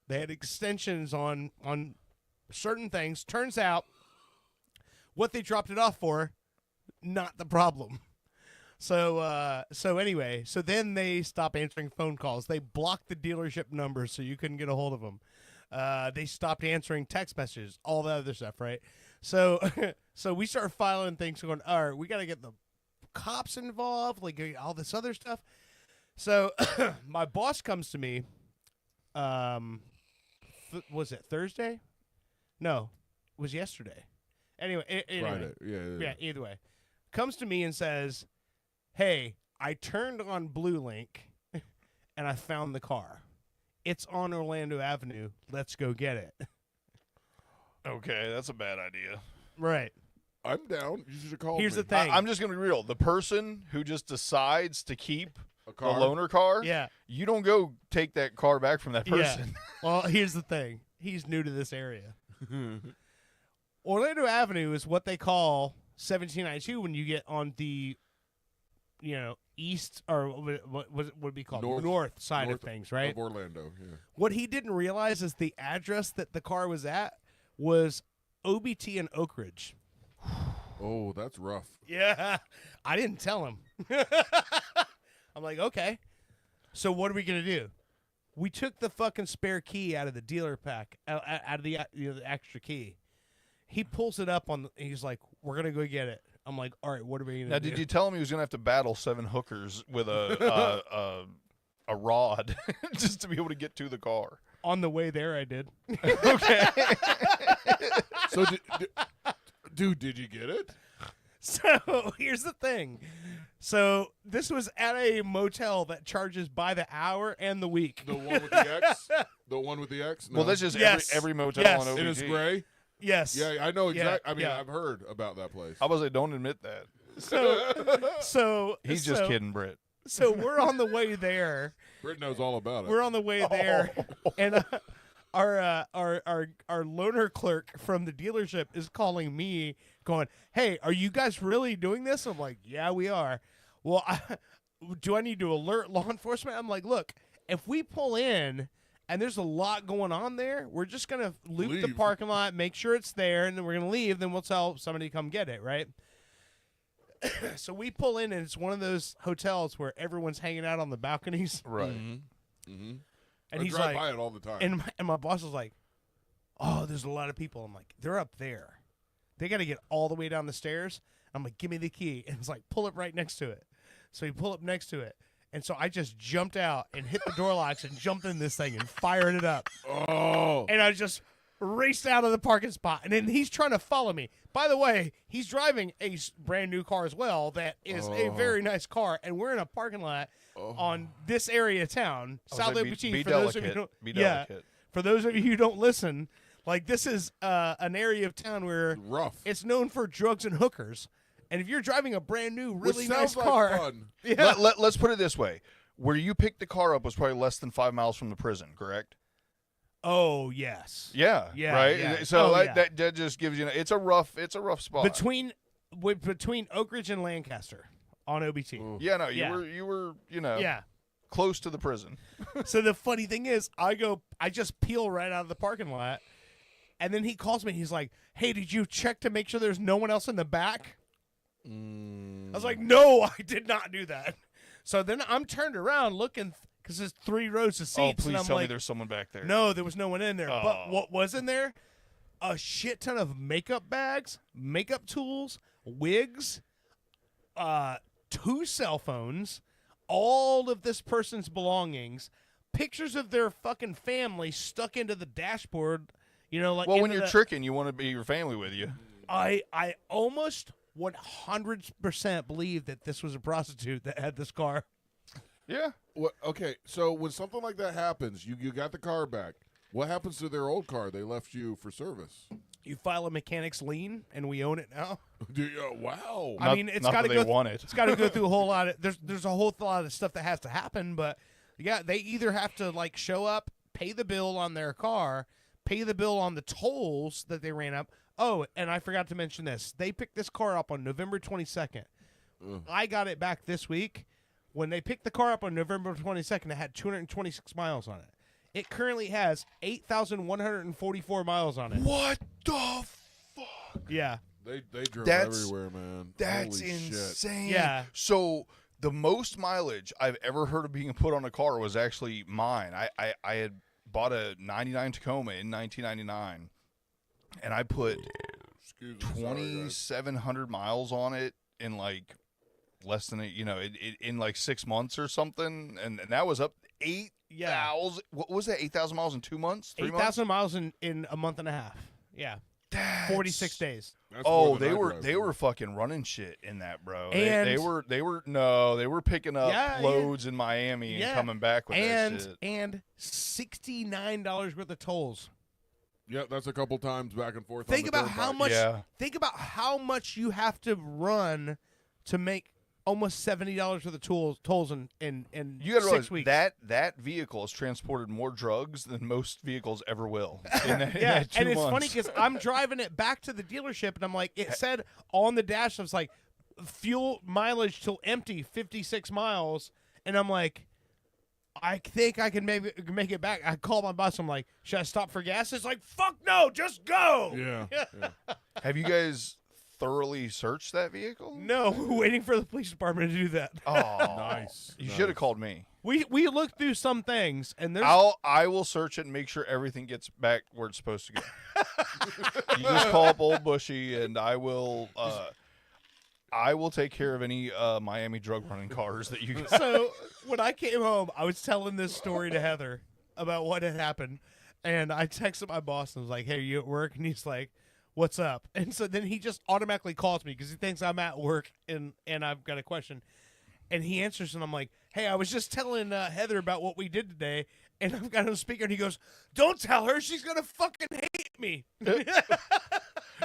Speaker 5: They had extensions on certain things. Turns out what they dropped it off for, not the problem. So anyway, so then they stopped answering phone calls. They blocked the dealership numbers so you couldn't get a hold of them. They stopped answering text messages, all that other stuff, right? So so we started filing things going, all right, we got to get the cops involved, like all this other stuff. So my boss comes to me, was it Thursday? No, it was yesterday. Anyway,
Speaker 4: Friday. Yeah,
Speaker 5: either way. Comes to me and says, hey, I turned on Blue Link and I found the car. It's on Orlando Avenue. Let's go get it.
Speaker 10: Okay, that's a bad idea.
Speaker 5: Right.
Speaker 4: I'm down. You should call
Speaker 5: Here's
Speaker 4: me.
Speaker 5: the thing.
Speaker 10: I'm just going to be real. The person who just decides to keep the
Speaker 4: car?
Speaker 10: loaner car,
Speaker 5: Yeah.
Speaker 10: you don't go take that car back from that person.
Speaker 5: Yeah. Well, here's the thing. He's new to this area. Orlando Avenue is what they call 1792 when you get on the, east, or what would be called north side of things, right?
Speaker 4: Of Orlando, yeah.
Speaker 5: What he didn't realize is the address that the car was at was OBT in Oak Ridge.
Speaker 4: Oh, that's rough.
Speaker 5: Yeah, I didn't tell him. I'm like, okay. So what are we gonna do? We took the fucking spare key out of the dealer pack, out of the the extra key. He pulls it up he's like, we're gonna go get it. I'm like, all right, what are we gonna
Speaker 10: Now,
Speaker 5: do?
Speaker 10: did you tell him he was going to have to battle 7 hookers with a rod just to be able to get to the car?
Speaker 5: On the way there, I did.
Speaker 10: Okay.
Speaker 4: So, dude, did you get it?
Speaker 5: So here's the thing. So this was at a motel that charges by the hour and the week.
Speaker 4: The one with the X? The one with the X? No.
Speaker 10: Well, that's just every motel on OBT.
Speaker 4: And it's gray?
Speaker 5: Yes.
Speaker 4: Yeah, I know exactly.
Speaker 5: Yeah,
Speaker 4: I mean, I've heard about that place.
Speaker 10: I was like, don't admit that.
Speaker 5: So
Speaker 10: He's just kidding, Britt.
Speaker 5: So we're on the way there.
Speaker 4: Britt knows all about it.
Speaker 5: We're on the way there, and our loaner clerk from the dealership is calling me, going, "Hey, are you guys really doing this?" I'm like, "Yeah, we are." Well, do I need to alert law enforcement? I'm like, "Look, if we pull in and there's a lot going on there, we're just gonna loop the parking lot, make sure it's there, and then we're gonna leave. Then we'll tell somebody to come get it, right?" So we pull in, and it's one of those hotels where everyone's hanging out on the balconies.
Speaker 10: Right.
Speaker 4: Mm-hmm. Mm-hmm.
Speaker 5: And
Speaker 4: I
Speaker 5: he's
Speaker 4: drive
Speaker 5: like,
Speaker 4: by it all the time.
Speaker 5: And my boss is like, "Oh, there's a lot of people." I'm like, "They're up there. They got to get all the way down the stairs. I'm like, give me the key. And it's like, pull up right next to it. So you pull up next to it. And so I just jumped out and hit the door locks and jumped in this thing and fired it up.
Speaker 4: Oh.
Speaker 5: And I just raced out of the parking spot. And then he's trying to follow me. By the way, he's driving a brand new car as well that is a very nice car. And we're in a parking lot on this area of town, South OBT.
Speaker 10: Be
Speaker 5: For those of you
Speaker 10: delicate.
Speaker 5: who don't,
Speaker 10: Be
Speaker 5: yeah,
Speaker 10: delicate.
Speaker 5: for those of you who don't listen, like this is an area of town where it's known for drugs and hookers. And if you're driving a brand new, really nice car, yeah.
Speaker 10: Let's put it this way: where you picked the car up was probably less than 5 miles from the prison, correct?
Speaker 5: Oh yes.
Speaker 10: Yeah.
Speaker 5: Yeah.
Speaker 10: Right.
Speaker 5: Yeah.
Speaker 10: So
Speaker 5: Oh, yeah.
Speaker 10: that just gives you. It's a rough spot
Speaker 5: between Oak Ridge and Lancaster on OBT.
Speaker 10: Yeah. No. You were.
Speaker 5: Yeah.
Speaker 10: Close to the prison.
Speaker 5: So the funny thing is, I just peel right out of the parking lot, and then he calls me. And he's like, "Hey, did you check to make sure there's no one else in the back?" I was like, "No, I did not do that." So then I'm turned around looking because there's 3 rows of seats.
Speaker 10: Oh, please
Speaker 5: and I'm
Speaker 10: tell me
Speaker 5: like,
Speaker 10: there's someone back there.
Speaker 5: No, there was no one in there.
Speaker 10: Oh.
Speaker 5: But what was in there? A shit ton of makeup bags, makeup tools, wigs, 2 cell phones, all of this person's belongings, pictures of their fucking family stuck into the dashboard. You know, like
Speaker 10: Well, when
Speaker 5: into
Speaker 10: you're
Speaker 5: the-
Speaker 10: tricking, you want to be your family with you.
Speaker 5: I almost 100% believe that this was a prostitute that had this car.
Speaker 10: Yeah.
Speaker 4: What, okay, so when something like that happens, you got the car back. What happens to their old car they left you for service?
Speaker 5: You file a mechanic's lien, and we own it now.
Speaker 4: Wow.
Speaker 5: I mean, it's
Speaker 10: not
Speaker 5: got to
Speaker 10: that
Speaker 5: go.
Speaker 10: they want it.
Speaker 5: It's got to go through a whole lot of. There's a whole lot of stuff that has to happen, but yeah, they either have to like show up, pay the bill on their car, pay the bill on the tolls that they ran up. Oh, and I forgot to mention this. They picked this car up on November 22nd. I got it back this week. When they picked the car up on November 22nd, it had 226 miles on it. It currently has 8,144 miles on it.
Speaker 10: What the fuck?
Speaker 5: Yeah.
Speaker 4: They drove
Speaker 10: That's-
Speaker 4: everywhere, man.
Speaker 10: That's
Speaker 4: Holy shit.
Speaker 10: insane.
Speaker 5: Yeah.
Speaker 10: So the most mileage I've ever heard of being put on a car was actually mine. I had bought a 99 Tacoma in 1999, and I put 2,700 miles on it in like less than in like 6 months or something, and that was up 8,000. What was that? 8,000 miles in 2 months? 3 months?
Speaker 5: 8,000 miles in a month and a half. Yeah. 46 days.
Speaker 10: They were fucking running shit in that, bro. They were picking up loads in Miami and coming back with that shit.
Speaker 5: And $69 worth of tolls.
Speaker 4: Yeah, that's a couple times back and forth.
Speaker 5: Think
Speaker 4: on the
Speaker 5: about how
Speaker 4: turnpike.
Speaker 5: much.
Speaker 10: Yeah.
Speaker 5: Think about how much you have to run to make almost $70 worth of tolls in
Speaker 10: You gotta
Speaker 5: 6
Speaker 10: realize
Speaker 5: weeks.
Speaker 10: that vehicle has transported more drugs than most vehicles ever will. In that,
Speaker 5: Yeah,
Speaker 10: in that 2
Speaker 5: and it's
Speaker 10: months.
Speaker 5: funny because I'm driving it back to the dealership, and I'm like, it said on the dash, I was like, fuel mileage till empty, 56 miles, and I'm like, I think I can maybe make it back. I call my boss. I'm like, should I stop for gas? It's like, fuck no, just go.
Speaker 4: Yeah.
Speaker 10: Have you guys thoroughly searched that vehicle?
Speaker 5: No, we're waiting for the police department to do that.
Speaker 10: Oh,
Speaker 4: Nice.
Speaker 10: You should have called me.
Speaker 5: We looked through some things, and there's
Speaker 10: I will search it and make sure everything gets back where it's supposed to go. You just call up Old Bushy, and I will take care of any Miami drug running cars that you got.
Speaker 5: So when I came home, I was telling this story to Heather about what had happened, and I texted my boss and was like, "Hey, are you at work?" And he's like, "What's up?" And so then he just automatically calls me because he thinks I'm at work and I've got a question, and he answers, and I'm like, "Hey, I was just telling Heather about what we did today," and I've got him on speaker, and he goes, "Don't tell her; she's gonna fucking hate me."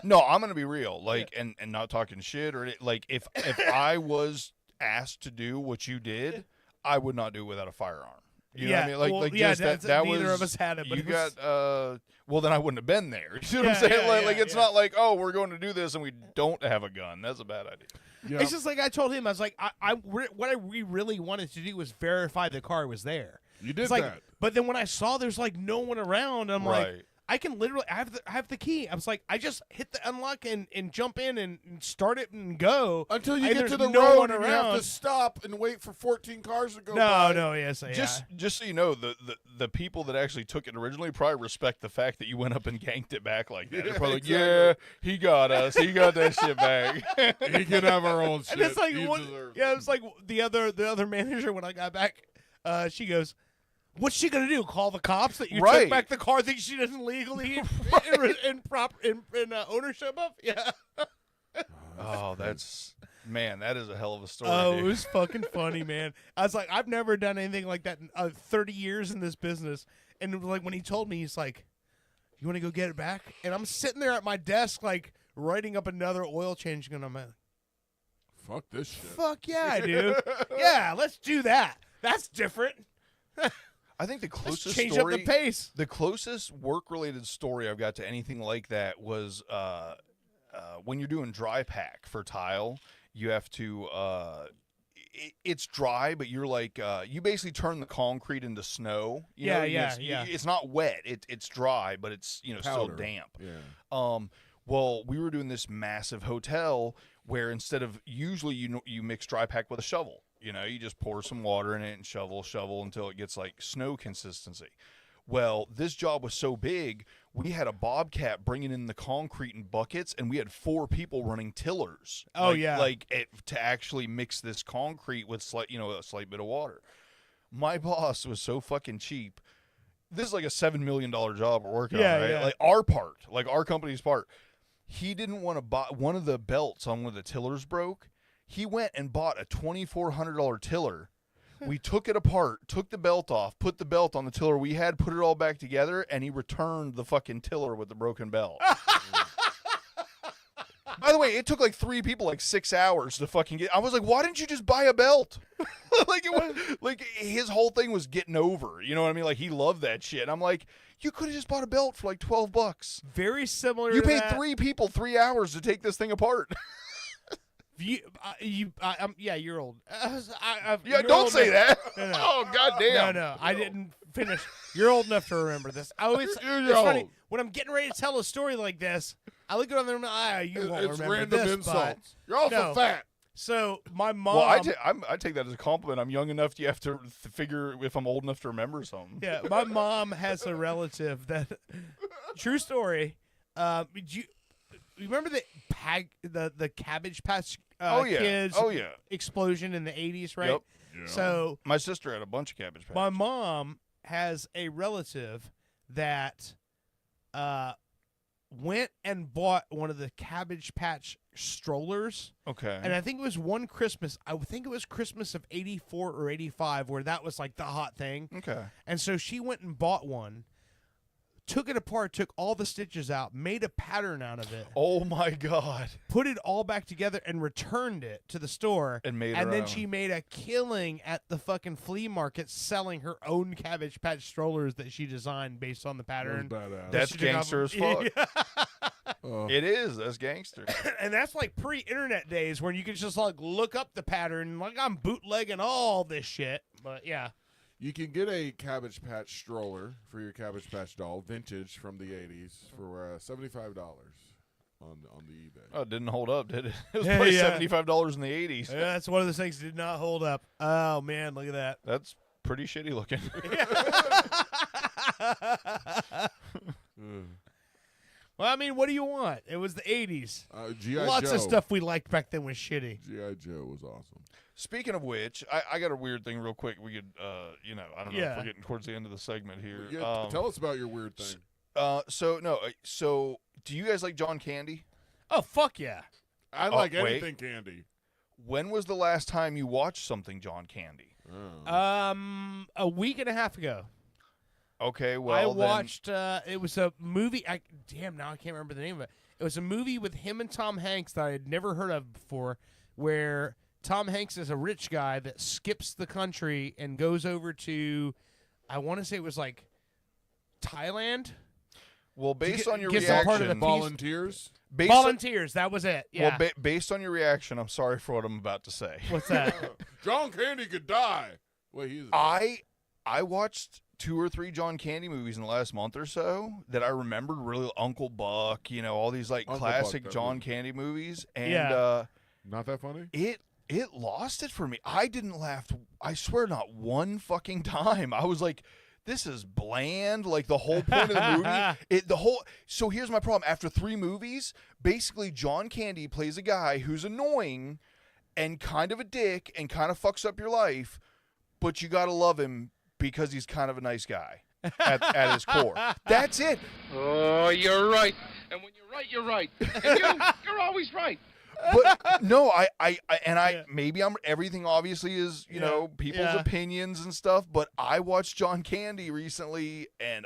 Speaker 10: No, I'm gonna be real, and not talking shit or like if I was asked to do what you did, I would not do it without a firearm. You know what I mean? That
Speaker 5: neither
Speaker 10: was,
Speaker 5: of us had it. But
Speaker 10: you
Speaker 5: it was,
Speaker 10: got well, then I wouldn't have been there. You see what I'm saying? It's not like, oh, we're going to do this and we don't have a gun. That's a bad idea.
Speaker 4: Yeah.
Speaker 5: It's just like I told him. I was like, we really wanted to do was verify the car was there.
Speaker 4: You did
Speaker 5: It's like,
Speaker 4: that.
Speaker 5: but then when I saw there's like no one around, I'm like,
Speaker 10: Right.
Speaker 5: I can literally, I have the key. I was like, I just hit the unlock and jump in and start it and go.
Speaker 4: Until you
Speaker 5: And
Speaker 4: get to the
Speaker 5: there's no
Speaker 4: road
Speaker 5: one
Speaker 4: and you have
Speaker 5: around.
Speaker 4: to stop and wait for 14 cars to go by.
Speaker 10: Just so you know, the people that actually took it originally probably respect the fact that you went up and ganked it back like that. They're probably like, yeah, he got us. He got that shit back.
Speaker 4: He can have our own shit.
Speaker 5: And it's like,
Speaker 4: He
Speaker 5: what,
Speaker 4: deserves
Speaker 5: yeah, it was like the other manager when I got back. She goes, "What's she gonna do? Call the cops that you
Speaker 10: Right.
Speaker 5: took back the car that she doesn't legally in ownership of?" Yeah.
Speaker 10: Oh, man, that is a hell of a story.
Speaker 5: Oh,
Speaker 10: dude.
Speaker 5: it was fucking funny, man. I was like, I've never done anything like that in 30 years in this business. And it was like when he told me, he's like, "You want to go get it back?" And I'm sitting there at my desk, like writing up another oil change, and I'm like,
Speaker 4: "Fuck this shit."
Speaker 5: "Fuck yeah, dude! Yeah, let's do that. That's different."
Speaker 10: I think the closest
Speaker 5: change
Speaker 10: story,
Speaker 5: up the pace.
Speaker 10: The closest work-related story I've got to anything like that was when you're doing dry pack for tile. You have to. It's dry, but you're like you basically turn the concrete into snow. You know? It's not wet. It's dry, but it's still
Speaker 4: Powder.
Speaker 10: damp.
Speaker 4: Yeah.
Speaker 10: Well, we were doing this massive hotel where instead of usually you mix dry pack with a shovel. You just pour some water in it and shovel until it gets like snow consistency. Well, this job was so big, we had a bobcat bringing in the concrete in buckets, and we had 4 people running tillers.
Speaker 5: Oh, yeah.
Speaker 10: To actually mix this concrete with a slight bit of water. My boss was so fucking cheap. This is like a $7 million job we're working on, right?
Speaker 5: Yeah.
Speaker 10: Like our part, like our company's part. He didn't want to buy one of the belts on one of the tillers broke. He went and bought a $2,400 tiller. We took it apart, took the belt off, put the belt on the tiller we had, put it all back together, and he returned the fucking tiller with the broken belt. By the way, it took like 3 people like 6 hours to fucking get. I was like, why didn't you just buy a belt? Like it was like his whole thing was getting over. You know what I mean? Like he loved that shit. I'm like, you could have just bought a belt for like $12.
Speaker 5: Very similar.
Speaker 10: You
Speaker 5: to
Speaker 10: paid
Speaker 5: that.
Speaker 10: 3 people 3 hours to take this thing apart.
Speaker 5: You're old.
Speaker 10: Don't say that.
Speaker 5: No.
Speaker 10: Oh, goddamn.
Speaker 5: No, I didn't finish. You're old enough to remember this. I always. It's funny when I'm getting ready to tell a story like this. I look at them and you won't
Speaker 4: It's
Speaker 5: remember
Speaker 4: random
Speaker 5: this.
Speaker 4: insults.
Speaker 5: But
Speaker 4: You're also fat.
Speaker 5: So my mom.
Speaker 10: Well, I take that as a compliment. I'm young enough. You have to figure if I'm old enough to remember something.
Speaker 5: Yeah, my mom has a relative that. True story. You remember the Cabbage Patch Kids explosion in the 80s, right?
Speaker 10: Yep.
Speaker 5: Yeah. So
Speaker 10: my sister had a bunch of Cabbage Patch.
Speaker 5: My mom has a relative that went and bought one of the Cabbage Patch strollers.
Speaker 10: Okay.
Speaker 5: And I think it was one Christmas. I think it was Christmas of 84 or 85 where that was like the hot thing.
Speaker 10: Okay.
Speaker 5: And so she went and bought one. Took it apart, took all the stitches out, made a pattern out of it.
Speaker 10: Oh my God.
Speaker 5: Put it all back together and returned it to the store.
Speaker 10: And made
Speaker 5: And
Speaker 10: her
Speaker 5: then
Speaker 10: own.
Speaker 5: she made a killing at the fucking flea market selling her own Cabbage Patch strollers that she designed based on the pattern.
Speaker 10: That's gangster as fuck.
Speaker 4: Oh.
Speaker 10: It is. That's gangster.
Speaker 5: And that's like pre-internet days when you could just like look up the pattern. Like I'm bootlegging all this shit. But yeah.
Speaker 4: You can get a Cabbage Patch stroller for your Cabbage Patch doll, vintage from the 80s, for $75 on the eBay.
Speaker 10: Oh, it didn't hold up, did it? It was
Speaker 5: Yeah,
Speaker 10: probably
Speaker 5: yeah.
Speaker 10: $75 in the 80s.
Speaker 5: Yeah, that's one of those things that did not hold up. Oh, man, look at that.
Speaker 10: That's pretty shitty looking.
Speaker 5: Well, I mean, what do you want? It was the 80s.
Speaker 4: G.I.
Speaker 5: Lots
Speaker 4: Joe.
Speaker 5: of stuff we liked back then was shitty.
Speaker 4: G.I. Joe was awesome.
Speaker 10: Speaking of which, I got a weird thing real quick. We could, I don't know if we're getting towards the end of the segment here.
Speaker 4: Yeah, tell us about your weird thing.
Speaker 10: So do you guys like John Candy?
Speaker 5: Oh, fuck yeah.
Speaker 4: I like anything candy.
Speaker 10: When was the last time you watched something John Candy?
Speaker 5: A week and a half ago.
Speaker 10: Okay, well,
Speaker 5: I watched. It was a movie. Now I can't remember the name of it. It was a movie with him and Tom Hanks that I had never heard of before, where Tom Hanks is a rich guy that skips the country and goes over to, I want to say it was like Thailand.
Speaker 10: Well, based on your
Speaker 5: get some
Speaker 10: reaction,
Speaker 5: part of the piece.
Speaker 4: Volunteers.
Speaker 5: Volunteers. That was it. Yeah.
Speaker 10: Well, based on your reaction, I'm sorry for what I'm about to say.
Speaker 5: What's that?
Speaker 4: John Candy could die. Wait, he's.
Speaker 10: I watched 2 or 3 John Candy movies in the last month or so that I remembered really. Uncle Buck, all these like
Speaker 4: Uncle
Speaker 10: classic
Speaker 4: Buck,
Speaker 10: John Candy movies, and
Speaker 4: not that funny.
Speaker 10: It lost it for me. I didn't laugh. I swear, not one fucking time. I was like, this is bland. Like the whole point of the movie, So here's my problem. After 3 movies, basically John Candy plays a guy who's annoying and kind of a dick and kind of fucks up your life, but you gotta love him because he's kind of a nice guy at his core. That's it.
Speaker 3: Oh, you're right. And when you're right, you're right. And you're always right.
Speaker 10: But no, maybe everything obviously is, people's opinions and stuff, but I watched John Candy recently and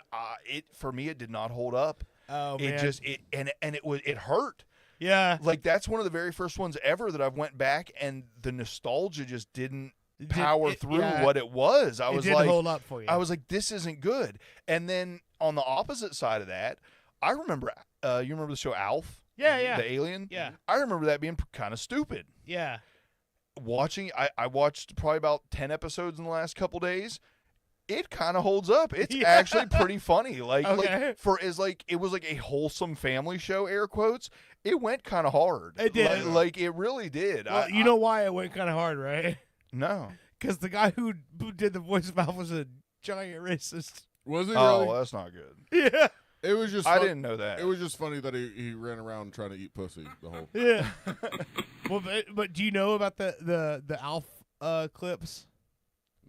Speaker 10: for me it did not hold up.
Speaker 5: Oh,
Speaker 10: man. It hurt.
Speaker 5: Yeah.
Speaker 10: Like that's one of the very first ones ever that I've went back and the nostalgia just didn't power through what it was. I was
Speaker 5: didn't
Speaker 10: like,
Speaker 5: hold up for you.
Speaker 10: I was like, this isn't good. And then on the opposite side of that, I remember, you remember the show Alf?
Speaker 5: Yeah.
Speaker 10: The alien?
Speaker 5: Yeah.
Speaker 10: I remember that being kind of stupid.
Speaker 5: Yeah.
Speaker 10: I watched probably about 10 episodes in the last couple days. It kind of holds up. It's actually pretty funny. Like it was like a wholesome family show, air quotes. It went kind of hard.
Speaker 5: It did.
Speaker 10: Like it really did.
Speaker 5: Well, you know why it went kind of hard, right?
Speaker 10: No.
Speaker 5: Because the guy who did the voice of Alf was a giant racist.
Speaker 4: Was he
Speaker 10: Oh,
Speaker 4: really?
Speaker 10: well, that's not good.
Speaker 5: Yeah.
Speaker 4: It was just.
Speaker 10: I didn't know that.
Speaker 4: It was just funny that he ran around trying to eat pussy the whole.
Speaker 5: Yeah. Well, but do you know about the Alf clips?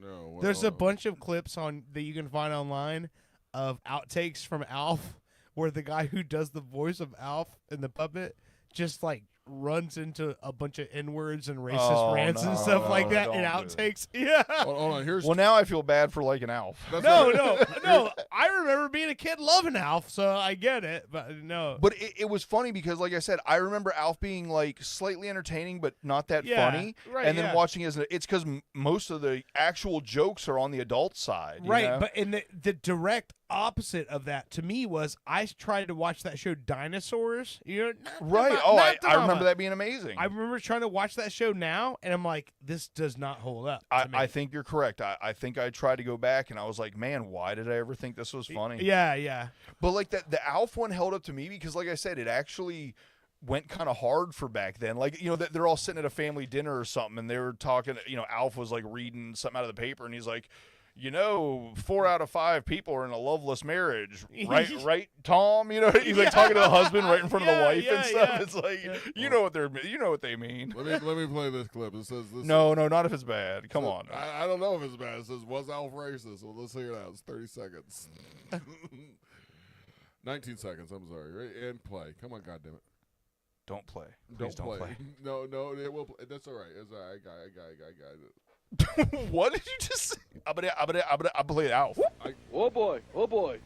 Speaker 4: No.
Speaker 5: There's a bunch of clips that you can find online of outtakes from Alf, where the guy who does the voice of Alf in the puppet just like runs into a bunch of N-words and racist rants and stuff like that in outtakes. Yeah.
Speaker 4: Hold on.
Speaker 10: Well, now I feel bad for liking Alf.
Speaker 5: No. I remember being a kid loving Alf, so I get it. But no.
Speaker 10: But it was funny because, like I said, I remember Alf being like slightly entertaining, but not that funny.
Speaker 5: Right,
Speaker 10: and then watching it's because most of the actual jokes are on the adult side. you
Speaker 5: Right,
Speaker 10: know?
Speaker 5: but in the direct opposite of that to me was I tried to watch that show Dinosaurs.
Speaker 10: Right. I remember that being amazing.
Speaker 5: I remember trying to watch that show now, and I'm like, this does not hold up. to me.
Speaker 10: I think you're correct. I think I tried to go back and I was like, man, why did I ever think this was funny?
Speaker 5: Yeah.
Speaker 10: But like the Alf one held up to me because, like I said, it actually went kind of hard for back then. Like, they're all sitting at a family dinner or something and they were talking, Alf was like reading something out of the paper and he's like, 4 out of 5 people are in a loveless marriage, right? Right, Tom? He's like talking to the husband right in front of the wife and stuff. Yeah. It's like you know what they mean.
Speaker 4: Let me play this clip. It says this.
Speaker 10: No, not if it's bad. Come on.
Speaker 4: I don't know if it's bad. It says was Alf racist? Well, let's hear it out. It's 30 seconds. 19 seconds. I'm sorry. Right? And play. Come on, goddammit.
Speaker 10: Don't play. Please don't play.
Speaker 4: No, it will play. That's all right. It's all right. I got it.
Speaker 10: What did you just say? I'm gonna play it out.
Speaker 12: Oh boy. Oh boy.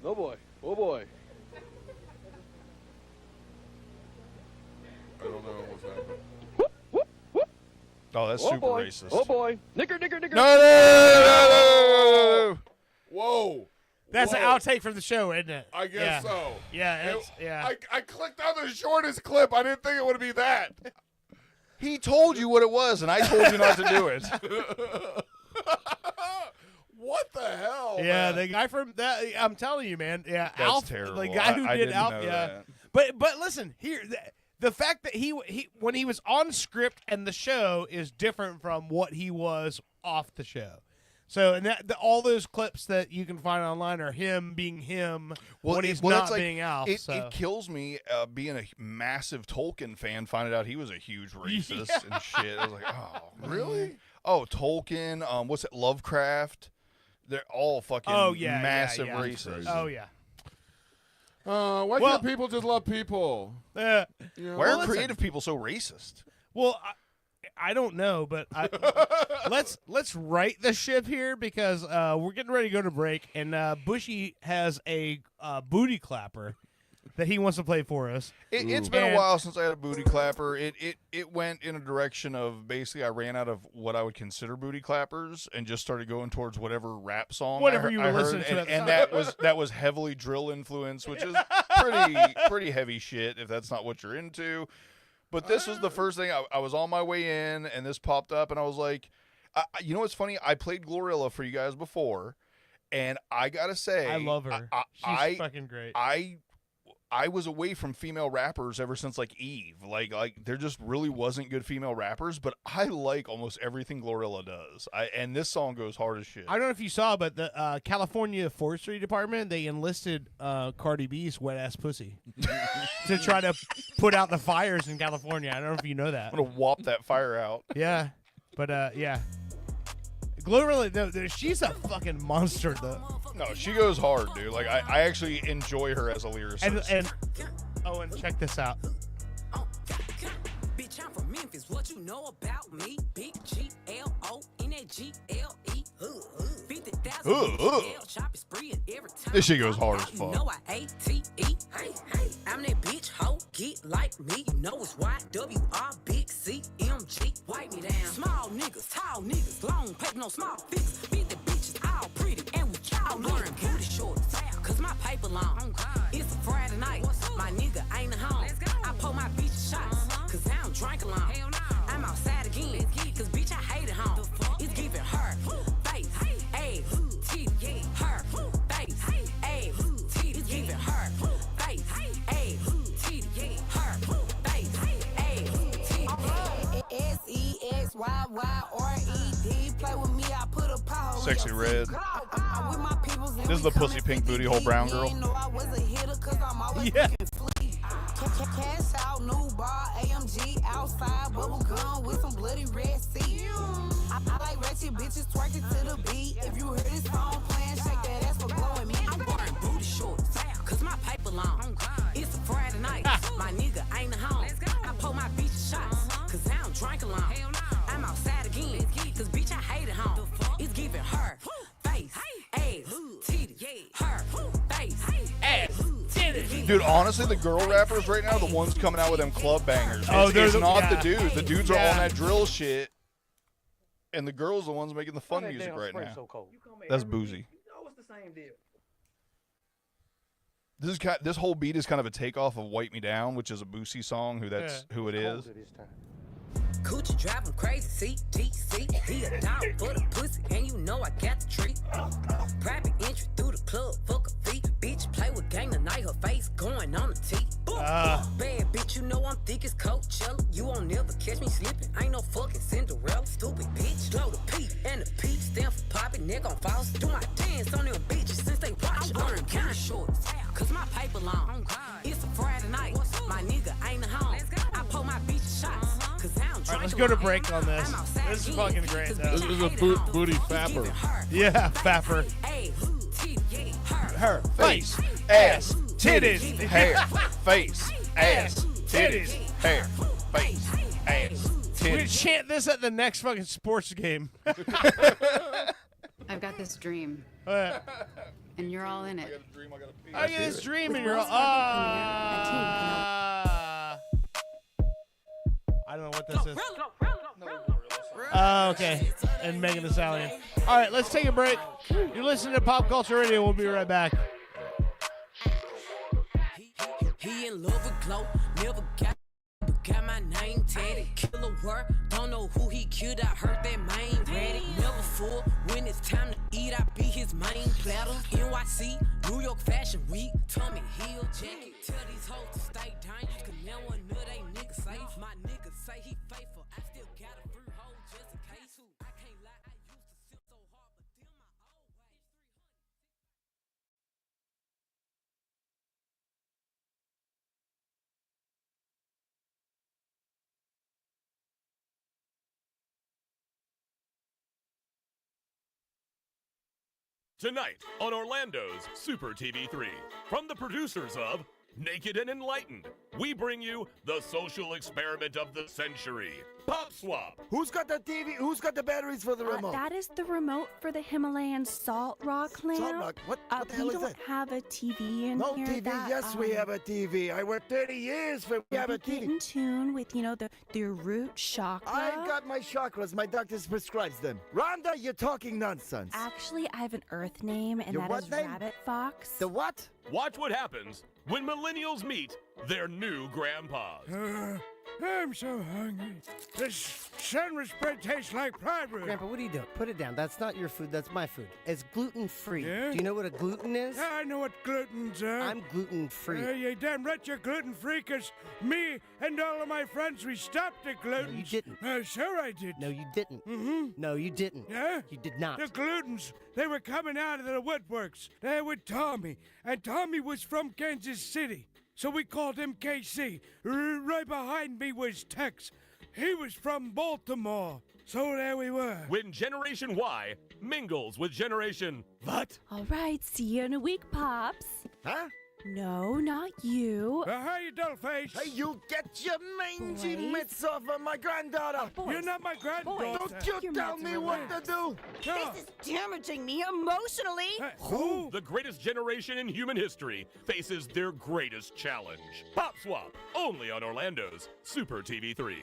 Speaker 12: Oh boy. Oh boy.
Speaker 4: I don't know what's happening.
Speaker 10: Oh, that's super racist.
Speaker 12: Oh boy. Nigger.
Speaker 10: No.
Speaker 4: Whoa.
Speaker 5: That's an outtake from the show, isn't it?
Speaker 4: I guess so.
Speaker 5: Yeah,
Speaker 4: I clicked on the shortest clip. I didn't think it would be that.
Speaker 10: He told you what it was, and I told you not to do it.
Speaker 4: What the hell?
Speaker 5: Yeah,
Speaker 4: man?
Speaker 5: the guy from that. I'm telling you, man. Yeah,
Speaker 10: That's
Speaker 5: Alf,
Speaker 10: terrible.
Speaker 5: the guy who
Speaker 10: I
Speaker 5: did
Speaker 10: didn't
Speaker 5: Alf.
Speaker 10: know
Speaker 5: Yeah,
Speaker 10: that.
Speaker 5: but listen here. The fact that he when he was on script and the show is different from what he was off the show. So, and all those clips that you can find online are him being him when he's not being Alf.
Speaker 10: It kills me being a massive Tolkien fan, finding out he was a huge racist and shit. I was like, oh,
Speaker 4: really?
Speaker 10: Oh, Tolkien. What's it? Lovecraft. They're all fucking massive racists.
Speaker 5: Oh yeah.
Speaker 4: Why can't people just love people?
Speaker 10: Why are creative people so racist?
Speaker 5: Well, I don't know, but let's right the ship here because we're getting ready to go to break, and Bushy has a booty clapper that he wants to play for us.
Speaker 10: It's been a while since I had a booty clapper. It went in a direction of basically I ran out of what I would consider booty clappers and just started going towards whatever rap song
Speaker 5: Whatever you were
Speaker 10: I heard,
Speaker 5: listening to,
Speaker 10: and that was heavily drill influence, which is pretty heavy shit if that's not what you're into. But this was the first thing. I was on my way in, and this popped up, and I was like, you know what's funny? I played Glorilla for you guys before, And I gotta say,
Speaker 5: I love her. She's fucking great.
Speaker 10: I was away from female rappers ever since like Eve. Like there just really wasn't good female rappers, but I like almost everything Glorilla does. And this song goes hard as shit.
Speaker 5: I don't know if you saw, but the California Forestry Department, they enlisted Cardi B's wet ass pussy to try to put out the fires in California. I don't know if you know that.
Speaker 10: I'm gonna whop that fire out.
Speaker 5: Yeah, but yeah. Glorilla, no, she's a fucking monster though.
Speaker 10: No, she goes hard, dude. Like I actually enjoy her as a lyricist.
Speaker 5: And check this out.
Speaker 13: Bitch, I'm from Memphis. What you know about me? Big G-L-O-N-A-G-L-E. 50,000 shopping spree and every time.
Speaker 10: This shit goes hard as fuck.
Speaker 13: You know I A-T-E. Hey, I'm that bitch hoe. Get like me. You know it's Y-W-R, big C-M-G. Wipe me down. Small niggas, tall niggas, long paper, no small figures. Beat the bitches all pretty and we all wearing booty shorts. Cause my paper long. It's a Friday night. My nigga ain't at home. I pull my bitch shots. Cause I don't drink alone. I'm outside again. Cause bitch, I hate it home. It's giving her face, ass, titty, her face, ass, titty. It's giving her face, ass, titty, her face, ass, titty. S-E-X-Y-Y-R-E-D. Play with me, I put a power.
Speaker 10: Sexy Red. This is the pussy pink booty hole brown girl.
Speaker 5: Yeah.
Speaker 13: Cash out, new bar, AMG outside, bubble gum with some bloody red seat. I like ratchet bitches twerking to the beat. If you heard this song playing, shake that ass for blowing me. I'm wearing booty shorts, cause my paper long. It's a Friday night, my nigga ain't at home. I pull my bitch shots, cause I don't drink alone. I'm outside again, cause bitch, I hate it home. It's giving her face, ass, titty, her face, ass, titty.
Speaker 10: Dude, honestly, the girl rappers right now are the ones coming out with them club bangers.
Speaker 5: Oh,
Speaker 10: It's not
Speaker 5: yeah.
Speaker 10: the dudes. The dudes are
Speaker 5: Yeah.
Speaker 10: on that drill shit, and the girls are the ones making the fun music right now. That's boozy.
Speaker 9: Oh, it's the same deal.
Speaker 10: This whole beat is kind of a takeoff of "Wipe Me Down," which is a Boosie song. Who it is.
Speaker 13: Coochie driving crazy, CTC. He a dog for the pussy, and you know I got the treat. Private entry through the club, fuck a fee. Bitch play with gang tonight, her face going on the tee. Bad bitch, you know I'm thick as Coachella. You won't never catch me slipping. Ain't no fucking Cinderella. Stupid bitch, slow the P and the P stand for popping. Neck on false. Do my dance on them bitches since they watch. I'm wearing kind of shorts, cause my paper long. It's a Friday night, my nigga ain't at home. I pull my bitch shots, cause I don't drink.
Speaker 5: All right, let's go to break on this. This is fucking great, though.
Speaker 4: This is a booty fapper.
Speaker 5: Yeah, fapper.
Speaker 10: Her face, ass, titties, hair, face, ass, titties, hair, face, ass,
Speaker 5: We
Speaker 10: titties.
Speaker 5: chant this at the next fucking sports game.
Speaker 16: I've got this dream,
Speaker 5: I
Speaker 16: and you're all in it.
Speaker 5: got this dream and you're all. I don't know what this is. Okay. And Megan Thee Stallion. All right, let's take a break. You're listening to Pop Culture Radio. We'll be right back.
Speaker 13: He in love with Glow, never got my name tatted. Killer word, don't know who he killed. I heard that main ready. Never full when it's time to eat. I be his main platter. NYC, New York Fashion Week. Tommy Hill jacket. Tell these hoes to stay dangerous, cause now one of they niggas safe. My niggas say he faithful. I still got a free hoe just in case. I can't lie, I used to sip so hard, but then my old way.
Speaker 1: Tonight on Orlando's Super TV3, from the producers of Naked and Enlightened, we bring you the social experiment of the century, Pop Swap.
Speaker 11: Who's got the TV? Who's got the batteries for the remote?
Speaker 20: That is the remote for the Himalayan salt rock lamp.
Speaker 11: Salt rock? What the hell
Speaker 20: we
Speaker 11: is
Speaker 20: don't
Speaker 11: that?
Speaker 20: have a TV in
Speaker 11: No
Speaker 20: here.
Speaker 11: TV.
Speaker 20: That,
Speaker 11: Yes, we have a TV. I worked 30 years for we have a
Speaker 20: Get
Speaker 11: TV.
Speaker 20: in tune with, the root chakra.
Speaker 11: I got my chakras. My doctor prescribes them. Rhonda, you're talking nonsense.
Speaker 20: Actually, I have an Earth name, and
Speaker 11: Your
Speaker 20: that
Speaker 11: what
Speaker 20: is
Speaker 11: name?
Speaker 20: Rabbit Fox.
Speaker 11: The what?
Speaker 1: Watch what happens when millennials meet their new grandpas.
Speaker 2: I'm so hungry. This sandwich bread tastes like plywood.
Speaker 14: Grandpa, what are you doing? Put it down. That's not your food. That's my food. It's gluten-free.
Speaker 2: Yeah?
Speaker 14: Do you know what a gluten is?
Speaker 2: I know what gluten's are.
Speaker 14: I'm gluten-free.
Speaker 2: You damn right you're gluten-free, 'cause me and all of my friends, we stopped at gluten.
Speaker 14: No, you didn't.
Speaker 2: Sure I did.
Speaker 14: No, you didn't.
Speaker 2: Mm-hmm.
Speaker 14: No, you didn't.
Speaker 2: Yeah?
Speaker 14: You did not.
Speaker 2: The glutens, they were coming out of the woodworks. They were Tommy, and Tommy was from Kansas City. So we called him KC. Right behind me was Tex. He was from Baltimore. So there we were.
Speaker 1: When Generation Y mingles with Generation
Speaker 2: What?
Speaker 20: All right, see you in a week, Pops.
Speaker 8: Huh?
Speaker 20: No, not you.
Speaker 2: How you dollface?
Speaker 8: Hey, you get your mangy
Speaker 20: Boys.
Speaker 8: mitts off of my granddaughter!
Speaker 2: You're not my granddaughter.
Speaker 8: Don't you tell me what to do!
Speaker 2: This
Speaker 21: is damaging me emotionally.
Speaker 1: Who? The greatest generation in human history faces their greatest challenge. Pop Swap, only on Orlando's Super TV 3.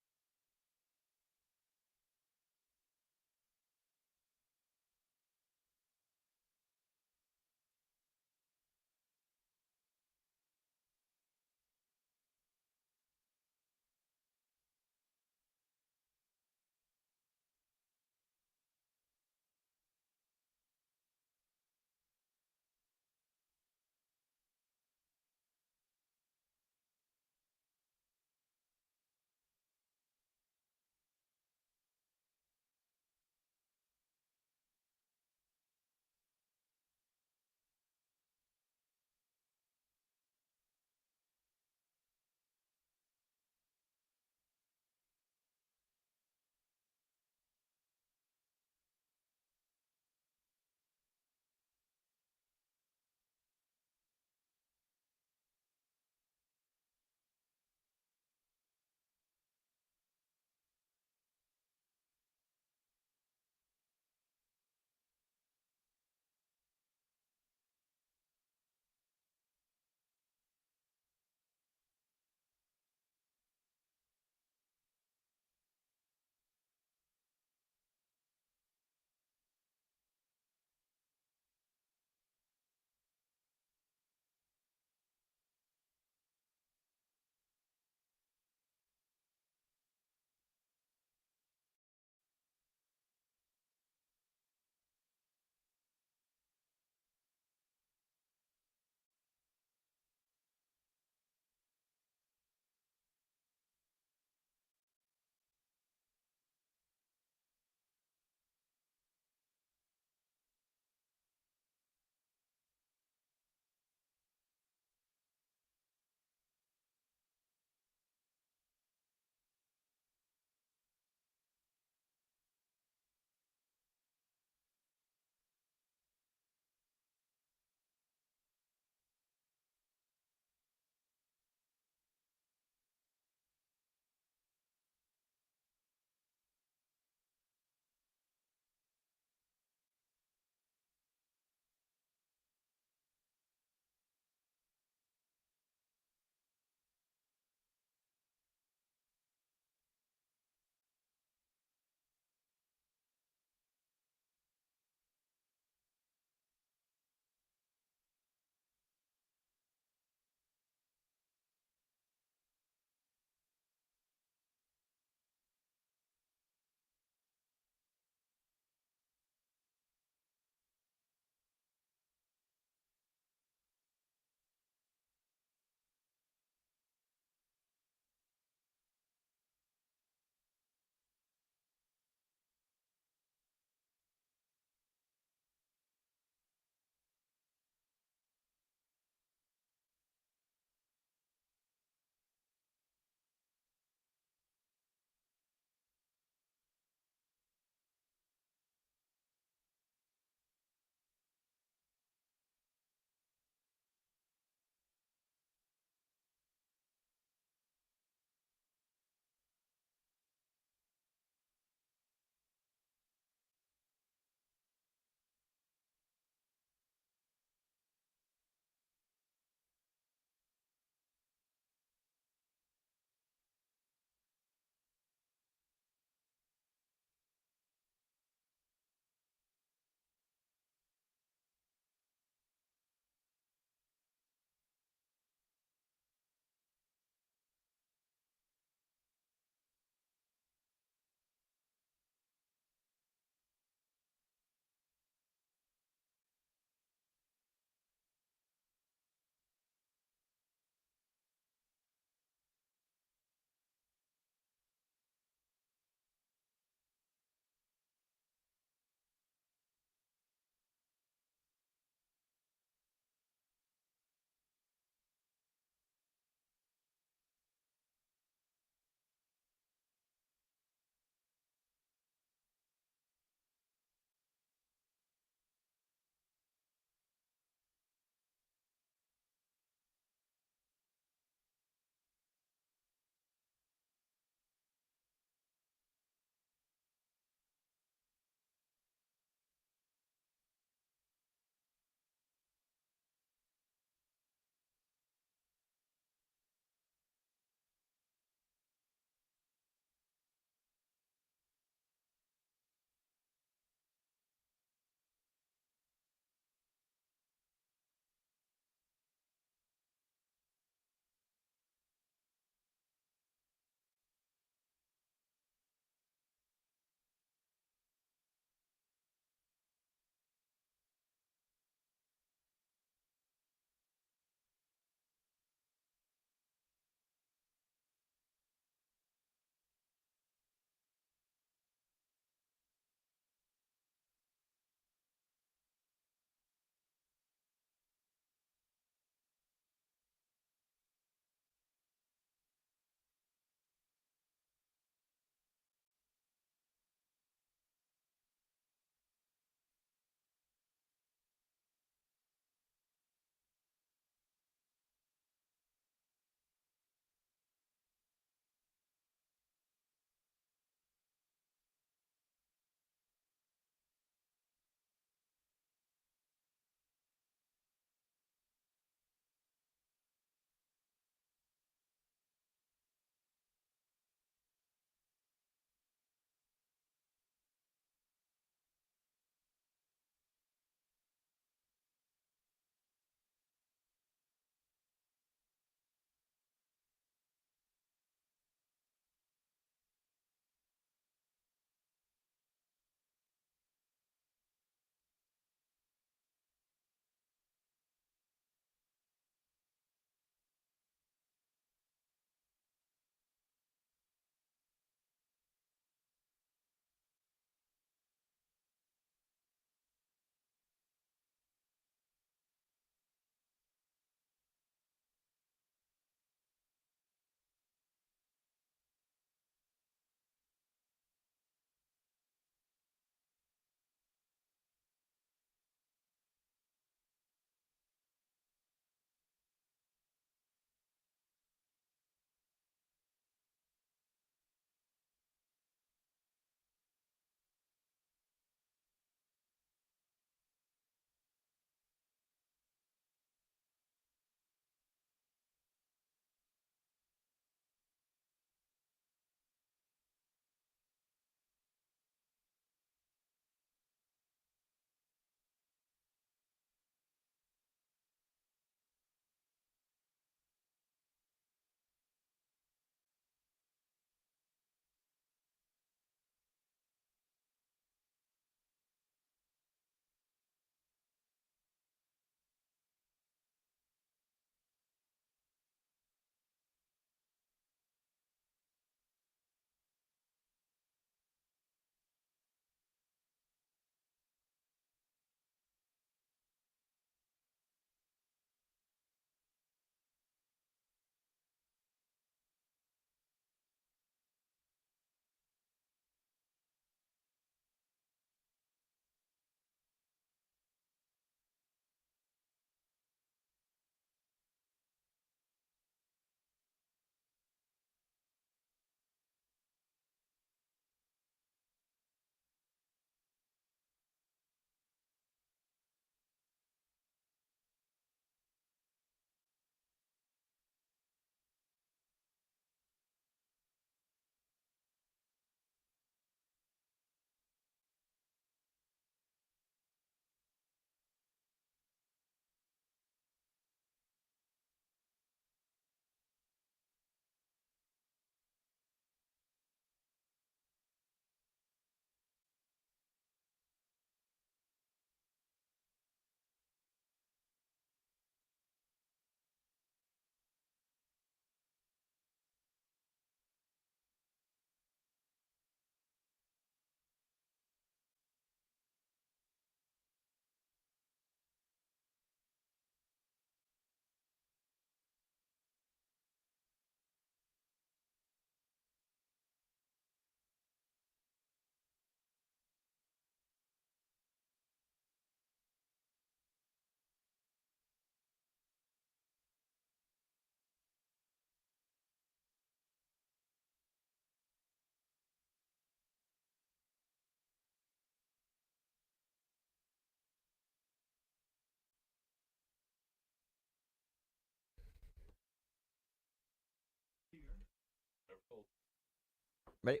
Speaker 19: Ready?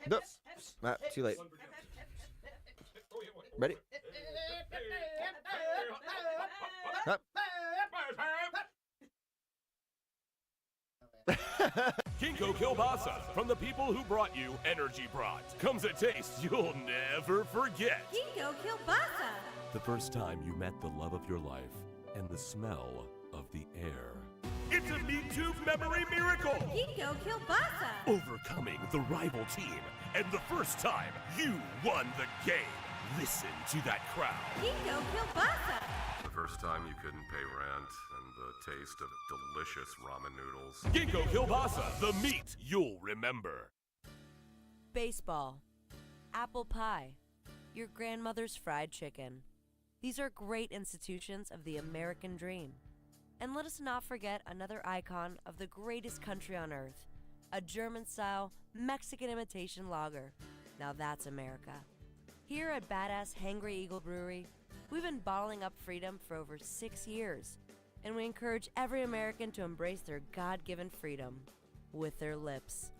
Speaker 19: Nope. Too late. Ready? Up.
Speaker 15: Ginkgo Kielbasa, from the people who brought you Energy Brot, comes a taste you'll never forget.
Speaker 7: Ginkgo Kielbasa.
Speaker 15: The first time you met the love of your life and the smell of the air. It's a Meat Tube memory miracle!
Speaker 7: Ginkgo Kielbasa.
Speaker 15: Overcoming the rival team, and the first time you won the game. Listen to that crowd.
Speaker 7: Ginkgo Kielbasa.
Speaker 1: The first time you couldn't pay rent, and the taste of delicious ramen noodles.
Speaker 15: Ginkgo Kielbasa, the meat you'll remember.
Speaker 17: Baseball, apple pie, your grandmother's fried chicken. These are great institutions of the American dream. And let us not forget another icon of the greatest country on earth, a German-style Mexican imitation lager. Now that's America. Here at Badass Hangry Eagle Brewery, we've been bottling up freedom for over 6 years, and we encourage every American to embrace their God-given freedom with their lips.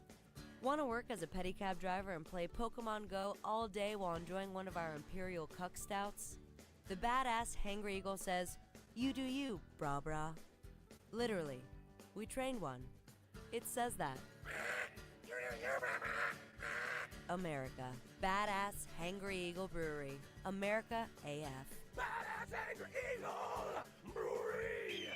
Speaker 17: Want to work as a pedicab driver and play Pokemon Go all day while enjoying one of our Imperial Cuck Stouts? The Badass Hangry Eagle says, "You do you, brah." Literally, we trained one. It says that. America. Badass Hangry Eagle Brewery. America AF.
Speaker 15: Badass Hangry Eagle Brewery!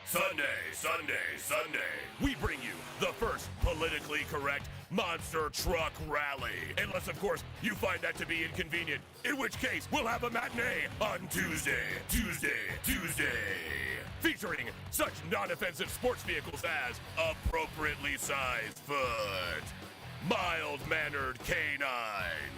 Speaker 15: Sunday, we bring you the first politically correct monster truck rally. Unless, of course, you find that to be inconvenient, in which case we'll have a matinee on Tuesday. Featuring such non-offensive sports vehicles as appropriately sized foot, mild-mannered canine,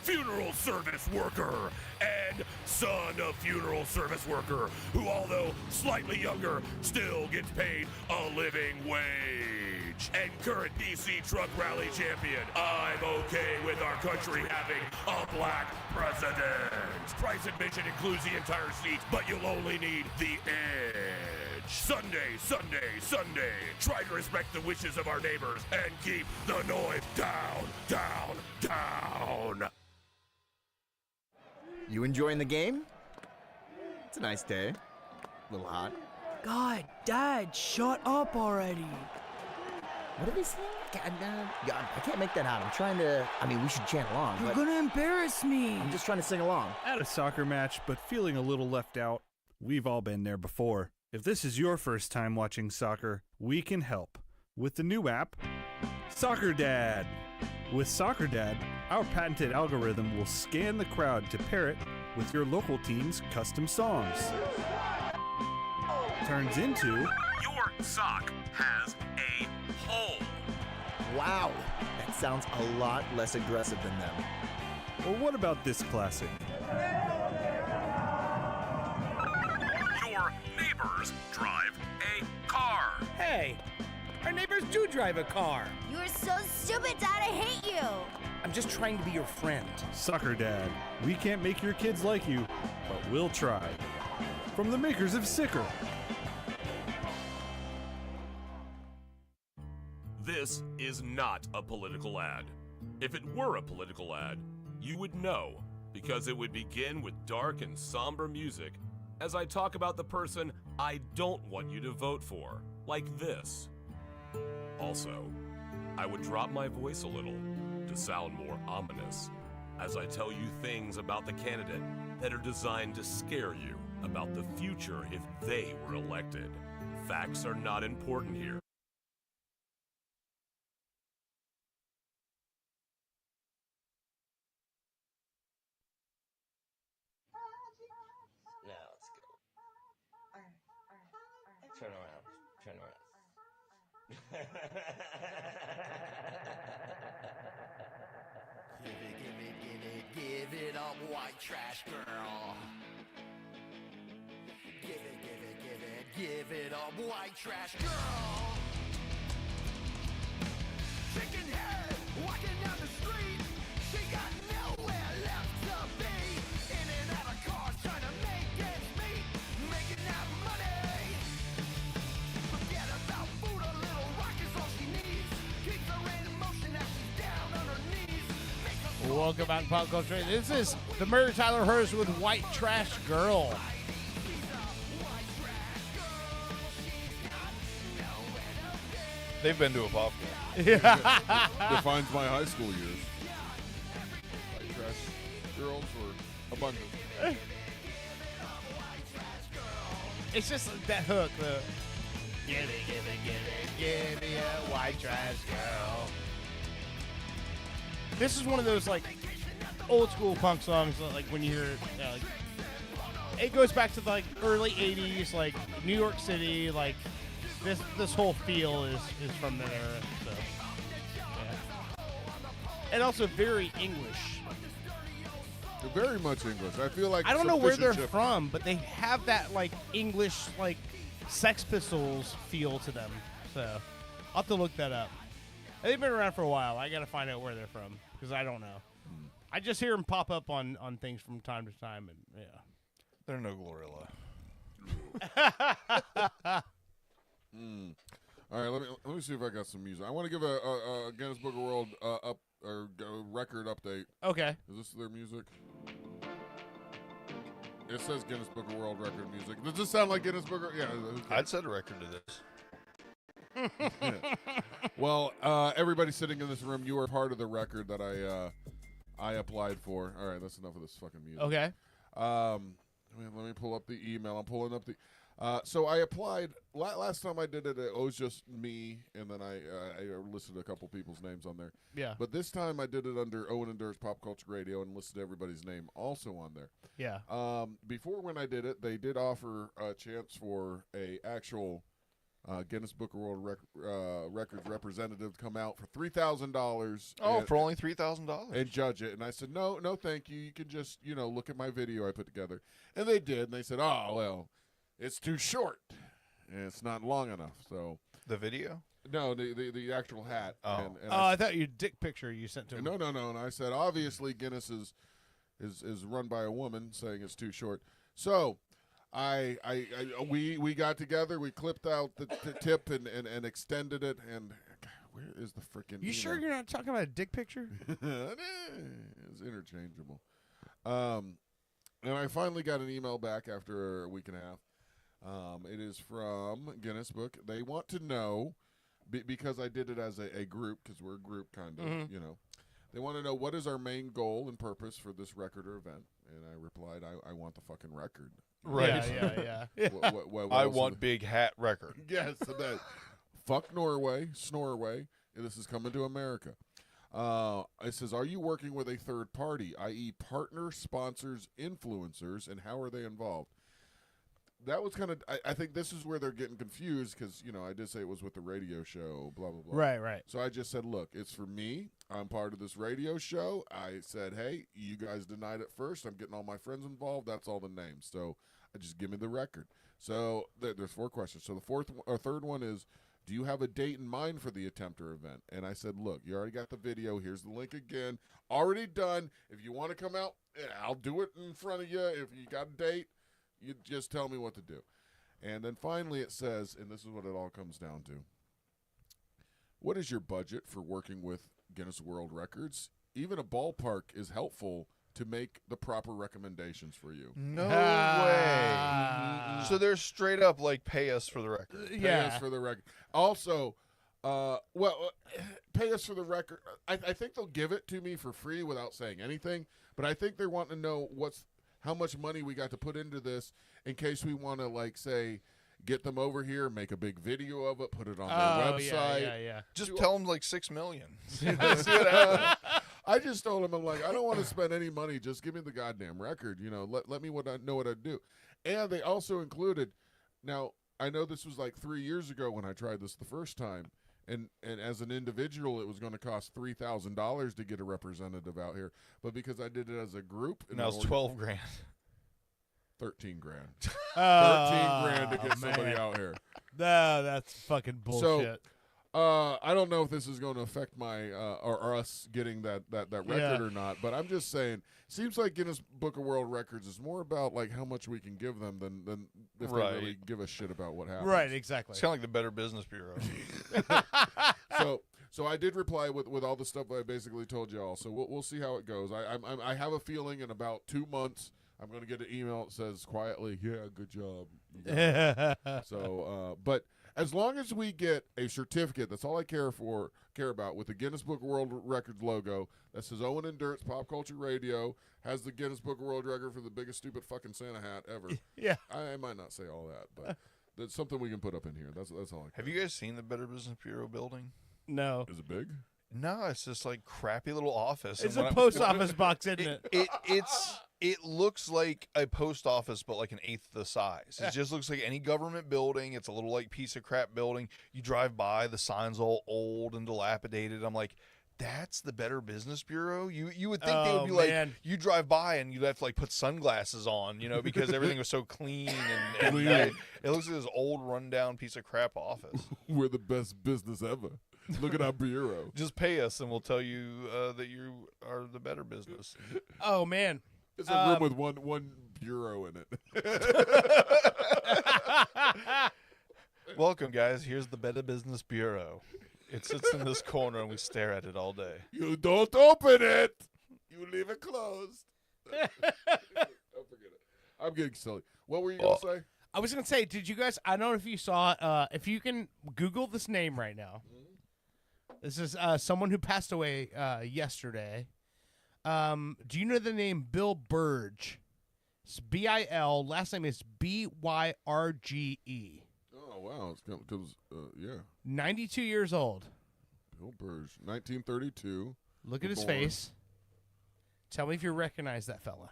Speaker 15: funeral service worker, and son of funeral service worker, who, although slightly younger, still gets paid a living wage. And current DC Truck Rally champion, I'm okay with our country having a black president. Price admission includes the entire seat, but you'll only need the edge. Sunday. Try to respect the wishes of our neighbors and keep the noise down.
Speaker 19: You enjoying the game? It's a nice day. A little hot.
Speaker 23: God, Dad, shut up already.
Speaker 19: What are they saying? God, I can't make that out. I'm trying to. We should chant along.
Speaker 23: You're
Speaker 19: but
Speaker 23: gonna embarrass me.
Speaker 19: I'm just trying to sing along.
Speaker 22: At a soccer match, but feeling a little left out. We've all been there before. If this is your first time watching soccer, we can help with the new app, Soccer Dad. With Soccer Dad, our patented algorithm will scan the crowd to pair it with your local team's custom songs. Turns into
Speaker 15: Your sock has a hole.
Speaker 19: Wow, that sounds a lot less aggressive than them.
Speaker 22: Or what about this classic?
Speaker 15: Your neighbors drive a car.
Speaker 5: Hey, our neighbors do drive a car.
Speaker 21: You're so stupid, Dad. I hate you.
Speaker 5: I'm just trying to be your friend.
Speaker 22: Soccer Dad. We can't make your kids like you, but we'll try. from the makers of Sicker.
Speaker 1: This is not a political ad. If it were a political ad, you would know, because it would begin with dark and somber music as I talk about the person I don't want you to vote for, like this. Also, I would drop my voice a little to sound more ominous as I tell you things about the candidate that are designed to scare you about the future if they were elected. Facts are not important here.
Speaker 3: Now let's go. Turn around. Turn around.
Speaker 11: Give it up, white trash girl. Give it up, white trash girl. Chicken head, walking down the street. She got nowhere left to be. In and out of cars, trying to make ends meet. Making that money. Forget about food, a little rock is all she needs. Keeps her in motion as she's down on her knees.
Speaker 5: Welcome back to Pop Culture. This is the Mary Tyler Hurst with White Trash Girl.
Speaker 10: They've been to a pop game.
Speaker 4: Defines my high school years. White trash girls were abundant.
Speaker 5: It's just that hook, the give me a white trash girl. This is one of those like old school punk songs, like when you hear like, it goes back to the, like early '80s, like New York City, like this whole feel is from that era. So, yeah. And also very English.
Speaker 4: They're very much English. I feel like
Speaker 5: I don't know where they're
Speaker 4: ship.
Speaker 5: from, but they have that like English, like Sex Pistols feel to them. So I'll have to look that up. They've been around for a while. I got to find out where they're from because I don't know. I just hear them pop up on things from time to time, and yeah.
Speaker 10: They're no Glorilla.
Speaker 4: All right, let me see if I got some music. I want to give a Guinness Book of World record update.
Speaker 5: Okay.
Speaker 4: Is this their music? It says Guinness Book of World record music. Does this sound like Guinness Book of... Yeah. Okay.
Speaker 10: I'd set a record to this.
Speaker 4: Yeah. Well, everybody sitting in this room, you are part of the record that I applied for. All right, that's enough of this fucking music.
Speaker 5: Okay.
Speaker 4: Let me pull up the email. I'm pulling up the... so I applied last time I did it. It was just me, and then I listed a couple people's names on there.
Speaker 5: Yeah.
Speaker 4: But this time I did it under Owen and Durr's Pop Culture Radio and listed everybody's name also on there.
Speaker 5: Yeah.
Speaker 4: Before when I did it, they did offer a chance for a actual Guinness Book of World Records representative to come out for $3,000.
Speaker 10: Oh, for only $3,000
Speaker 4: and judge it. And I said, no, thank you. You can just look at my video I put together. And they did. And they said, oh well. It's too short, and it's not long enough. So
Speaker 10: the video?
Speaker 4: No, the actual hat.
Speaker 10: Oh,
Speaker 4: and
Speaker 5: I thought your dick picture you sent to him.
Speaker 4: No. And I said, obviously Guinness is run by a woman, saying it's too short. So we got together, we clipped out the tip and extended it. And God, where is the freaking?
Speaker 5: You sure you're not talking about a dick picture?
Speaker 4: It's interchangeable. And I finally got an email back after a week and a half. It is from Guinness Book. They want to know, because I did it as a group, because we're a group kind of, They want to know, what is our main goal and purpose for this record or event? And I replied, I want the fucking record.
Speaker 10: Right.
Speaker 5: Yeah.
Speaker 4: What
Speaker 10: I
Speaker 4: else
Speaker 10: want big hat record.
Speaker 4: Yes. Fuck Norway, Snorway. This is coming to America. It says, are you working with a third party, i.e. partner, sponsors, influencers, and how are they involved? That was kind of, I think this is where they're getting confused because, I did say it was with the radio show, blah, blah, blah.
Speaker 5: Right.
Speaker 4: So I just said, look, it's for me. I'm part of this radio show. I said, hey, you guys denied it first. I'm getting all my friends involved. That's all the names. So I just give me the record. So there's 4 questions. So the third one is, do you have a date in mind for the attempt or event? And I said, look, you already got the video. Here's the link again. Already done. If you want to come out, I'll do it in front of you. If you got a date, You just tell me what to do. And then finally it says, and this is what it all comes down to. What is your budget for working with Guinness World Records? Even a ballpark is helpful to make the proper recommendations for you.
Speaker 10: No way. So they're straight up like pay us for the record.
Speaker 4: Pay us for the record. Also, pay us for the record. I think they'll give it to me for free without saying anything, but I think they're wanting to know how much money we got to put into this in case we want to, like, say, get them over here, make a big video of it, put it on their website.
Speaker 5: Yeah.
Speaker 10: Just tell them like $6 million.
Speaker 4: I just told him, I'm like, I don't want to spend any money. Just give me the goddamn record. Let me know what I do. And they also included. Now I know this was like 3 years ago when I tried this the first time, and as an individual, it was going to cost $3,000 to get a representative out here. But because I did it as a group,
Speaker 10: now it's $12,000.
Speaker 4: 13 grand.
Speaker 5: Oh,
Speaker 4: 13 grand to get somebody
Speaker 5: man.
Speaker 4: out here.
Speaker 5: No, that's fucking bullshit.
Speaker 4: So, I don't know if this is going to affect my or us getting that record or not, but I'm just saying, seems like Guinness Book of World Records is more about like how much we can give them than if they really give a shit about what happens.
Speaker 5: Right, exactly.
Speaker 10: It's kind of like the Better Business Bureau.
Speaker 4: So I did reply with all the stuff I basically told y'all. So we'll see how it goes. I have a feeling in about 2 months I'm going to get an email that says quietly, "Yeah, good job." So, but as long as we get a certificate, that's all I care about, with the Guinness Book of World Records logo that says Owen and Dirt's Pop Culture Radio, has the Guinness Book of World Record for the biggest stupid fucking Santa hat ever.
Speaker 5: Yeah.
Speaker 4: I might not say all that, but that's something we can put up in here. That's all I care.
Speaker 10: Have you guys seen the Better Business Bureau building?
Speaker 5: No.
Speaker 4: Is it big?
Speaker 10: No, it's just like crappy little office.
Speaker 5: It's
Speaker 10: And
Speaker 5: a post office box, isn't it?
Speaker 10: It looks like a post office, but like an eighth the size. It just looks like any government building. It's a little like piece of crap building. You drive by, the sign's all old and dilapidated. I'm like, that's the Better Business Bureau? You would think they would be like, you drive by and you'd have to like put sunglasses on, because everything was so clean and nice. It looks like this old rundown piece of crap office.
Speaker 4: We're the best business ever. Look at our bureau.
Speaker 10: Just pay us and we'll tell you that you are the better business.
Speaker 5: Oh, man.
Speaker 4: It's a room with one bureau in it.
Speaker 10: Welcome, guys. Here's the Better Business Bureau. It sits in this corner and we stare at it all day.
Speaker 4: You don't open it. You leave it closed. Don't forget it. I'm getting silly. What were you going to say?
Speaker 5: I was going to say, did you guys, I don't know if you saw, if you can Google this name right now. This is someone who passed away yesterday. Do you know the name Bill Burge? It's B-I-L. Last name is B-Y-R-G-E.
Speaker 4: Oh, wow. It's comes, yeah.
Speaker 5: 92 years old.
Speaker 4: Bill Burge, 1932.
Speaker 5: Look at his face. Tell me if you recognize that fella.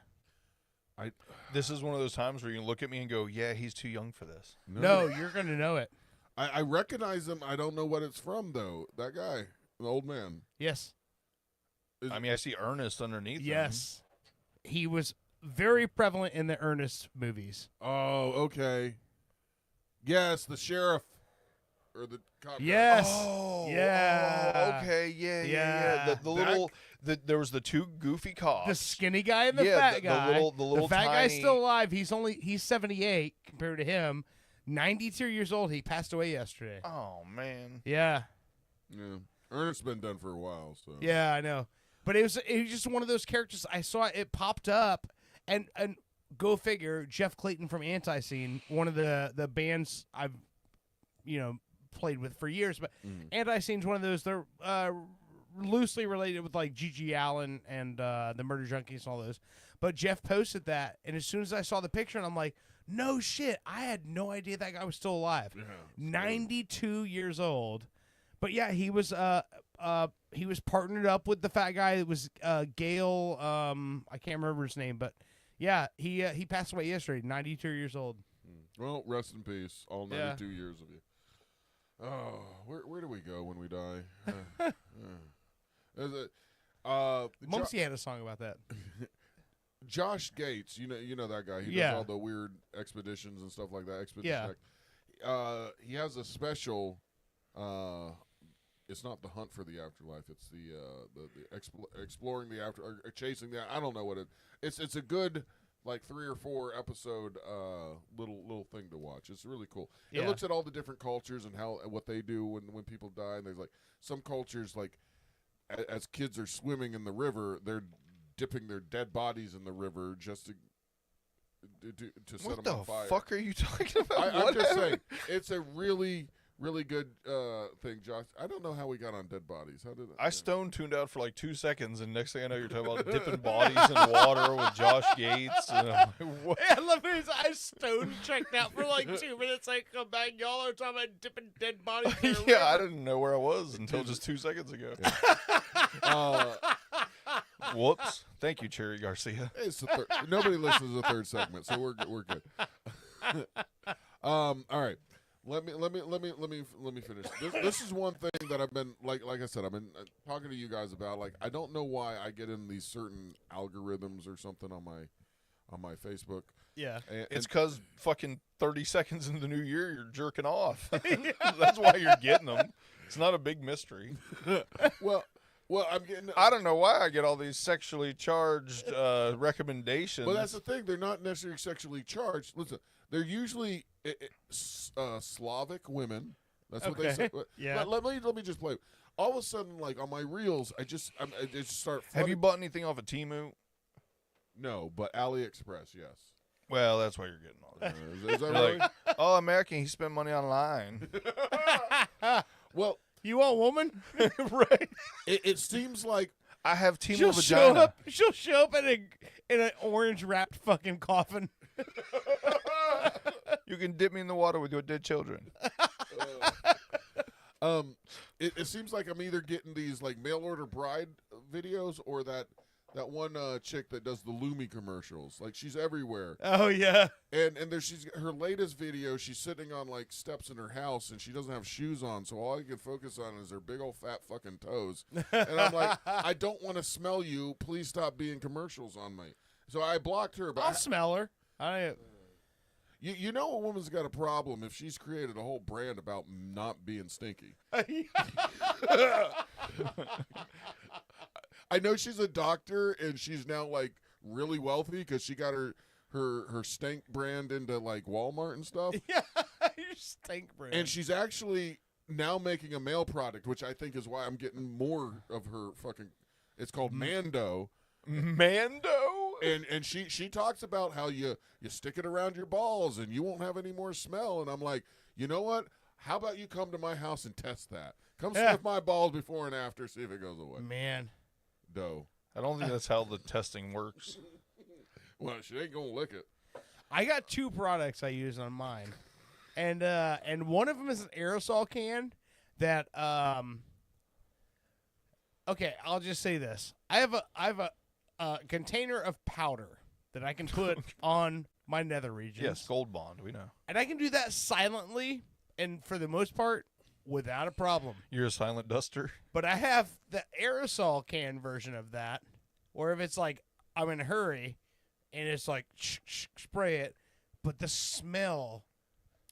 Speaker 10: This is one of those times where you can look at me and go, yeah, he's too young for this.
Speaker 5: No, you're going to know it.
Speaker 4: I recognize him. I don't know what it's from, though. That guy, the old man.
Speaker 5: Yes.
Speaker 10: I mean, I see Ernest underneath him.
Speaker 5: Yes. He was very prevalent in the Ernest movies.
Speaker 4: Oh, okay. Yes, the sheriff. Or the cop.
Speaker 5: Yes.
Speaker 10: Oh,
Speaker 5: yeah.
Speaker 10: Oh, okay. Yeah. The little. There was the two goofy cops.
Speaker 5: The skinny guy and the fat guy.
Speaker 10: The little
Speaker 5: fat
Speaker 10: tiny...
Speaker 5: guy's still alive. He's 78 compared to him. 92 years old. He passed away yesterday.
Speaker 10: Oh man.
Speaker 5: Yeah.
Speaker 4: Yeah. Ernest's been done for a while, so.
Speaker 5: Yeah, I know. But it was just one of those characters. I saw it popped up, and go figure. Jeff Clayton from Anti-Scene, one of the bands I've played with for years. But Anti-Scene's one of those. They're loosely related with like G.G. Allen and the Murder Junkies and all those. But Jeff posted that, and as soon as I saw the picture, and I'm like, no shit, I had no idea that guy was still alive.
Speaker 4: Yeah,
Speaker 5: 92 years old. But yeah, he was partnered up with the fat guy. It was Gale. I can't remember his name, but yeah, he passed away yesterday, 92 years old.
Speaker 4: Well, rest in peace, all 92 years of you. Oh, where do we go when we die? Is it?
Speaker 5: Mumsy had a song about that.
Speaker 4: Josh Gates, you know that guy. He does all the weird expeditions and stuff like that. Expedition. Yeah. He has a special. It's not the hunt for the afterlife. It's the exploring the after, or chasing the. I don't know what it. It's a good like 3 or 4 episode little thing to watch. It's really cool.
Speaker 5: Yeah.
Speaker 4: It looks at all the different cultures and what they do when people die. And there's like some cultures, like as kids are swimming in the river, they're dipping their dead bodies in the river just to set them on fire.
Speaker 10: What the fuck are you talking about?
Speaker 4: I'm just saying, it's a really good thing, Josh. I don't know how we got on dead bodies. How did
Speaker 10: I stone tuned out for like 2 seconds, and next thing I know, you're talking about dipping bodies in water with Josh Gates. And I'm like, what?
Speaker 5: Yeah, let me. I stone checked out for like 2 minutes. I come back, y'all are talking about dipping dead bodies. In a
Speaker 10: Yeah, I
Speaker 5: river.
Speaker 10: didn't know where I was until just 2 seconds ago.
Speaker 4: Yeah.
Speaker 10: Whoops. Thank you, Cherry Garcia.
Speaker 4: It's the third. Nobody listens to the third segment, so we're good. All right. Let me finish. This is one thing that I've been like I said, I've been talking to you guys about. Like, I don't know why I get in these certain algorithms or something on my Facebook.
Speaker 5: Yeah.
Speaker 10: It's because fucking 30 seconds into the new year, you're jerking off. That's why you're getting them. It's not a big mystery.
Speaker 4: Well, I'm getting.
Speaker 10: I don't know why I get all these sexually charged recommendations.
Speaker 4: Well, that's the thing. They're not necessarily sexually charged. Listen, they're usually Slavic women. That's what they say.
Speaker 5: Yeah.
Speaker 4: Let me just play. All of a sudden, like on my reels, I just start.
Speaker 10: Have you bought anything off of Temu?
Speaker 4: No, but AliExpress, yes.
Speaker 10: Well, that's why you're getting all that.
Speaker 4: Is that
Speaker 10: You're
Speaker 4: really?
Speaker 10: like, oh, American, he spent money online.
Speaker 4: Well,
Speaker 5: you want a woman?
Speaker 10: Right.
Speaker 4: It seems like
Speaker 10: I have Temu
Speaker 5: She'll
Speaker 10: vagina.
Speaker 5: show up in an orange wrapped fucking coffin.
Speaker 10: You can dip me in the water with your dead children.
Speaker 4: It seems like I'm either getting these like mail order bride videos or that one chick that does the Lumi commercials. Like, she's everywhere.
Speaker 5: Oh yeah.
Speaker 4: And she's her latest video. She's sitting on like steps in her house and she doesn't have shoes on, so all you can focus on is her big old fat fucking toes. And I'm like, I don't want to smell you. Please stop being commercials on me. So I blocked her. But
Speaker 5: I'll smell her.
Speaker 4: You know a woman's got a problem if she's created a whole brand about not being stinky. I know she's a doctor and she's now like really wealthy because she got her stink brand into like Walmart and stuff.
Speaker 5: Yeah, your stink brand.
Speaker 4: And she's actually now making a male product, which I think is why I'm getting more of her fucking. It's called Mando.
Speaker 10: Mando?
Speaker 4: And she talks about how you stick it around your balls and you won't have any more smell. And I'm like, you know what? How about you come to my house and test that? Come sniff my balls before and after, see if it goes away.
Speaker 5: Man.
Speaker 4: Dough.
Speaker 10: I don't think that's how the testing works.
Speaker 4: Well, she ain't gonna lick it.
Speaker 5: I got 2 products I use on mine, and one of them is an aerosol can that Okay, I'll just say this: I have a container of powder that I can put on my nether regions.
Speaker 10: Yes, Gold Bond, we know.
Speaker 5: And I can do that silently, and for the most part, without a problem.
Speaker 10: You're a silent duster?
Speaker 5: But I have the aerosol can version of that, or if it's like I'm in a hurry, and it's like spray it, but the smell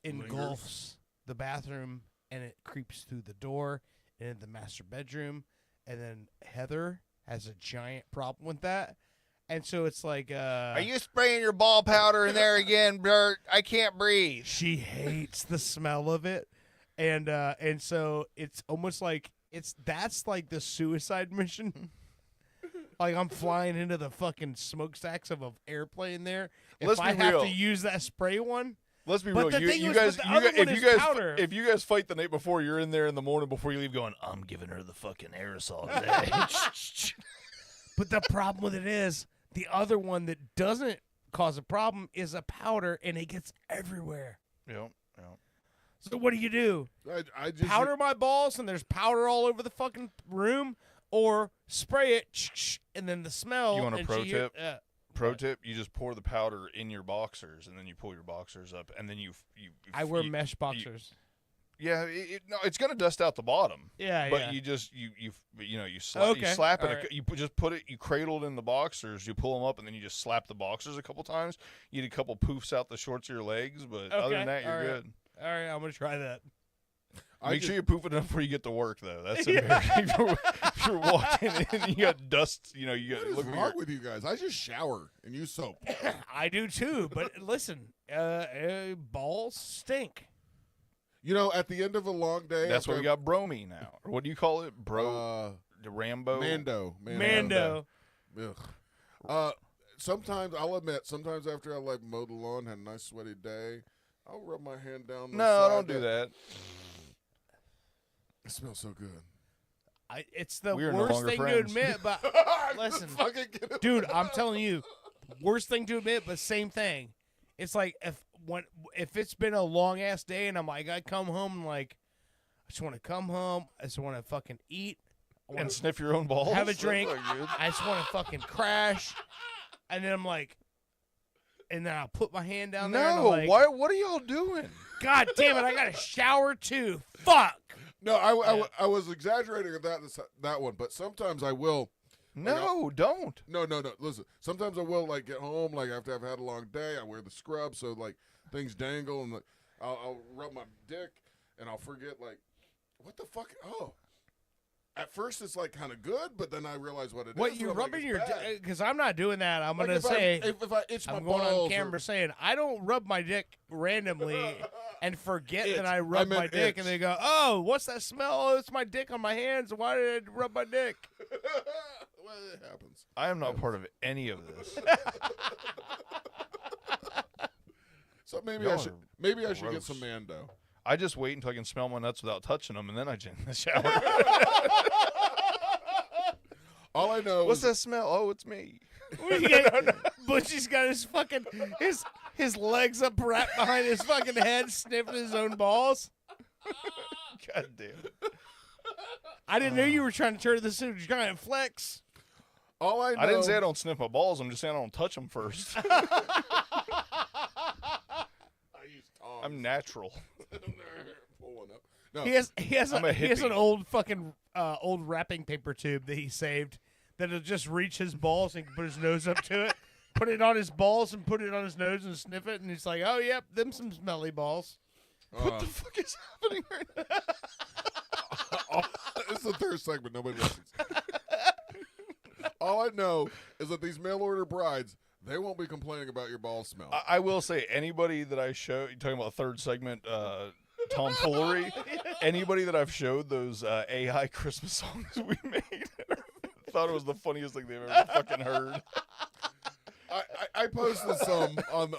Speaker 5: engulfs the bathroom, and it creeps through the door and into the master bedroom, and then Heather has a giant problem with that. And so it's like,
Speaker 10: are you spraying your ball powder in there again, Bert? I can't breathe.
Speaker 5: She hates the smell of it. And so it's almost like that's like the suicide mission. Like I'm flying into the fucking smokestacks of an airplane there. If I have to use that spray one.
Speaker 10: Let's be
Speaker 5: but
Speaker 10: real.
Speaker 5: The thing
Speaker 10: If you guys fight the night before, you're in there in the morning before you leave going, I'm giving her the fucking aerosol today.
Speaker 5: But the problem with it is the other one that doesn't cause a problem is a powder, and it gets everywhere.
Speaker 10: Yep.
Speaker 5: So what do?
Speaker 4: I just
Speaker 5: powder my balls, and there's powder all over the fucking room, or spray it, and then the smell.
Speaker 10: You want a
Speaker 5: and
Speaker 10: pro
Speaker 5: she-
Speaker 10: tip? Pro tip: you just pour the powder in your boxers, and then you pull your boxers up, and then you
Speaker 5: I wear mesh boxers.
Speaker 10: Yeah, it's gonna dust out the bottom.
Speaker 5: Yeah,
Speaker 10: but
Speaker 5: yeah.
Speaker 10: you just you slap it.
Speaker 5: All right.
Speaker 10: You just put it. You cradle it in the boxers. You pull them up, and then you just slap the boxers a couple times. You get a couple poofs out the shorts of your legs, but other than that, you're good.
Speaker 5: All right, I'm gonna try that.
Speaker 10: Make sure you poop it up before you get to work, though. That's if you're walking in and you got dust. You know, you got.
Speaker 4: What is wrong with you guys? I just shower and use soap.
Speaker 5: I do too, but listen, balls stink.
Speaker 4: You know, at the end of a long day.
Speaker 10: That's why we got Bromy now. Or what do you call it? The Rambo?
Speaker 4: Mando. Ugh. Sometimes, I'll admit, sometimes after I mow the lawn, had a nice sweaty day, I'll rub my hand down the side.
Speaker 10: No, don't do that.
Speaker 4: It smells so good.
Speaker 5: It's the
Speaker 10: We are no
Speaker 5: worst
Speaker 10: longer
Speaker 5: thing
Speaker 10: friends.
Speaker 5: to admit, but listen, dude, I'm telling you, worst thing to admit, but same thing. It's like if it's been a long ass day and I'm like, I come home and like, I just want to come home, I just want to fucking eat
Speaker 10: And sniff your own balls?
Speaker 5: have a drink,
Speaker 10: That's not good.
Speaker 5: I just want to fucking crash, and then I'm like, and then I'll put my hand down there. And I'm
Speaker 10: No,
Speaker 5: like,
Speaker 10: why? What are y'all doing?
Speaker 5: God damn it! I got to shower too. Fuck.
Speaker 4: No, I was exaggerating with that one, but sometimes I will.
Speaker 10: No, don't.
Speaker 4: No. Listen, sometimes I will get home after I've had a long day. I wear the scrub so things dangle, and I'll rub my dick, and I'll forget what the fuck. Oh, at first it's kind of good, but then I realize what it is.
Speaker 5: What you
Speaker 4: and I'm
Speaker 5: rubbing
Speaker 4: it's
Speaker 5: your?
Speaker 4: bad.
Speaker 5: Because I'm not doing that. I'm gonna
Speaker 4: If
Speaker 5: say
Speaker 4: if I itch my
Speaker 5: I'm going
Speaker 4: balls
Speaker 5: on camera
Speaker 4: or-
Speaker 5: saying I don't rub my dick randomly and forget
Speaker 4: Itch.
Speaker 5: that I
Speaker 4: I
Speaker 5: rub my
Speaker 4: meant
Speaker 5: dick,
Speaker 4: itch.
Speaker 5: and they go, "Oh, what's that smell? Oh, it's my dick on my hands. Why did I rub my dick?"
Speaker 4: Well, it happens.
Speaker 10: I am not part of any of this.
Speaker 4: So maybe
Speaker 10: Y'all
Speaker 4: I should
Speaker 10: are
Speaker 4: get
Speaker 10: gross.
Speaker 4: some Mando.
Speaker 10: I just wait until I can smell my nuts without touching them, and then I get in the shower.
Speaker 4: All I know
Speaker 10: What's
Speaker 4: is
Speaker 10: that smell? Oh, it's me.
Speaker 5: Butchie's got his fucking his legs up wrapped behind his fucking head, sniffing his own balls.
Speaker 10: God damn it.
Speaker 5: I didn't know you were trying to turn this into a giant flex.
Speaker 4: all I know.
Speaker 10: I didn't say I don't sniff my balls. I'm just saying I don't touch them first. I'm natural.
Speaker 4: Pull one up. No,
Speaker 5: He has
Speaker 10: I'm a
Speaker 5: he has an
Speaker 10: hippie.
Speaker 5: old fucking old wrapping paper tube that he saved that'll just reach his balls and put his nose up to it, put it on his balls and put it on his nose and sniff it, and he's like, "Oh yep, them some smelly balls."
Speaker 10: What the fuck is happening right now?
Speaker 4: This is the third segment. Nobody listens. All I know is that these mail order brides, they won't be complaining about your ball smell.
Speaker 10: I will say, anybody that I show, you're talking about third segment, tomfoolery, anybody that I've showed those AI Christmas songs we made thought it was the funniest thing they've ever fucking heard.
Speaker 4: I posted some on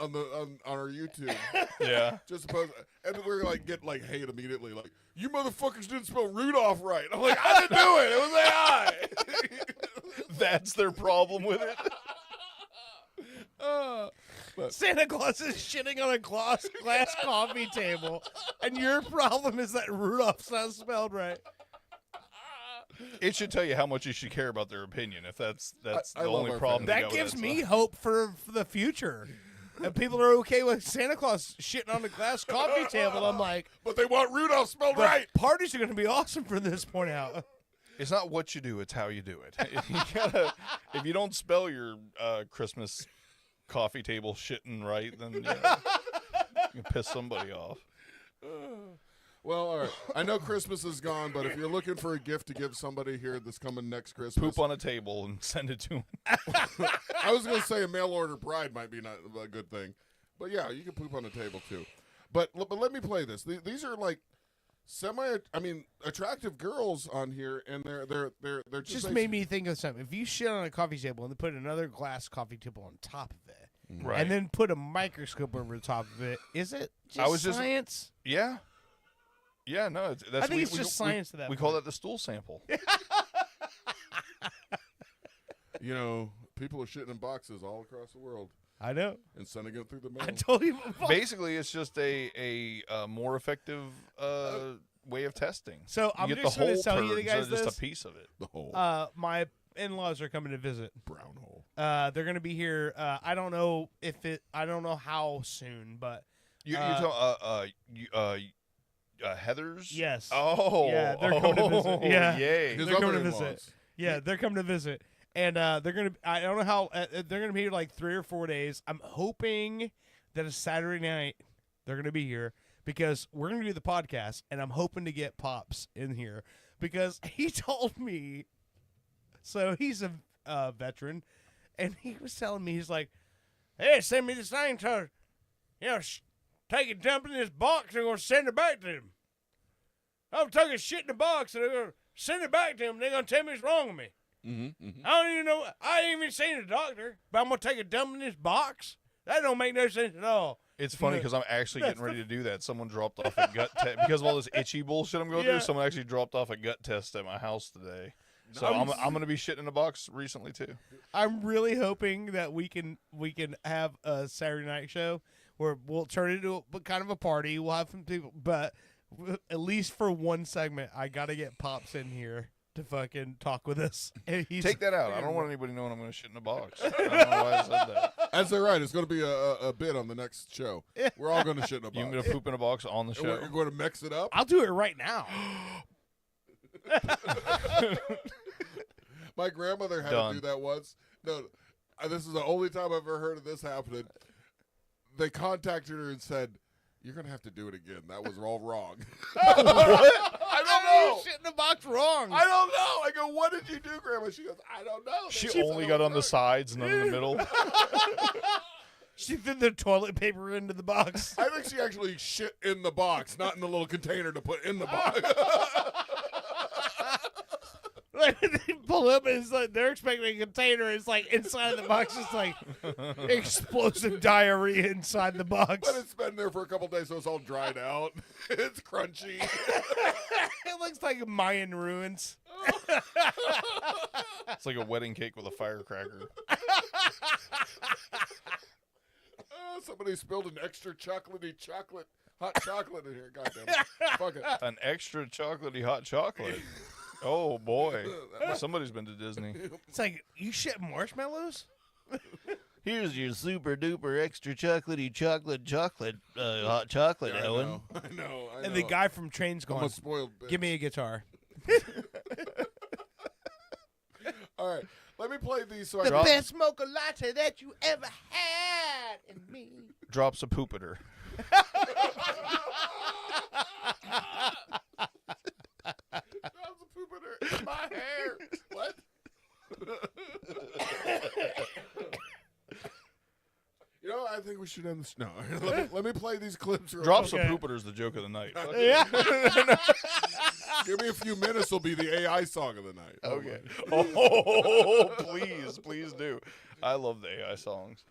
Speaker 4: our YouTube.
Speaker 10: Yeah.
Speaker 4: Just post, and we're get hate immediately. Like, you motherfuckers didn't spell Rudolph right. I'm like, I didn't do it. It was AI.
Speaker 10: That's their problem with it.
Speaker 5: Santa Claus is shitting on a glass coffee table, and your problem is that Rudolph's not spelled right.
Speaker 10: It should tell you how much you should care about their opinion. If that's
Speaker 4: I
Speaker 10: the
Speaker 4: love
Speaker 10: only
Speaker 4: our
Speaker 10: problem.
Speaker 5: That gives me hope for the future. And people are okay with Santa Claus shitting on the glass coffee table. I'm like,
Speaker 4: but they want Rudolph spelled
Speaker 5: the
Speaker 4: right.
Speaker 5: parties are going to be awesome from this point out.
Speaker 10: It's not what you do; it's how you do it. If you don't spell your Christmas coffee table shitting right, then you piss somebody off.
Speaker 4: Well, all right. I know Christmas is gone, but if you're looking for a gift to give somebody here this coming next Christmas,
Speaker 10: Poop on a table and send it to them.
Speaker 4: I was going to say a mail order bride might be not a good thing, but yeah, you can poop on a table too. But let me play this. These are attractive girls on here, and they're
Speaker 5: Just made me think of something. If you shit on a coffee table and then put another glass coffee table on top of it,
Speaker 10: Right.
Speaker 5: and then put a microscope over the top of it, is it science?
Speaker 10: Yeah. Yeah, no, that's
Speaker 5: I think it's just science to that
Speaker 10: We call that the stool sample.
Speaker 4: You know, people are shitting in boxes all across the world.
Speaker 5: I know.
Speaker 4: And sending it through the mail.
Speaker 5: I told you.
Speaker 10: Basically, it's just a more effective way of testing.
Speaker 5: So I'm
Speaker 10: you get
Speaker 5: just
Speaker 10: the
Speaker 5: going
Speaker 10: whole
Speaker 5: to tell you
Speaker 10: turd
Speaker 5: guys
Speaker 10: instead of
Speaker 5: this.
Speaker 10: just a piece of it.
Speaker 4: The whole.
Speaker 5: My in-laws are coming to visit.
Speaker 4: Brown hole.
Speaker 5: They're going to be here. I don't know how soon, but
Speaker 10: You're talking Heather's?
Speaker 5: Yes.
Speaker 10: Oh.
Speaker 5: Yeah, they're coming to visit. Yeah.
Speaker 10: Yay.
Speaker 5: They're coming to visit. Yeah, they're coming to visit. And they're going to, I don't know how, they're going to be here like 3 or 4 days. I'm hoping that a Saturday night they're going to be here because we're going to do the podcast, and I'm hoping to get Pops in here because he told me. So he's a veteran, and he was telling me, he's like, "Hey, send me this thing to, take a dump in this box, and I'm going to send it back to him. I'm taking shit in the box, and they're going to send it back to him, and they're going to tell me what's wrong with me. I don't even know. I ain't even seen a doctor, but I'm going to take a dump in this box? That don't make no sense at all."
Speaker 10: It's funny because I'm actually getting ready to do that. Someone dropped off a gut test. Because of all this itchy bullshit I'm going through, someone actually dropped off a gut test at my house today. So I'm going to be shitting in a box recently, too.
Speaker 5: I'm really hoping that we can have a Saturday night show where we'll turn it into kind of a party. We'll have some people, but at least for one segment, I got to get Pops in here to fucking talk with us.
Speaker 10: Take that out. I don't want anybody knowing I'm going to shit in a box. I don't know why I said that.
Speaker 4: That's all right. It's going to be a bit on the next show. We're all going to shit in a box.
Speaker 10: You're going to poop in a box on the show?
Speaker 4: We're going to mix it up?
Speaker 5: I'll do it right now.
Speaker 4: My grandmother had to do that once. No, this is the only time I've ever heard of this happening. They contacted her and said, "You're going to have to do it again. That was all wrong."
Speaker 10: What?
Speaker 4: I don't know.
Speaker 5: Shit in the box wrong.
Speaker 4: I don't know. I go, "What did you do, Grandma?" She goes, "I don't know."
Speaker 10: She only got on the sides, none in the middle.
Speaker 5: She threw the toilet paper into the box.
Speaker 4: I think she actually shit in the box, not in the little container to put in the box.
Speaker 5: Like they pull up and it's like they're expecting a container. It's like inside of the box, it's like explosive diarrhea inside the box.
Speaker 4: But it's been there for a couple days, so it's all dried out. It's crunchy.
Speaker 5: It looks like Mayan ruins.
Speaker 10: It's like a wedding cake with a firecracker.
Speaker 4: Somebody spilled an extra hot chocolate in here. God damn it. Fuck it.
Speaker 10: An extra chocolatey hot chocolate. Oh, boy. Somebody's been to Disney.
Speaker 5: It's like, you shit marshmallows?
Speaker 6: Here's your super duper extra chocolatey hot chocolate, Owen.
Speaker 4: I know.
Speaker 5: And the guy from Train's
Speaker 4: I'm
Speaker 5: going,
Speaker 4: a spoiled bitch.
Speaker 5: "Give me a guitar."
Speaker 4: All right. Let me play these so
Speaker 5: The
Speaker 4: I can...
Speaker 5: best mocha latte that you ever had in me.
Speaker 10: Drops a poopiter.
Speaker 4: Drops a poopiter in my hair. What? You know, I think we should end this. No, let me play these clips.
Speaker 10: Drops a poopiter is the joke of the night.
Speaker 5: Yeah.
Speaker 4: Give me a few minutes. Will be the AI song of the night.
Speaker 10: Okay. Oh, please do. I love the AI songs.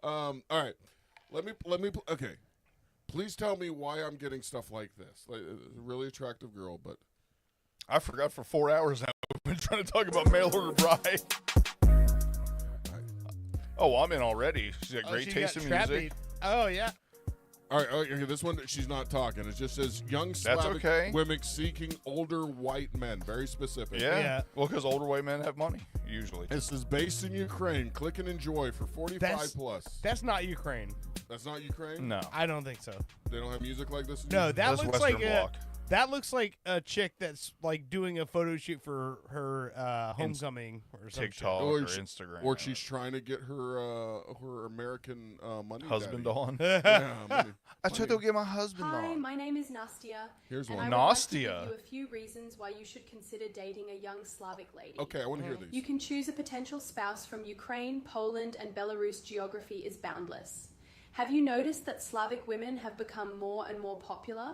Speaker 4: All right. Let me. Okay. Please tell me why I'm getting stuff like this. Like, a really attractive girl, but
Speaker 10: I forgot for 4 hours now. We've been trying to talk about mail order bride. Oh, I'm in already. She's got great taste in music.
Speaker 5: Oh, yeah.
Speaker 4: All right, okay, this one, she's not talking. It just says young Slavic women seeking older white men. Very specific.
Speaker 10: Yeah. Well, because older white men have money, usually.
Speaker 4: This is based in Ukraine. Click and enjoy for 45 plus.
Speaker 5: That's not Ukraine.
Speaker 4: That's not Ukraine?
Speaker 10: No.
Speaker 5: I don't think so.
Speaker 4: They don't have music like this?
Speaker 5: No, that
Speaker 10: That's
Speaker 5: looks
Speaker 10: Western
Speaker 5: like
Speaker 10: Bloc.
Speaker 5: that looks like a chick that's like doing a photo shoot for her homecoming or some
Speaker 10: TikTok
Speaker 5: shit.
Speaker 10: or Instagram.
Speaker 4: Or she's trying to get her American money
Speaker 10: Husband
Speaker 4: daddy.
Speaker 10: on.
Speaker 4: Yeah, money.
Speaker 10: I tried to get my husband
Speaker 12: Hi,
Speaker 10: on.
Speaker 12: my name is Nastia.
Speaker 4: Here's
Speaker 12: and
Speaker 4: one.
Speaker 12: I would like to
Speaker 10: Nastia.
Speaker 12: give you a few reasons why you should consider dating a young Slavic lady.
Speaker 4: Okay, I want to hear these.
Speaker 12: You can choose a potential spouse from Ukraine, Poland, and Belarus. Geography is boundless. Have you noticed that Slavic women have become more and more popular?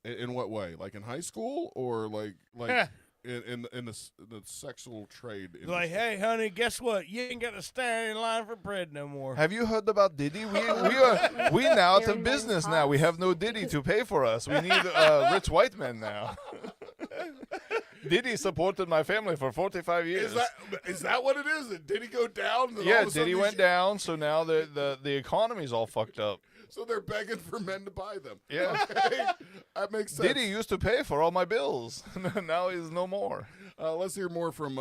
Speaker 4: In what way? Like in high school, or like in the sexual trade? Industry?
Speaker 5: Like, hey, honey, guess what? You ain't got to stand in line for bread no more.
Speaker 10: Have you heard about Diddy? We now out of business now. We have no Diddy to pay for us. We need rich white men now. Diddy supported my family for 45 years.
Speaker 4: Is that what it is? Did he go down?
Speaker 10: Yeah, Diddy went down, so now the economy's all fucked up.
Speaker 4: So they're begging for men to buy them.
Speaker 10: Yeah.
Speaker 4: Okay. That makes sense.
Speaker 10: Diddy used to pay for all my bills. Now he's no more.
Speaker 4: Let's hear more from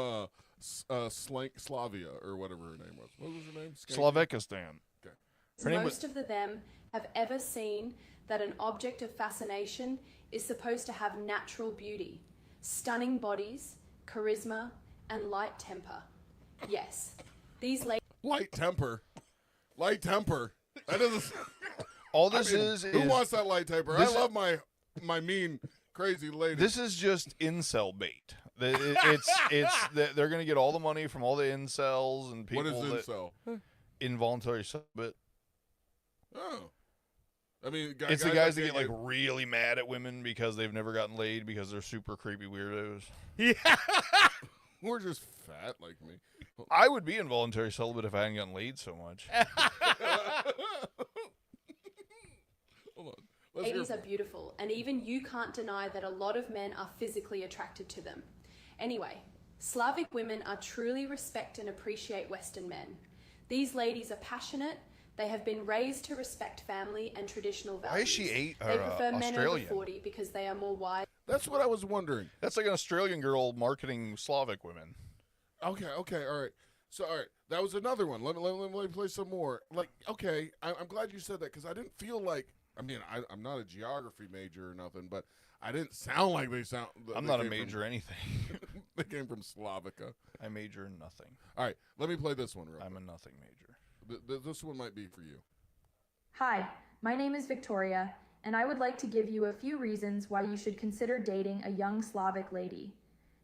Speaker 4: Slavia, or whatever her name was. What was her name?
Speaker 10: Slavekistan.
Speaker 4: Okay.
Speaker 12: Most of them have ever seen that an object of fascination is supposed to have natural beauty, stunning bodies, charisma, and light temper. Yes, these ladies...
Speaker 4: Light temper? That doesn't...
Speaker 10: All this
Speaker 4: I mean,
Speaker 10: is
Speaker 4: who wants that light taper? I love my mean crazy lady.
Speaker 10: This is just incel bait. They're going to get all the money from all the incels and people.
Speaker 4: What is incel?
Speaker 10: Involuntary celibate.
Speaker 4: Oh. I mean,
Speaker 10: It's the guys that get like really mad at women because they've never gotten laid because they're super creepy weirdos.
Speaker 4: Yeah. Or just fat like me.
Speaker 10: I would be involuntary celibate if I hadn't gotten laid so much.
Speaker 4: Hold on.
Speaker 12: Ladies are beautiful, and even you can't deny that a lot of men are physically attracted to them. Anyway, Slavic women are truly respect and appreciate Western men. These ladies are passionate. They have been raised to respect family and traditional values.
Speaker 10: Why is she
Speaker 12: They prefer men over
Speaker 10: Australian?
Speaker 12: 40 because they are more wise.
Speaker 4: That's what I was wondering.
Speaker 10: That's like an Australian girl marketing Slavic women.
Speaker 4: Okay, all right. So, all right, that was another one. Let me play some more. Like, okay, I'm glad you said that because I didn't feel like, I mean, I'm not a geography major or nothing, but I didn't sound like they sound.
Speaker 10: I'm not a major anything.
Speaker 4: They came from Slavica.
Speaker 10: I major in nothing.
Speaker 4: All right, let me play this one real quick.
Speaker 10: I'm a nothing major.
Speaker 4: This one might be for you.
Speaker 9: Hi, my name is Victoria, and I would like to give you a few reasons why you should consider dating a young Slavic lady.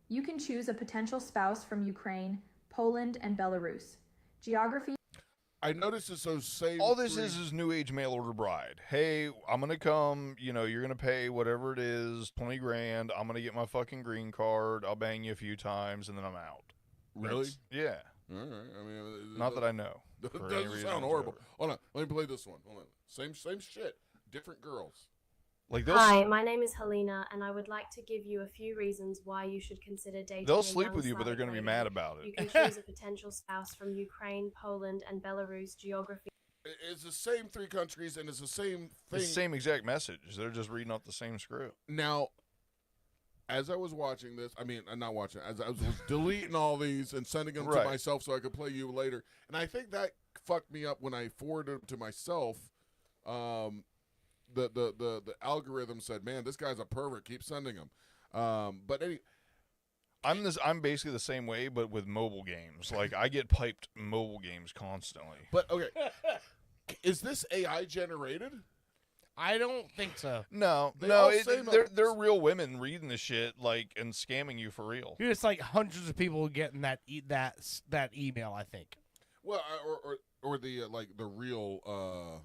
Speaker 9: You can choose a potential spouse from Ukraine, Poland, and Belarus. Geography.
Speaker 4: I noticed it's those same.
Speaker 10: All this is new age mail order bride. Hey, I'm gonna come. You know, you're gonna pay whatever it is, 20 grand. I'm gonna get my fucking green card. I'll bang you a few times, and then I'm out.
Speaker 4: Really?
Speaker 10: Yeah.
Speaker 4: All right. I mean,
Speaker 10: Not that I know.
Speaker 4: It
Speaker 10: for any
Speaker 4: doesn't
Speaker 10: reason
Speaker 4: sound horrible.
Speaker 10: whatsoever.
Speaker 4: Hold on. Let me play this one. Hold on. Same shit. Different girls.
Speaker 10: Like
Speaker 16: Hi, my name is Helena, and I would like to give you a few reasons why you should consider dating.
Speaker 10: They'll
Speaker 16: a
Speaker 10: sleep
Speaker 16: young
Speaker 10: with you, but they're
Speaker 16: Slavic
Speaker 10: gonna be
Speaker 16: lady.
Speaker 10: mad about it.
Speaker 16: You can choose a potential spouse from Ukraine, Poland, and Belarus. Geography.
Speaker 4: It's the same three countries, and it's the same thing.
Speaker 10: It's the same exact message. They're just reading off the same script.
Speaker 4: Now, as I was watching this, I mean, I'm not watching. As I was deleting all these and sending them
Speaker 10: Right.
Speaker 4: to myself so I could play you later, and I think that fucked me up when I forwarded them to myself. The algorithm said, "Man, this guy's a pervert. Keep sending them." But
Speaker 10: I'm basically the same way, but with mobile games. Like I get piped mobile games constantly.
Speaker 4: But okay, is this AI generated?
Speaker 5: I don't think so.
Speaker 10: No,
Speaker 4: They all say
Speaker 10: they're real women reading the shit like and scamming you for real.
Speaker 5: Dude, it's like hundreds of people getting that email. I think.
Speaker 4: Well, or the like the real.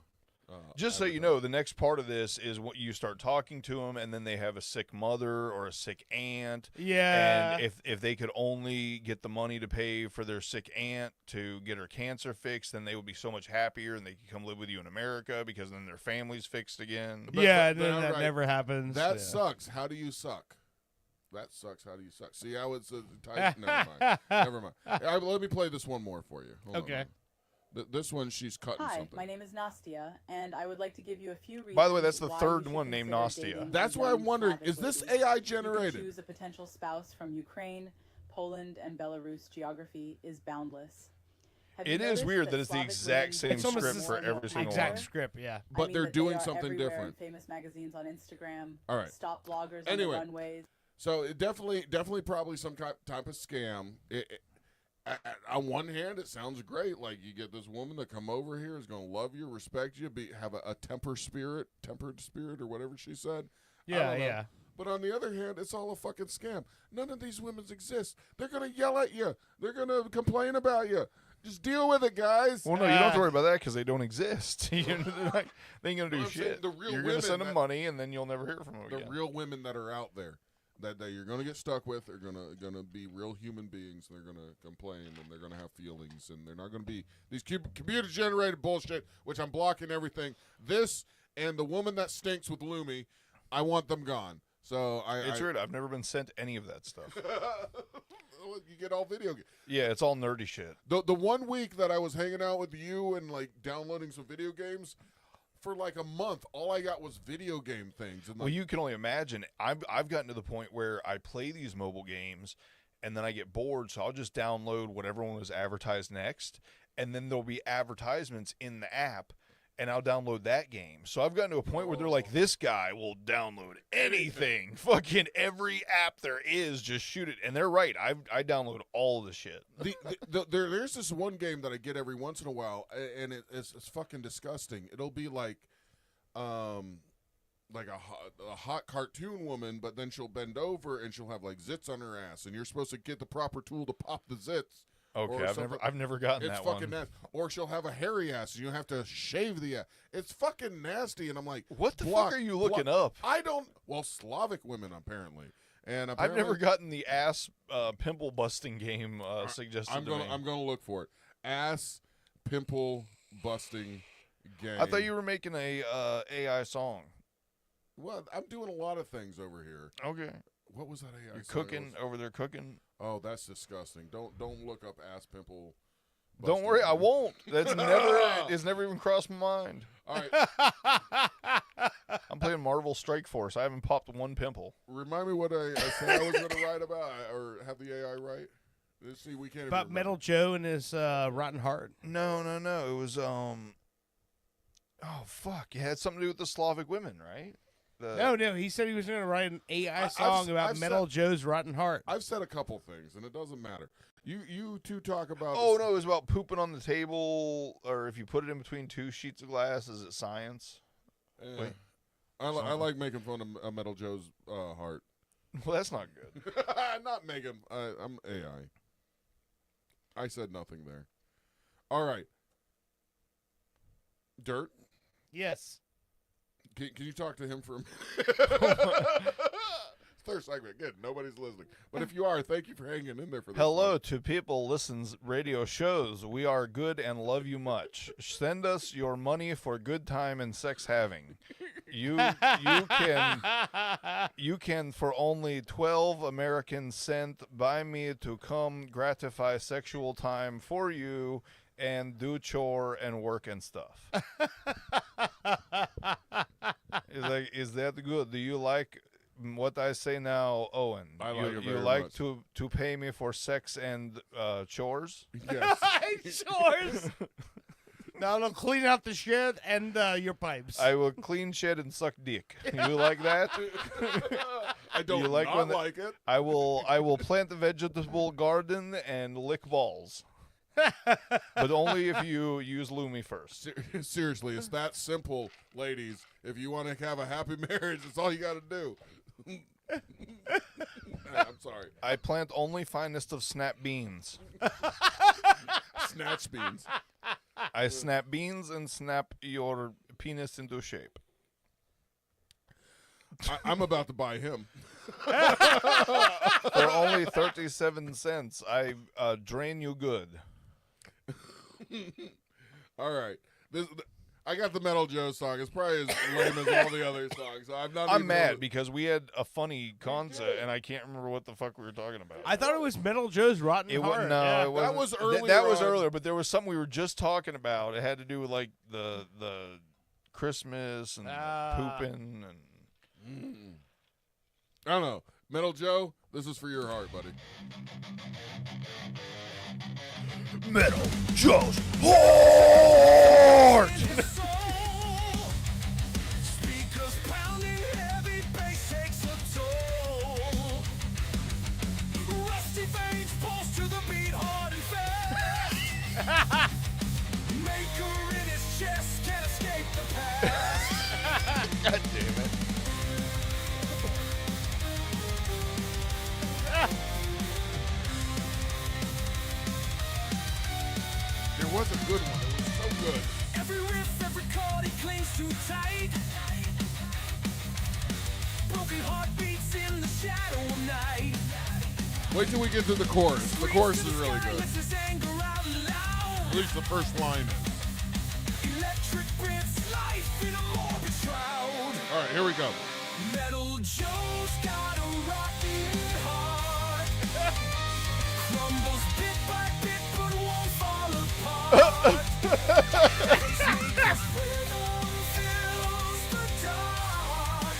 Speaker 10: Just so you know, the next part of this is what you start talking to them, and then they have a sick mother or a sick aunt.
Speaker 5: Yeah.
Speaker 10: And if they could only get the money to pay for their sick aunt to get her cancer fixed, then they would be so much happier, and they could come live with you in America because then their family's fixed again.
Speaker 5: Then
Speaker 4: all
Speaker 5: that
Speaker 4: right.
Speaker 5: never happens.
Speaker 4: That
Speaker 5: Yeah.
Speaker 4: sucks. How do you suck? That sucks. How do you suck? See how it's tight? Never mind. Never mind. All right, let me play this one more for you. Hold on.
Speaker 5: Okay.
Speaker 4: This one, she's cutting
Speaker 18: Hi,
Speaker 4: something.
Speaker 18: my name is Nastia, and I would like to give you a few reasons.
Speaker 10: By the way, that's the
Speaker 18: why
Speaker 10: third
Speaker 18: you should
Speaker 10: one named
Speaker 18: consider
Speaker 10: Nastia.
Speaker 18: dating
Speaker 4: That's
Speaker 18: a
Speaker 4: why
Speaker 18: young
Speaker 4: I'm wondering,
Speaker 18: Slavic
Speaker 4: is this
Speaker 18: lady.
Speaker 4: AI
Speaker 18: You
Speaker 4: generated?
Speaker 18: can choose a potential spouse from Ukraine, Poland, and Belarus. Geography is boundless. Have you
Speaker 10: It is
Speaker 18: noticed
Speaker 10: weird that it's the
Speaker 18: Slavic
Speaker 10: exact
Speaker 18: women
Speaker 10: same
Speaker 18: are
Speaker 10: script
Speaker 18: more
Speaker 10: for every
Speaker 18: popular?
Speaker 10: single
Speaker 5: Exact
Speaker 10: one.
Speaker 5: script, yeah.
Speaker 4: But
Speaker 18: I mean
Speaker 4: they're
Speaker 18: that
Speaker 4: doing
Speaker 18: they are
Speaker 4: something
Speaker 18: everywhere
Speaker 4: different.
Speaker 18: In famous magazines on Instagram.
Speaker 4: All right.
Speaker 18: Stop bloggers
Speaker 4: Anyway.
Speaker 18: on the runways.
Speaker 4: So it definitely probably some type of scam. On one hand, it sounds great. Like you get this woman to come over here, is going to love you, respect you, have a tempered spirit, or whatever she said. I
Speaker 5: Yeah,
Speaker 4: don't know.
Speaker 5: yeah.
Speaker 4: But on the other hand, it's all a fucking scam. None of these women exist. They're going to yell at you. They're going to complain about you. Just deal with it, guys.
Speaker 10: Well, no, you don't have to worry about that because they don't exist. They ain't gonna do
Speaker 4: I'm saying
Speaker 10: shit.
Speaker 4: the real
Speaker 10: You're
Speaker 4: women
Speaker 10: gonna send them
Speaker 4: that-
Speaker 10: money, and then you'll never hear from them
Speaker 4: The
Speaker 10: again.
Speaker 4: real women that are out there that you're going to get stuck with are gonna be real human beings. They're going to complain and they're going to have feelings and they're not going to be these computer generated bullshit, which I'm blocking everything. This and the woman that stinks with Lumi, I want them gone. So
Speaker 10: It's weird. I've never been sent any of that stuff.
Speaker 4: You get all video games.
Speaker 10: Yeah, it's all nerdy shit.
Speaker 4: The 1 week that I was hanging out with you and like downloading some video games, for like a month, all I got was video game things. And
Speaker 10: Well, you can only imagine. I've gotten to the point where I play these mobile games, and then I get bored, so I'll just download whatever one was advertised next, and then there'll be advertisements in the app, and I'll download that game. So I've gotten to a point where they're like, this guy will download anything. Fucking every app there is, just shoot it. And they're right. I download all of the shit.
Speaker 4: There's this one game that I get every once in a while, and it's fucking disgusting. It'll be like like a hot cartoon woman, but then she'll bend over and she'll have like zits on her ass, and you're supposed to get the proper tool to pop the zits.
Speaker 10: Okay, I've never gotten
Speaker 4: it's
Speaker 10: that
Speaker 4: fucking
Speaker 10: one.
Speaker 4: nasty. Or she'll have a hairy ass, and you have to shave the ass. It's fucking nasty, and I'm like,
Speaker 10: what the fuck are you looking up?
Speaker 4: I don't. Well, Slavic women apparently, and
Speaker 10: I've
Speaker 4: apparently,
Speaker 10: never gotten the ass pimple busting game suggested.
Speaker 4: I'm gonna look for it. Ass pimple busting game.
Speaker 10: I thought you were making a AI song.
Speaker 4: Well, I'm doing a lot of things over here.
Speaker 10: Okay.
Speaker 4: What was that AI?
Speaker 10: You're
Speaker 4: song?
Speaker 10: cooking over there cooking.
Speaker 4: Oh, that's disgusting. Don't look up ass pimple.
Speaker 10: Don't worry, I won't. That's it's never even crossed my mind.
Speaker 4: All right.
Speaker 10: I'm playing Marvel Strike Force. I haven't popped one pimple.
Speaker 4: Remind me what I said I was going to write about, or have the AI write. Let's see, we can't.
Speaker 5: About Metal Joe and his rotten heart.
Speaker 10: No. It was oh fuck. It had something to do with the Slavic women, right?
Speaker 5: No. He said he was going to write an AI song about Metal Joe's rotten heart.
Speaker 4: I've said a couple things, and it doesn't matter. You two talk about.
Speaker 10: Oh no, it was about pooping on the table, or if you put it in between two sheets of glass. Is it science? Wait,
Speaker 4: I like making fun of Metal Joe's heart.
Speaker 10: Well, that's not good.
Speaker 4: Not making. I'm AI. I said nothing there. All right. Dirt.
Speaker 5: Yes.
Speaker 4: Can you talk to him for a minute? Third segment. Good. Nobody's listening. But if you are, thank you for hanging in there for this.
Speaker 10: Hello to people listens radio shows. We are good and love you much. Send us your money for good time and sex having. You can for only 12 American cent buy me to come gratify sexual time for you and do chore and work and stuff. Is that good? Do you like what I say now, Owen?
Speaker 4: I like it
Speaker 10: you
Speaker 4: very
Speaker 10: like
Speaker 4: much.
Speaker 10: to pay me for sex and chores?
Speaker 4: Yes.
Speaker 5: Chores. Now I'll clean out the shed and your pipes.
Speaker 10: I will clean shed and suck dick. You like that?
Speaker 4: I don't
Speaker 10: You like
Speaker 4: not
Speaker 10: when
Speaker 4: like it.
Speaker 10: I will plant the vegetable garden and lick balls. But only if you use Lumi first.
Speaker 4: Seriously, it's that simple, ladies. If you want to have a happy marriage, it's all you got to do. I'm sorry.
Speaker 10: I plant only finest of snap beans.
Speaker 4: Snatch beans.
Speaker 10: I snap beans and snap your penis into shape.
Speaker 4: I'm about to buy him.
Speaker 10: For only 37 cents, I drain you good.
Speaker 4: All right. I got the Metal Joe song. It's probably as lame as all the other songs.
Speaker 10: I'm mad because we had a funny concept, and I can't remember what the fuck we were talking about.
Speaker 5: I thought it was Metal Joe's rotten heart.
Speaker 10: No, it wasn't.
Speaker 4: That was earlier.
Speaker 10: That was
Speaker 4: on.
Speaker 10: earlier, but there was something we were just talking about. It had to do with like the Christmas and pooping and.
Speaker 4: I don't know. Metal Joe, this is for your heart, buddy.
Speaker 11: Metal Joe's heart.
Speaker 15: Speakers pounding, heavy bass takes a toll. Rusty veins pulse to the beat, hard and fast. Maker in his chest can't escape the past.
Speaker 10: God damn it.
Speaker 4: It was a good one. It was so good.
Speaker 15: Every riff, every chord, he clings too tight. Broken heartbeats in the shadow of night.
Speaker 4: Wait till we get to the chorus. The chorus is really good.
Speaker 15: Lets his anger out loud.
Speaker 4: At least the first line is.
Speaker 15: Electric breathes life in a morbid shroud.
Speaker 4: All right, here we go.
Speaker 15: Metal Joe's got a rotten heart. Crumbles bit by bit, but won't fall apart. His rhythm fills the dark.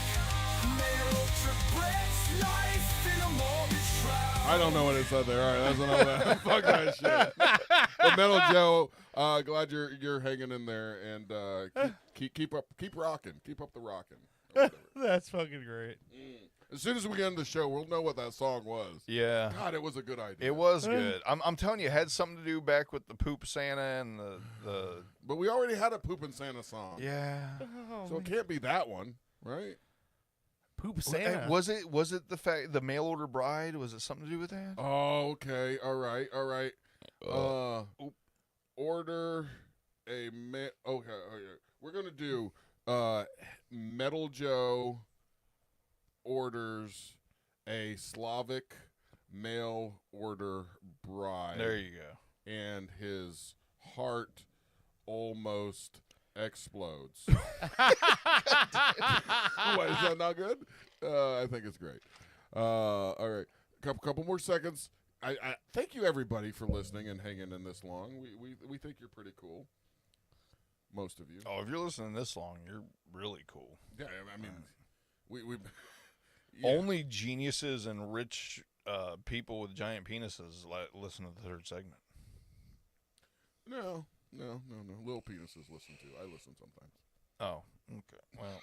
Speaker 15: Metal breaks life in a morbid shroud.
Speaker 4: I don't know what it said there. All right, that's enough of that. Fuck that shit. But Metal Joe, glad you're hanging in there, and keep rocking. Keep up the rocking.
Speaker 5: That's fucking great.
Speaker 4: As soon as we get into the show, we'll know what that song was.
Speaker 10: Yeah.
Speaker 4: God, it was a good idea.
Speaker 10: It was good. I'm telling you, it had something to do back with the Poop Santa and the.
Speaker 4: But we already had a Poopin' Santa song.
Speaker 10: Yeah.
Speaker 4: So it can't be that one, right?
Speaker 5: Poop Santa.
Speaker 10: Was it the mail order bride? Was it something to do with that?
Speaker 4: Oh, okay. All right. Order a okay. We're gonna do Metal Joe orders a Slavic mail order bride.
Speaker 10: There you go.
Speaker 4: And his heart almost explodes. What, is that not good? I think it's great. All right, couple more seconds. I thank you everybody for listening and hanging in this long. We think you're pretty cool. Most of you.
Speaker 10: Oh, if you're listening this long, you're really cool.
Speaker 4: Yeah, I mean, we
Speaker 10: only geniuses and rich people with giant penises listen to the third segment.
Speaker 4: No. Little penises listen to. I listen sometimes.
Speaker 10: Oh, okay. Well,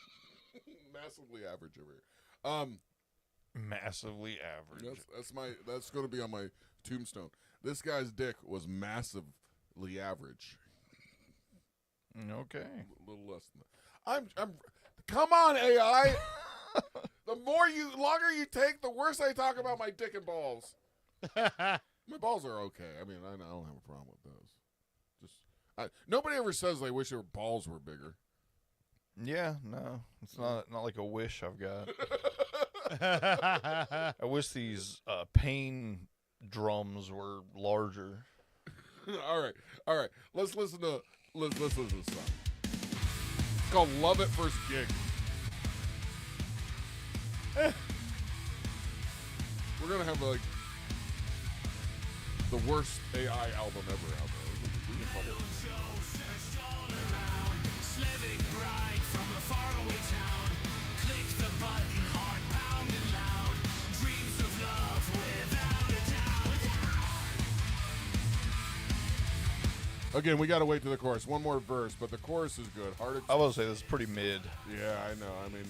Speaker 4: massively average over here.
Speaker 10: Massively average.
Speaker 4: That's going to be on my tombstone. This guy's dick was massively average.
Speaker 10: Okay.
Speaker 4: A little less than that. I'm. Come on, AI. The longer you take, the worse I talk about my dick and balls. My balls are okay. I mean, I don't have a problem with those. Nobody ever says they wish their balls were bigger.
Speaker 10: Yeah, no, it's not like a wish I've got. I wish these pain drums were larger.
Speaker 4: All right. Let's listen to this song. It's called "Love at First Gig." We're gonna have like the worst AI album ever out there. We can fuck it. Again, we got to wait to the chorus. One more verse, but the chorus is good.
Speaker 10: I will say this is pretty mid.
Speaker 4: Yeah, I know. I mean,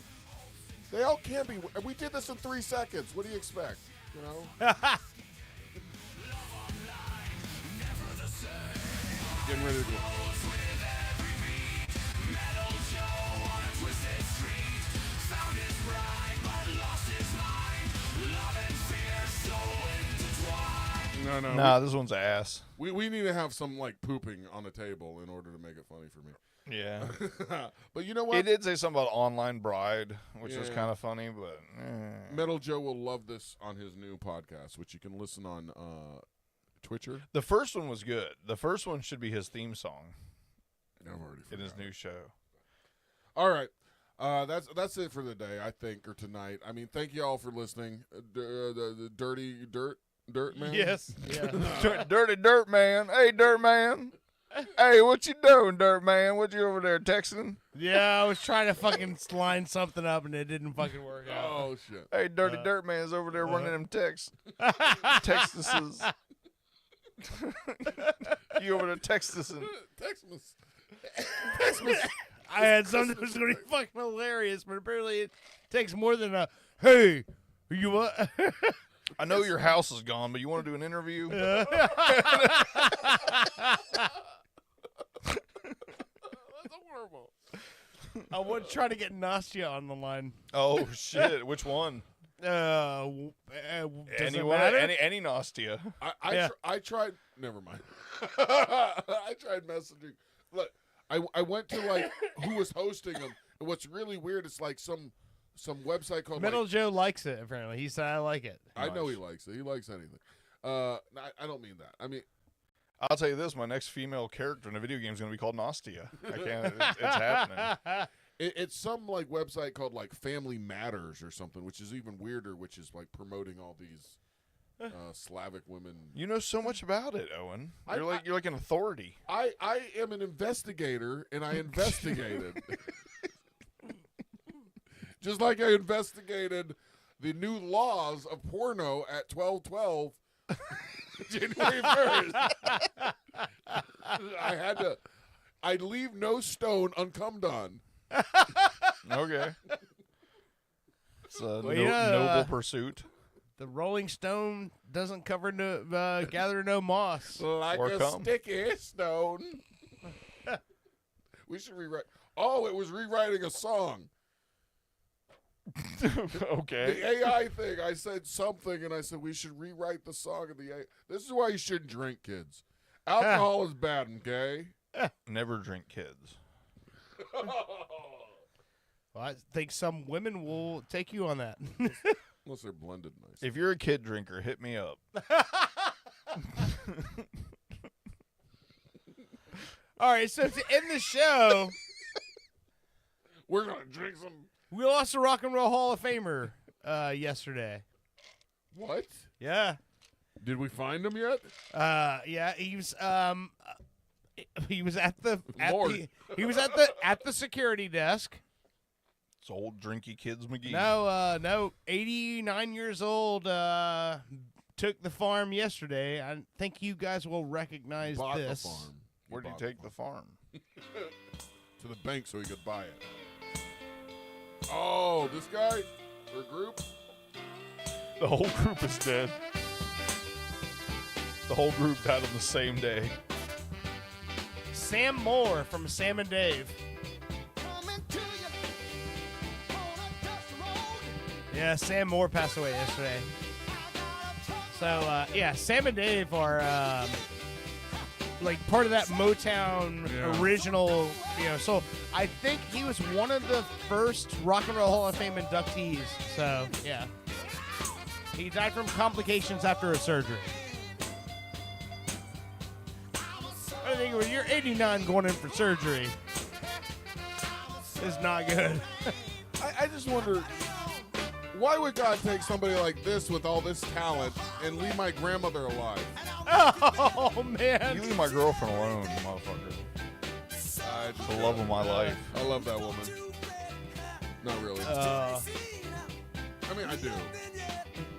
Speaker 4: they all can be. We did this in 3 seconds. What do you expect? You know? Getting ready to go. No.
Speaker 10: Nah, this one's ass.
Speaker 4: We need to have some like pooping on the table in order to make it funny for me.
Speaker 10: Yeah.
Speaker 4: But you know what?
Speaker 10: It did say something about online bride, which was
Speaker 4: Yeah.
Speaker 10: kind of funny, but
Speaker 4: Metal Joe will love this on his new podcast, which you can listen on Twitcher.
Speaker 10: The first one was good. The first one should be his theme song.
Speaker 4: I've already
Speaker 10: in his
Speaker 4: forgot.
Speaker 10: new show.
Speaker 4: All right. That's it for the day, I think, or tonight. I mean, thank you all for listening. The dirty dirt man.
Speaker 5: Yes. Yeah.
Speaker 10: Dirty dirt man. Hey, dirt man. Hey, what you doing, dirt man? What you over there texting?
Speaker 5: Yeah, I was trying to fucking line something up and it didn't fucking work out.
Speaker 4: Oh shit.
Speaker 10: Hey, dirty dirt man's over there running them texts. Textuses. You over there textusing.
Speaker 4: Textmas.
Speaker 5: I had something that was going to be fucking hilarious, but apparently it takes more than a, hey, you what?
Speaker 10: I know your house is gone, but you want to do an interview?
Speaker 4: That's horrible.
Speaker 5: I was trying to get Nastia on the line.
Speaker 10: Oh, shit. Which one?
Speaker 5: Does
Speaker 10: Any
Speaker 5: it
Speaker 10: one,
Speaker 5: matter?
Speaker 10: any Nastia.
Speaker 4: I tried. Never mind. I tried messaging. Look, I went to like who was hosting them. And what's really weird is like some website called
Speaker 5: Metal Joe likes it, apparently. He said, I like it.
Speaker 4: I know he likes it. He likes anything. I don't mean that. I mean,
Speaker 10: I'll tell you this: my next female character in a video game is going to be called Nastia. I can't. It's happening.
Speaker 4: It's some like website called like Family Matters or something, which is even weirder. Which is like promoting all these Slavic women.
Speaker 10: You know so much about it, Owen. You're like an authority.
Speaker 4: I am an investigator, and I investigated. Just like I investigated the new laws of porno at 12/12, January 1st. I'd leave no stone uncummed on.
Speaker 10: Okay. It's a
Speaker 5: Well, you know,
Speaker 10: noble pursuit.
Speaker 5: The Rolling Stone doesn't cover gather no moss.
Speaker 4: Like
Speaker 10: Or
Speaker 4: a
Speaker 10: come.
Speaker 4: sticky stone. We should rewrite. Oh, it was rewriting a song.
Speaker 10: Okay.
Speaker 4: The AI thing. I said something, and I said we should rewrite the song of the AI. This is why you shouldn't drink, kids. Alcohol is bad, okay?
Speaker 10: Never drink kids.
Speaker 5: Well, I think some women will take you on that.
Speaker 4: Unless they're blended nice.
Speaker 10: If you're a kid drinker, hit me up.
Speaker 5: All right, so to end the show,
Speaker 4: we're gonna drink some.
Speaker 5: We lost a Rock and Roll Hall of Famer yesterday.
Speaker 4: What?
Speaker 5: Yeah.
Speaker 4: Did we find him yet?
Speaker 5: Yeah, he was at the
Speaker 4: Lord.
Speaker 5: he was at the security desk.
Speaker 10: It's old drinky kids McGee.
Speaker 5: No, 89 years old. Took the farm yesterday. I think you guys will recognize
Speaker 4: Bought
Speaker 5: this.
Speaker 4: the farm.
Speaker 10: Where'd you take the farm?
Speaker 4: To the bank so he could buy it. Oh, this guy? Or group?
Speaker 10: The whole group is dead. The whole group died on the same day.
Speaker 5: Sam Moore from Sam and Dave. Yeah, Sam Moore passed away yesterday. So, yeah, Sam and Dave are like part of that Motown original, so I think he was one of the first Rock and Roll Hall of Fame inductees. So, yeah. He died from complications after a surgery. I think when you're 89 going in for surgery, it's not good.
Speaker 4: I just wonder, why would God take somebody like this with all this talent and leave my grandmother alive?
Speaker 5: Oh, man.
Speaker 10: You leave my girlfriend alone, motherfucker. The love of my life.
Speaker 4: I love that woman. Not really. I mean, I do.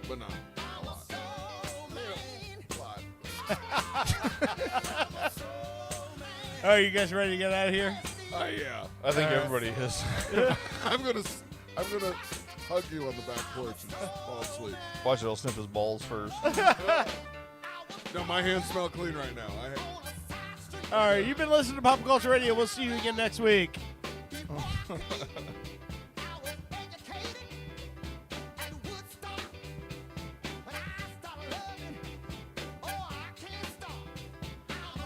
Speaker 4: But not a lot.
Speaker 5: All right, you guys ready to get out of here?
Speaker 4: Yeah.
Speaker 10: I think everybody is.
Speaker 4: I'm gonna hug you on the back porch and fall asleep.
Speaker 10: Watch it, I'll snip his balls first.
Speaker 4: No, my hands smell clean right now.
Speaker 5: All right, you've been listening to Pop Culture Radio. We'll see you again next week.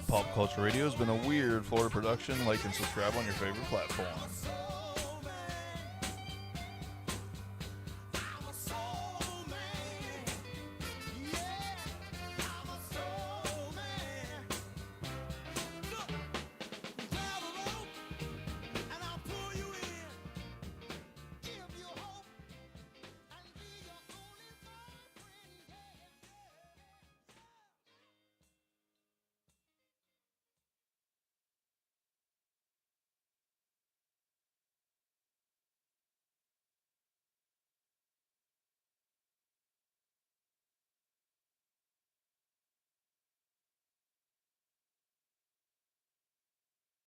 Speaker 10: Pop Culture Radio has been a weird Florida production. Like and subscribe on your favorite platform.